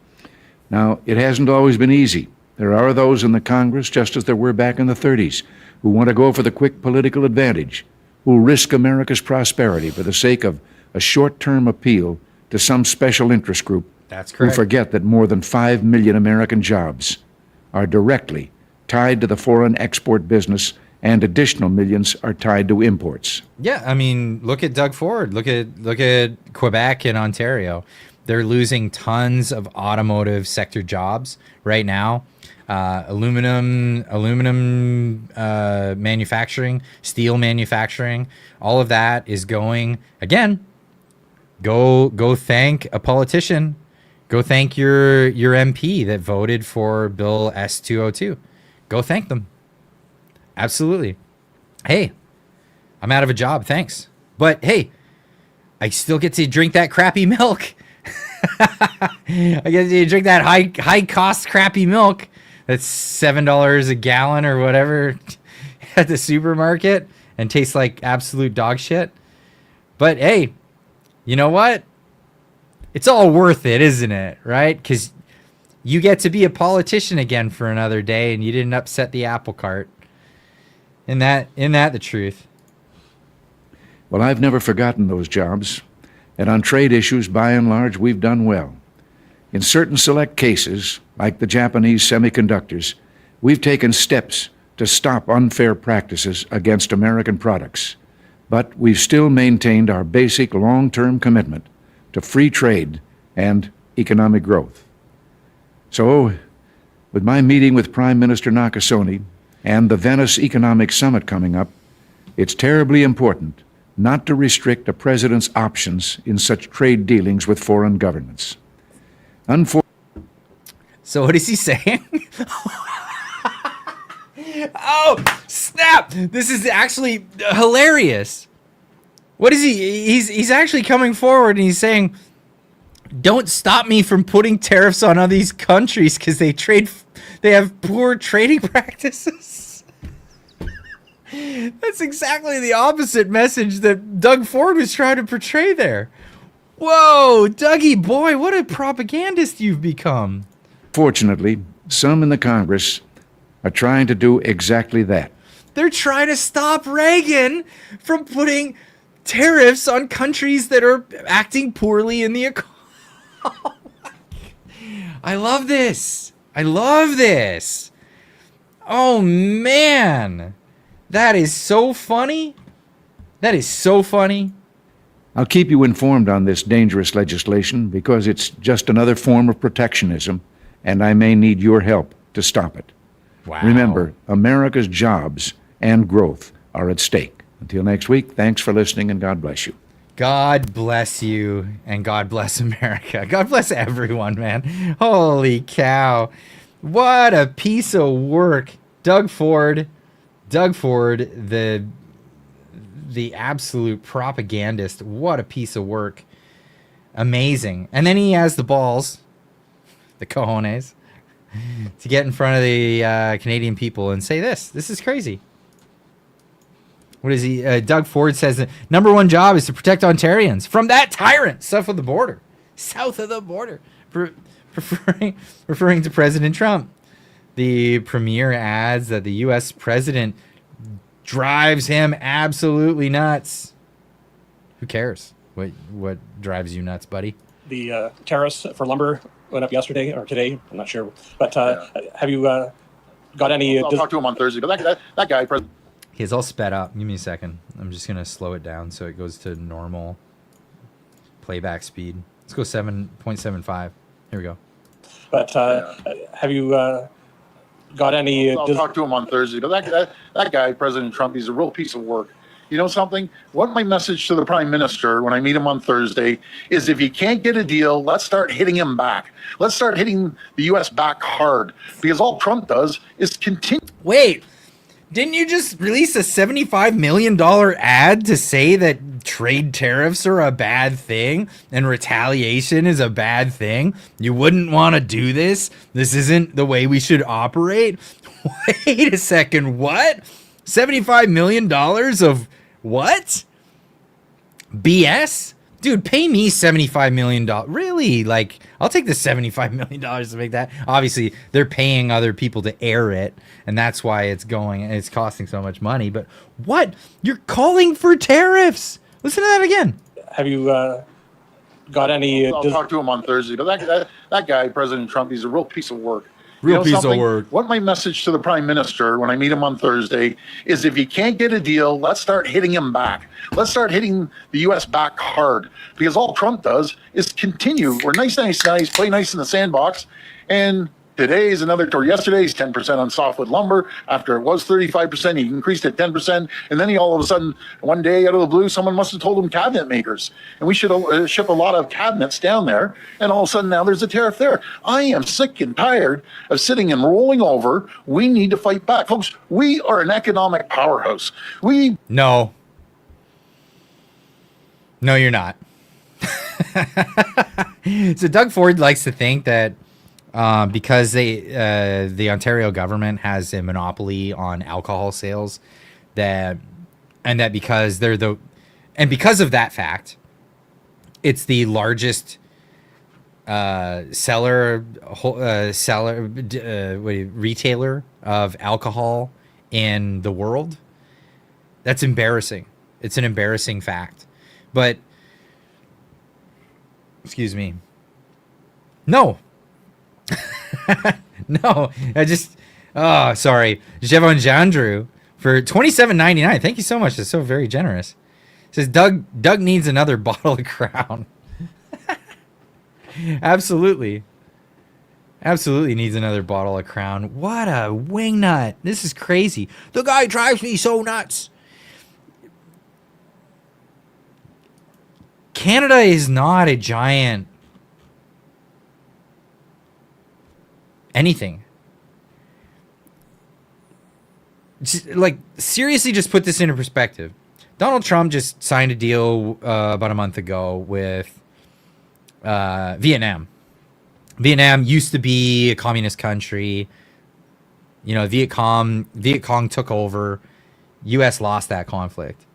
Now, it hasn't always been easy. There are those in the Congress, just as there were back in the 30s, who want to go for the quick political advantage, who risk America's prosperity for the sake of a short-term appeal to some special interest group. That's who correct. forget that more than 5 million American jobs are directly tied to the foreign export business, and additional millions are tied to imports. Yeah, I mean, look at Doug Ford. Look at Quebec and Ontario. They're losing tons of automotive sector jobs right now. Aluminum manufacturing, steel manufacturing, all of that is going again. Go thank a politician. Go thank your MP that voted for Bill S-202. Go thank them. Absolutely. Hey, I'm out of a job. Thanks. But hey, I still get to drink that crappy milk. I get to drink that high cost crappy milk. That's $7 a gallon or whatever at the supermarket and tastes like absolute dog shit. But hey, you know what? It's all worth it, isn't it? Right? Because you get to be a politician again for another day and you didn't upset the apple cart. Isn't that the truth? Well, I've never forgotten those jobs, and on trade issues, by and large, we've done well. In certain select cases, like the Japanese semiconductors, we've taken steps to stop unfair practices against American products, but we've still maintained our basic long-term commitment to free trade and economic growth. So, with my meeting with Prime Minister Nakasone and the Venice Economic Summit coming up, it's terribly important not to restrict a president's options in such trade dealings with foreign governments. So what is he saying? Oh, snap! This is actually hilarious. What is he? He's actually coming forward and he's saying, don't stop me from putting tariffs on all these countries because they have poor trading practices. That's exactly the opposite message that Doug Ford was trying to portray there. Whoa, Dougie boy, what a propagandist you've become. Fortunately, some in the Congress are trying to do exactly that. They're trying to stop Reagan from putting tariffs on countries that are acting poorly in the economy. I love this. I love this. Oh, man. That is so funny. That is so funny. I'll keep you informed on this dangerous legislation because it's just another form of protectionism, and I may need your help to stop it. Wow. Remember, America's jobs and growth are at stake. Until next week, thanks for listening, and God bless you. God bless you, and God bless America. God bless everyone, man. Holy cow. What a piece of work. Doug Ford, the absolute propagandist. What a piece of work. Amazing. And then he has the balls, the cojones, to get in front of the Canadian people and say this. This is crazy. What is he? Doug Ford says the number one job is to protect Ontarians from that tyrant south of the border. South of the border. Referring to President Trump. The premier adds that the U.S. president drives him absolutely nuts. Who cares? What drives you nuts, buddy? The tariffs for lumber went up yesterday or today. I'm not sure. But have you got any... I'll talk to him on Thursday. But that guy... He's all sped up. Give me a second. I'm just going to slow it down so it goes to normal playback speed. Let's go 7.75. Here we go. But have you got any... I'll talk to him on Thursday. But that guy, President Trump, he's a real piece of work. You know something? What my message to the Prime Minister when I meet him on Thursday is if he can't get a deal, let's start hitting him back. Let's start hitting the U.S. back hard. Because all Trump does is continue... Wait! Didn't you just release a $75 million ad to say that trade tariffs are a bad thing and retaliation is a bad thing? You wouldn't want to do this? This isn't the way we should operate? Wait a second, what? $75 million of what? BS? Dude, pay me $75 million. Really? Like, I'll take the $75 million to make that. Obviously, they're paying other people to air it, and that's why it's costing so much money. But what? You're calling for tariffs. Listen to that again. Have you got any? I'll talk to him on Thursday. But that guy, President Trump, he's a real piece of work. Real piece of work. What my message to the Prime Minister when I meet him on Thursday is if you can't get a deal, let's start hitting him back. Let's start hitting the U.S. back hard. Because all Trump does is continue. We're nice, play nice in the sandbox. And today's yesterday's 10% on softwood lumber. After it was 35%, he increased it 10%. And then he all of a sudden, one day out of the blue, someone must have told him cabinet makers. And we should ship a lot of cabinets down there. And all of a sudden now there's a tariff there. I am sick and tired of sitting and rolling over. We need to fight back. Folks, we are an economic powerhouse. No, you're not. So Doug Ford likes to think that because the Ontario government has a monopoly on alcohol sales, because of that fact, it's the largest retailer of alcohol in the world. That's embarrassing. It's an embarrassing fact. But excuse me. No. No, sorry. Jevon Jandrew for $27.99. Thank you so much. That's so very generous. Says Doug needs another bottle of Crown. Absolutely needs another bottle of Crown. What a wingnut. This is crazy. The guy drives me so nuts. Canada is not a giant anything. Seriously, just put this into perspective. Donald Trump just signed a deal about a month ago with Vietnam. Vietnam used to be a communist country. You know, Viet Cong took over. U.S. lost that conflict.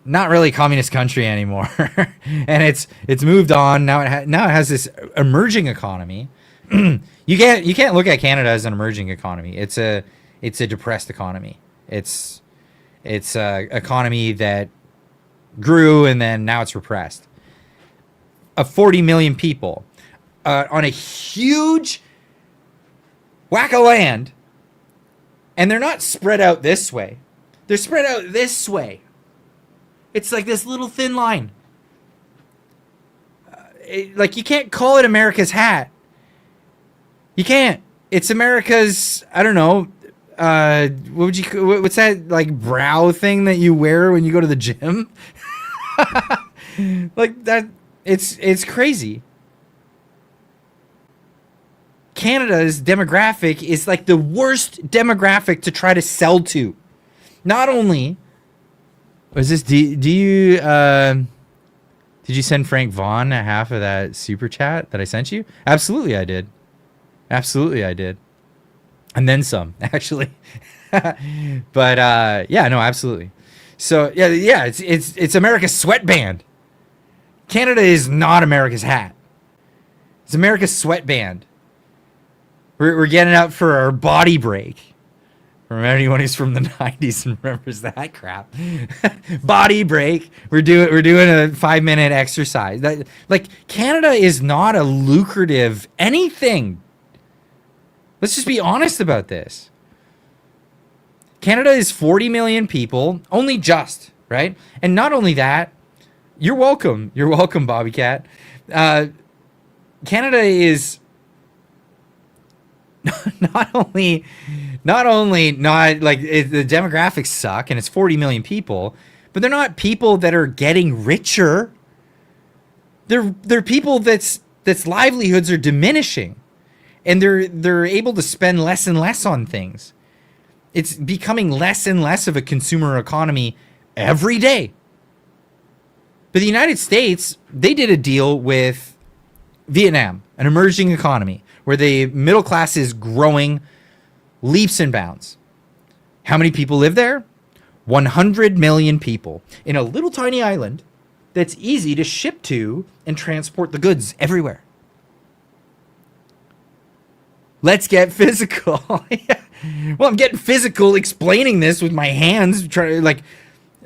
Not really a communist country anymore. And it's moved on. Now it has this emerging economy. You can't look at Canada as an emerging economy. It's a depressed economy. It's a economy that grew and then now it's repressed. Of 40 million people on a huge whack of land, and they're not spread out this way. They're spread out this way. It's like this little thin line. You can't call it America's hat. You can't. It's America's, I don't know, what's that, brow thing that you wear when you go to the gym? That, it's crazy. Canada's demographic is the worst demographic to try to sell to. Not only... Was this, did you send Frank Vaughn half of that super chat that I sent you? Absolutely I did. And then some, actually. But yeah, no, absolutely. So yeah, it's America's sweatband. Canada is not America's hat. It's America's sweatband. We're getting up for our body break. Remember anyone who's from the 90s and remembers that crap. Body break. We're doing a 5-minute exercise. Canada is not a lucrative anything. Let's just be honest about this. Canada is 40 million people, only just, right? And not only that, you're welcome. You're welcome, Bobby Cat. Canada is not only the demographics suck and it's 40 million people, but they're not people that are getting richer. They're people that's livelihoods are diminishing, and they're able to spend less and less on things. It's becoming less and less of a consumer economy every day. But the United States, they did a deal with Vietnam, an emerging economy, where the middle class is growing leaps and bounds. How many people live there? 100 million people in a little tiny island that's easy to ship to and transport the goods everywhere. Let's get physical. Well, I'm getting physical explaining this with my hands, trying like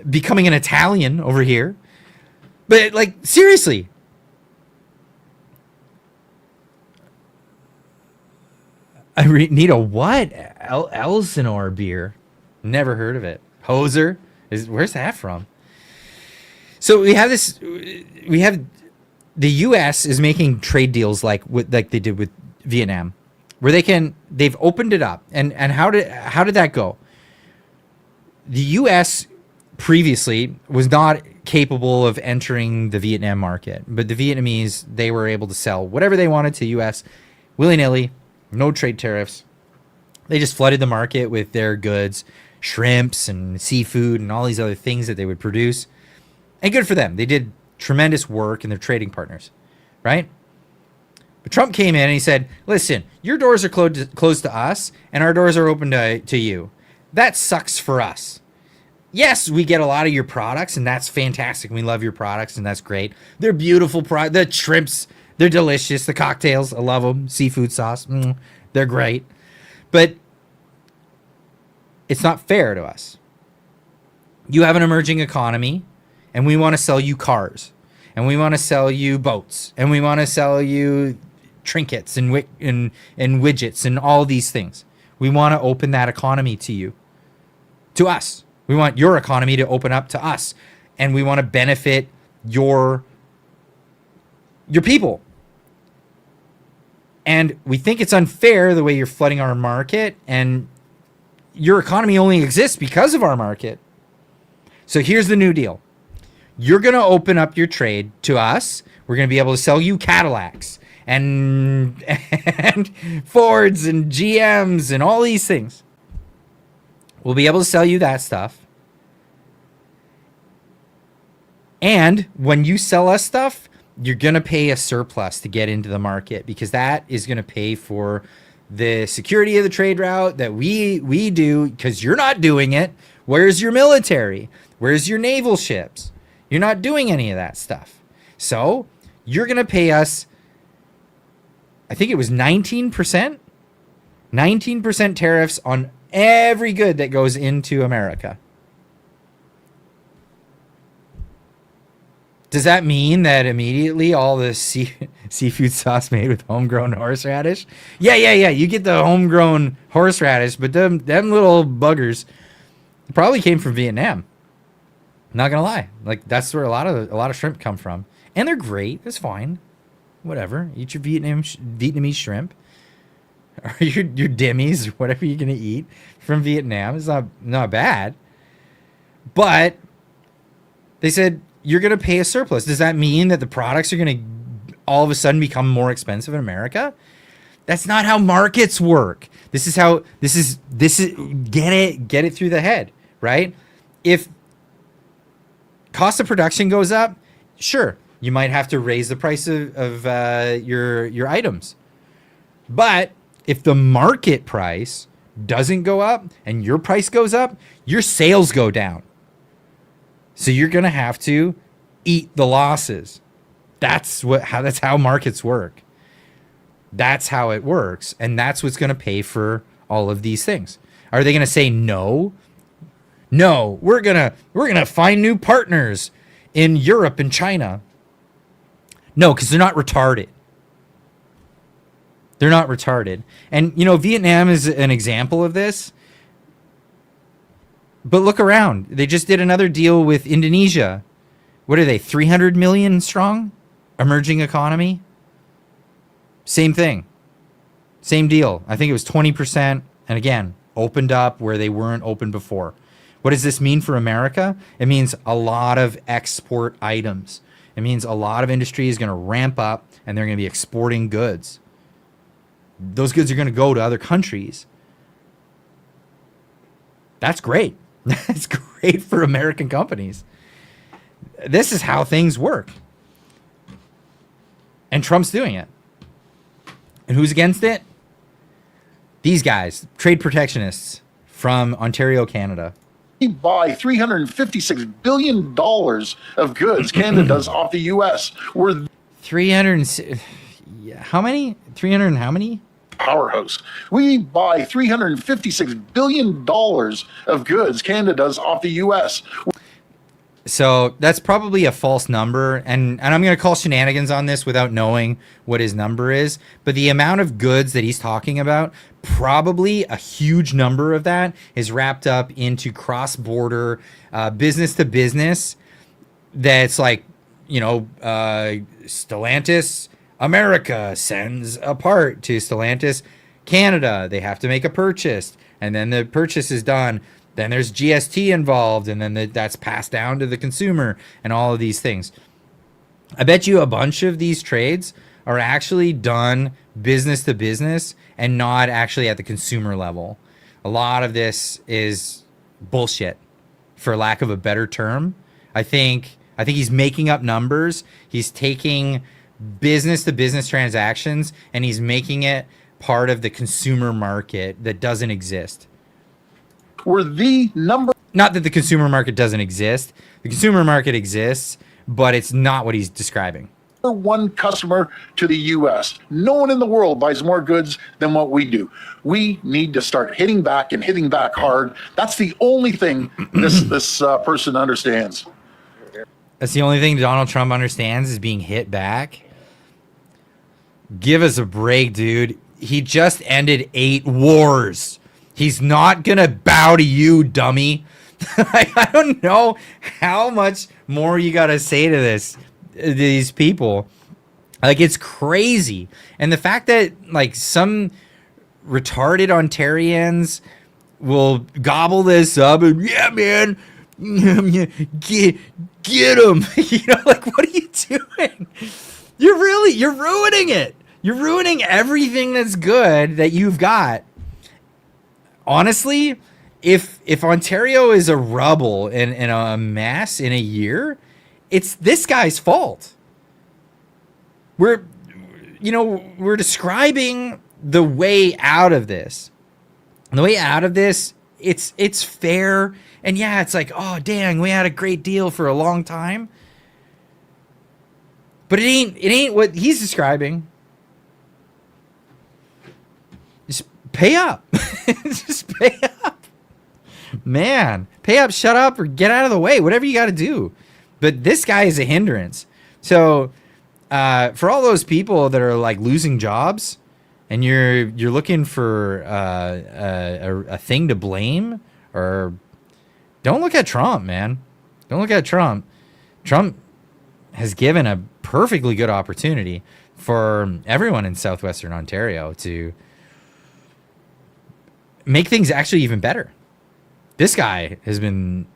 becoming an Italian over here. But like seriously. I need a what? Elsinore beer. Never heard of it. Hoser? Where's that from? So we have this. We have the U.S. is making trade deals like they did with Vietnam, where they've opened it up. And how did that go? The U.S. previously was not capable of entering the Vietnam market, but the Vietnamese, they were able to sell whatever they wanted to the U.S. willy-nilly, no trade tariffs. They just flooded the market with their goods, shrimps and seafood and all these other things that they would produce. And good for them. They did tremendous work and they're trading partners, right? But Trump came in and he said, listen, your doors are closed to us and our doors are open to you. That sucks for us. Yes, we get a lot of your products and that's fantastic. We love your products and that's great. They're beautiful products. The shrimps, they're delicious. The cocktails, I love them. Seafood sauce, they're great. But it's not fair to us. You have an emerging economy and we want to sell you cars and we want to sell you boats and we want to sell you trinkets and widgets and all these things. We want to open that economy to us. We want your economy to open up to us and we want to benefit your people. And we think it's unfair the way you're flooding our market, and your economy only exists because of our market. So here's the new deal. You're going to open up your trade to us. We're going to be able to sell you Cadillacs and Fords and GMs and all these things. We'll be able to sell you that stuff. And when you sell us stuff, you're going to pay a surplus to get into the market because that is going to pay for the security of the trade route that we do because you're not doing it. Where's your military? Where's your naval ships? You're not doing any of that stuff. So you're going to pay us, I think it was 19%? 19% tariffs on every good that goes into America. Does that mean that immediately all the seafood sauce made with homegrown horseradish? Yeah. You get the homegrown horseradish, but them little buggers probably came from Vietnam. Not gonna lie, like that's where a lot of shrimp come from, and they're great. It's fine, whatever. Eat your Vietnamese shrimp, or your demis, or whatever you're gonna eat from Vietnam. It's not bad, but they said you're going to pay a surplus. Does that mean that the products are going to all of a sudden become more expensive in America? That's not how markets work. This is get it through the head, right? If cost of production goes up, sure, you might have to raise the price of your items. But if the market price doesn't go up and your price goes up, your sales go down. So you're going to have to eat the losses. That's how markets work. That's how it works. And that's what's going to pay for all of these things. Are they going to say no? No, we're going to find new partners in Europe and China. No, because they're not retarded. They're not retarded. And, Vietnam is an example of this. But look around. They just did another deal with Indonesia. What are they, 300 million strong? Emerging economy? Same thing. Same deal. I think it was 20%. And again, opened up where they weren't open before. What does this mean for America? It means a lot of export items. It means a lot of industry is going to ramp up and they're going to be exporting goods. Those goods are going to go to other countries. That's great. That's great for American companies. This is how things work. And Trump's doing it. And who's against it? These guys, trade protectionists from Ontario, Canada. We buy $356 billion of goods Canada does off the U.S. We're 300. How many? 300 and how many? Powerhouse. We buy $356 billion of goods Canada does off the U.S. So that's probably a false number, and I'm going to call shenanigans on this without knowing what his number is. But the amount of goods that he's talking about, probably a huge number of that is wrapped up into cross-border business to business. That's like, Stellantis America sends a part to Stellantis Canada. They have to make a purchase, and then the purchase is done. Then there's GST involved, and then that's passed down to the consumer and all of these things. I bet you a bunch of these trades are actually done business to business and not actually at the consumer level. A lot of this is bullshit, for lack of a better term. I think he's making up numbers. He's taking business to business transactions and he's making it part of the consumer market that doesn't exist. We're the number. Not that the consumer market doesn't exist. The consumer market exists, but it's not what he's describing. One customer to the U.S. No one in the world buys more goods than what we do. We need to start hitting back and hitting back hard. That's the only thing this person understands. That's the only thing Donald Trump understands is being hit back. Give us a break, dude. He just ended 8 wars. He's not gonna bow to you, dummy. I don't know how much more you gotta say to these people. Like, it's crazy. And the fact that like some retarded Ontarians will gobble this up and yeah, man, get him. Like, what are you doing? You're ruining it. You're ruining everything that's good that you've got. Honestly, if Ontario is a rubble and a mess in a year, it's this guy's fault. We're describing the way out of this. And the way out of this, it's fair. And yeah, it's like, oh dang, we had a great deal for a long time. But it ain't what he's describing. Just pay up. Just pay up. Man, pay up, shut up, or get out of the way. Whatever you got to do. But this guy is a hindrance. So for all those people that are like losing jobs and you're looking for a thing to blame, or don't look at Trump, man. Don't look at Trump. Trump has given a perfectly good opportunity for everyone in southwestern Ontario to make things actually even better. This guy has been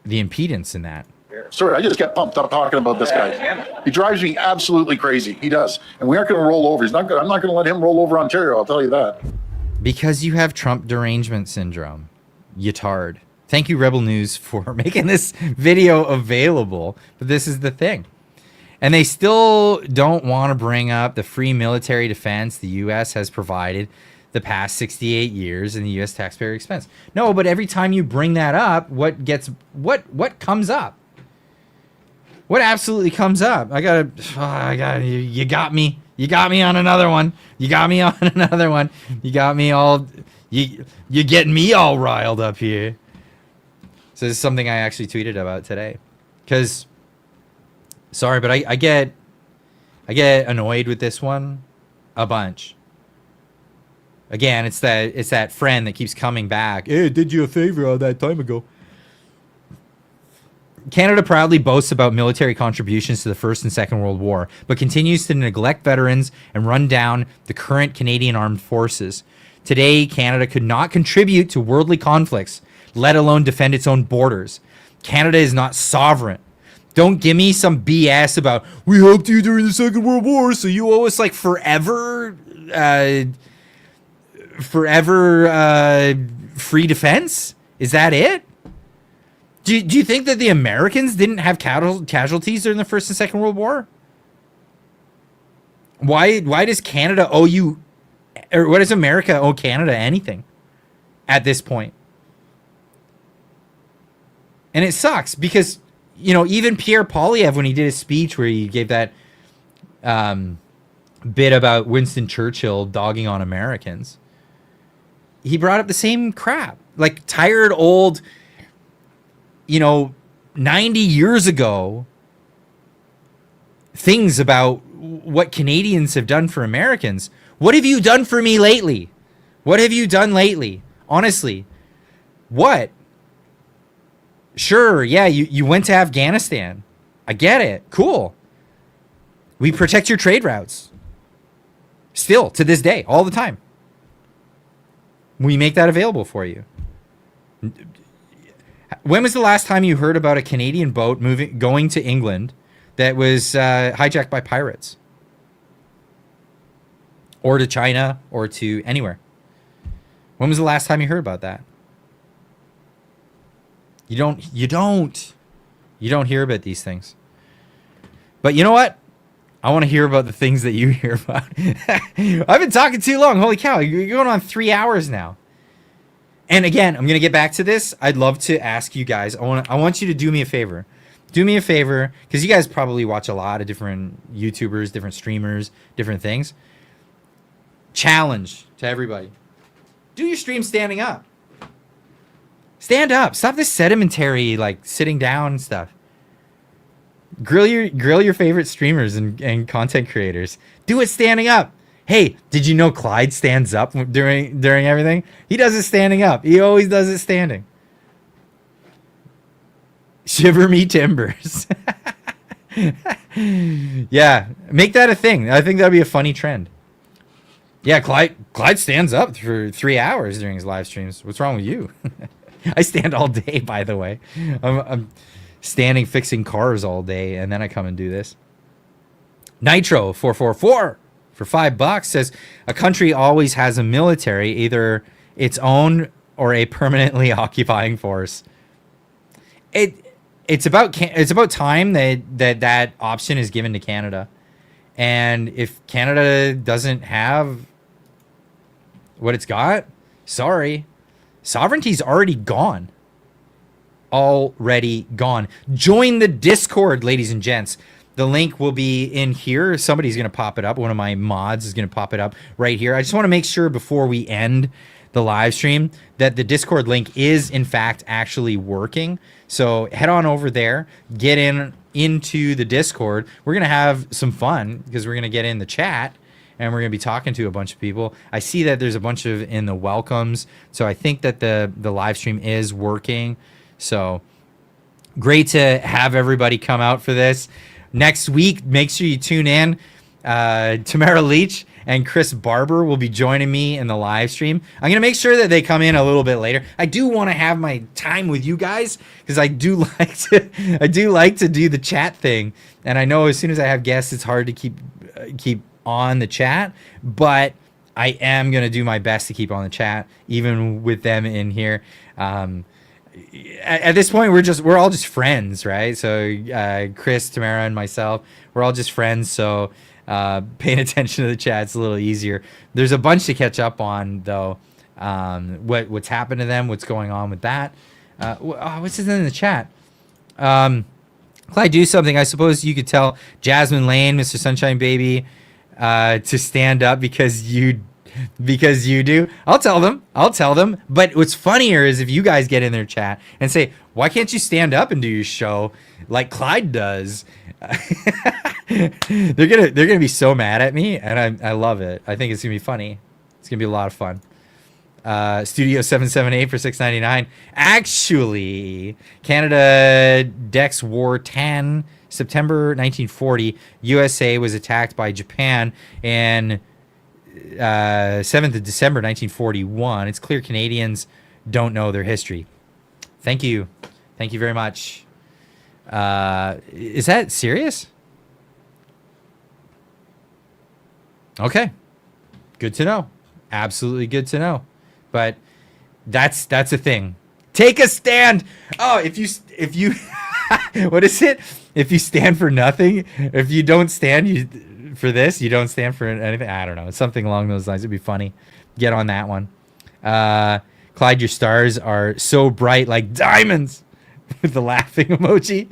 the impedance in that. Sorry, I just get pumped up talking about this guy. He drives me absolutely crazy. He does. And we aren't going to roll over. I'm not going to let him roll over Ontario, I'll tell you that. Because you have Trump derangement syndrome. You tard. Thank you, Rebel News, for making this video available. But this is the thing. And they still don't want to bring up the free military defense the U.S. has provided the past 68 years in the U.S. taxpayer expense. No, but every time you bring that up, what comes up? What absolutely comes up? You got me. You got me on another one. You got me on another one. You got me all, you're getting me all riled up here. So this is something I actually tweeted about today. Because, sorry, but I get annoyed with this one a bunch. Again, it's that friend that keeps coming back. Hey, did you a favor all that time ago. Canada proudly boasts about military contributions to the First and Second World War, but continues to neglect veterans and run down the current Canadian Armed Forces. Today, Canada could not contribute to worldly conflicts, let alone defend its own borders. Canada is not sovereign. Don't give me some BS about, we helped you during the Second World War, so you owe us like forever free defense? Is that it? Do you think that the Americans didn't have casualties during the First and Second World War? Why does Canada owe you, or why does America owe Canada anything at this point? And it sucks because, you know, even Pierre Poilievre, when he did his speech where he gave that bit about Winston Churchill dogging on Americans, he brought up the same crap. Like tired old, you know, 90 years ago things about what Canadians have done for Americans. What have you done for me lately? What have you done lately? Honestly, what? Sure, yeah, you went to Afghanistan. I get it. Cool. We protect your trade routes. Still, to this day, all the time. We make that available for you. When was the last time you heard about a Canadian boat going to England that was hijacked by pirates? Or to China, or to anywhere? When was the last time you heard about that? You don't hear about these things. But you know what? I want to hear about the things that you hear about. I've been talking too long. Holy cow. You're going on 3 hours now. And again, I'm going to get back to this. I'd love to ask you guys. I want you to do me a favor. Do me a favor, because you guys probably watch a lot of different YouTubers, different streamers, different things. Challenge to everybody. Do your stream standing up. Stand up. Stop this sedimentary, like, sitting down stuff. Grill your favorite streamers and content creators. Do it standing up. Hey, did you know Clyde stands up during everything? He does it standing up. He always does it standing. Shiver me timbers. Yeah, make that a thing. I think that'd be a funny trend. Yeah, Clyde stands up for 3 hours during his live streams. What's wrong with you? I stand all day, by the way. I'm standing fixing cars all day, and then I come and do this. Nitro 444 for $5 says a country always has a military, either its own or a permanently occupying force. It's about time that option is given to Canada. And if Canada doesn't have what it's got, sorry. Sovereignty's already gone. Already gone. Join the Discord, ladies and gents. The link will be in here. Somebody's going to pop it up. One of my mods is going to pop it up right here. I just want to make sure before we end the live stream that the Discord link is, in fact, actually working. So head on over there. Get into the Discord. We're going to have some fun because we're going to get in the chat. And we're going to be talking to a bunch of people. I see that there's a bunch of in the welcomes. So I think that the live stream is working. So great to have everybody come out for this. Next week, make sure you tune in. Tamara Leach and Chris Barber will be joining me in the live stream. I'm going to make sure that they come in a little bit later. I do want to have my time with you guys because I do like to do the chat thing. And I know as soon as I have guests, it's hard to keep on the chat, but I am going to do my best to keep on the chat, even with them in here. At this point, we're all just friends, right? So Chris, Tamara, and myself, we're all just friends. So paying attention to the chat is a little easier. There's a bunch to catch up on, though. What's happened to them? What's going on with that? What's in the chat? Clyde, do something. I suppose you could tell Jasmine Lane, Mr. Sunshine Baby, to stand up because you do. I'll tell them. But what's funnier is if you guys get in their chat and say, why can't you stand up and do your show like Clyde does? They're gonna be so mad at me, and I love it. I think it's gonna be funny. It's gonna be a lot of fun. Studio 778 for $6.99. Actually, Canada decks War 10, September 1940. USA was attacked by Japan and 7th of December 1941. It's clear Canadians don't know their history. Thank you very much. Is that serious? Okay, good to know. Absolutely good to know. But that's a thing. Take a stand. Oh, if you what is it? If you stand for nothing, if you don't stand for this, you don't stand for anything. I don't know. It's something along those lines. It'd be funny. Get on that one. Clyde, your stars are so bright like diamonds. with the laughing emoji.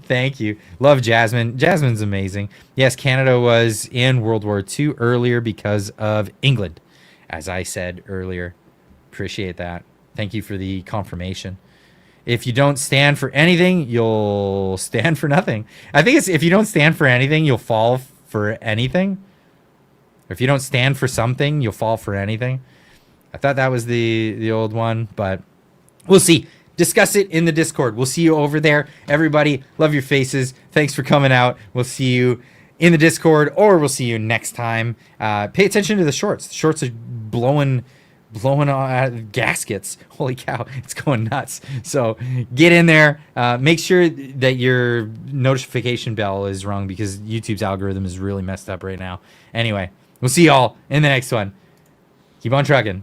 Thank you. Love Jasmine. Jasmine's amazing. Yes, Canada was in World War II earlier because of England, as I said earlier. Appreciate that. Thank you for the confirmation. If you don't stand for anything, you'll stand for nothing. I think it's if you don't stand for anything, you'll fall for anything. Or if you don't stand for something, you'll fall for anything. I thought that was the old one, but we'll see. Discuss it in the Discord. We'll see you over there. Everybody, love your faces. Thanks for coming out. We'll see you in the Discord, or we'll see you next time. Pay attention to the shorts. The shorts are blowing gaskets. Holy cow, it's going nuts. So get in there. Make sure that your notification bell is rung because YouTube's algorithm is really messed up right now. Anyway, we'll see y'all in the next one. Keep on trucking.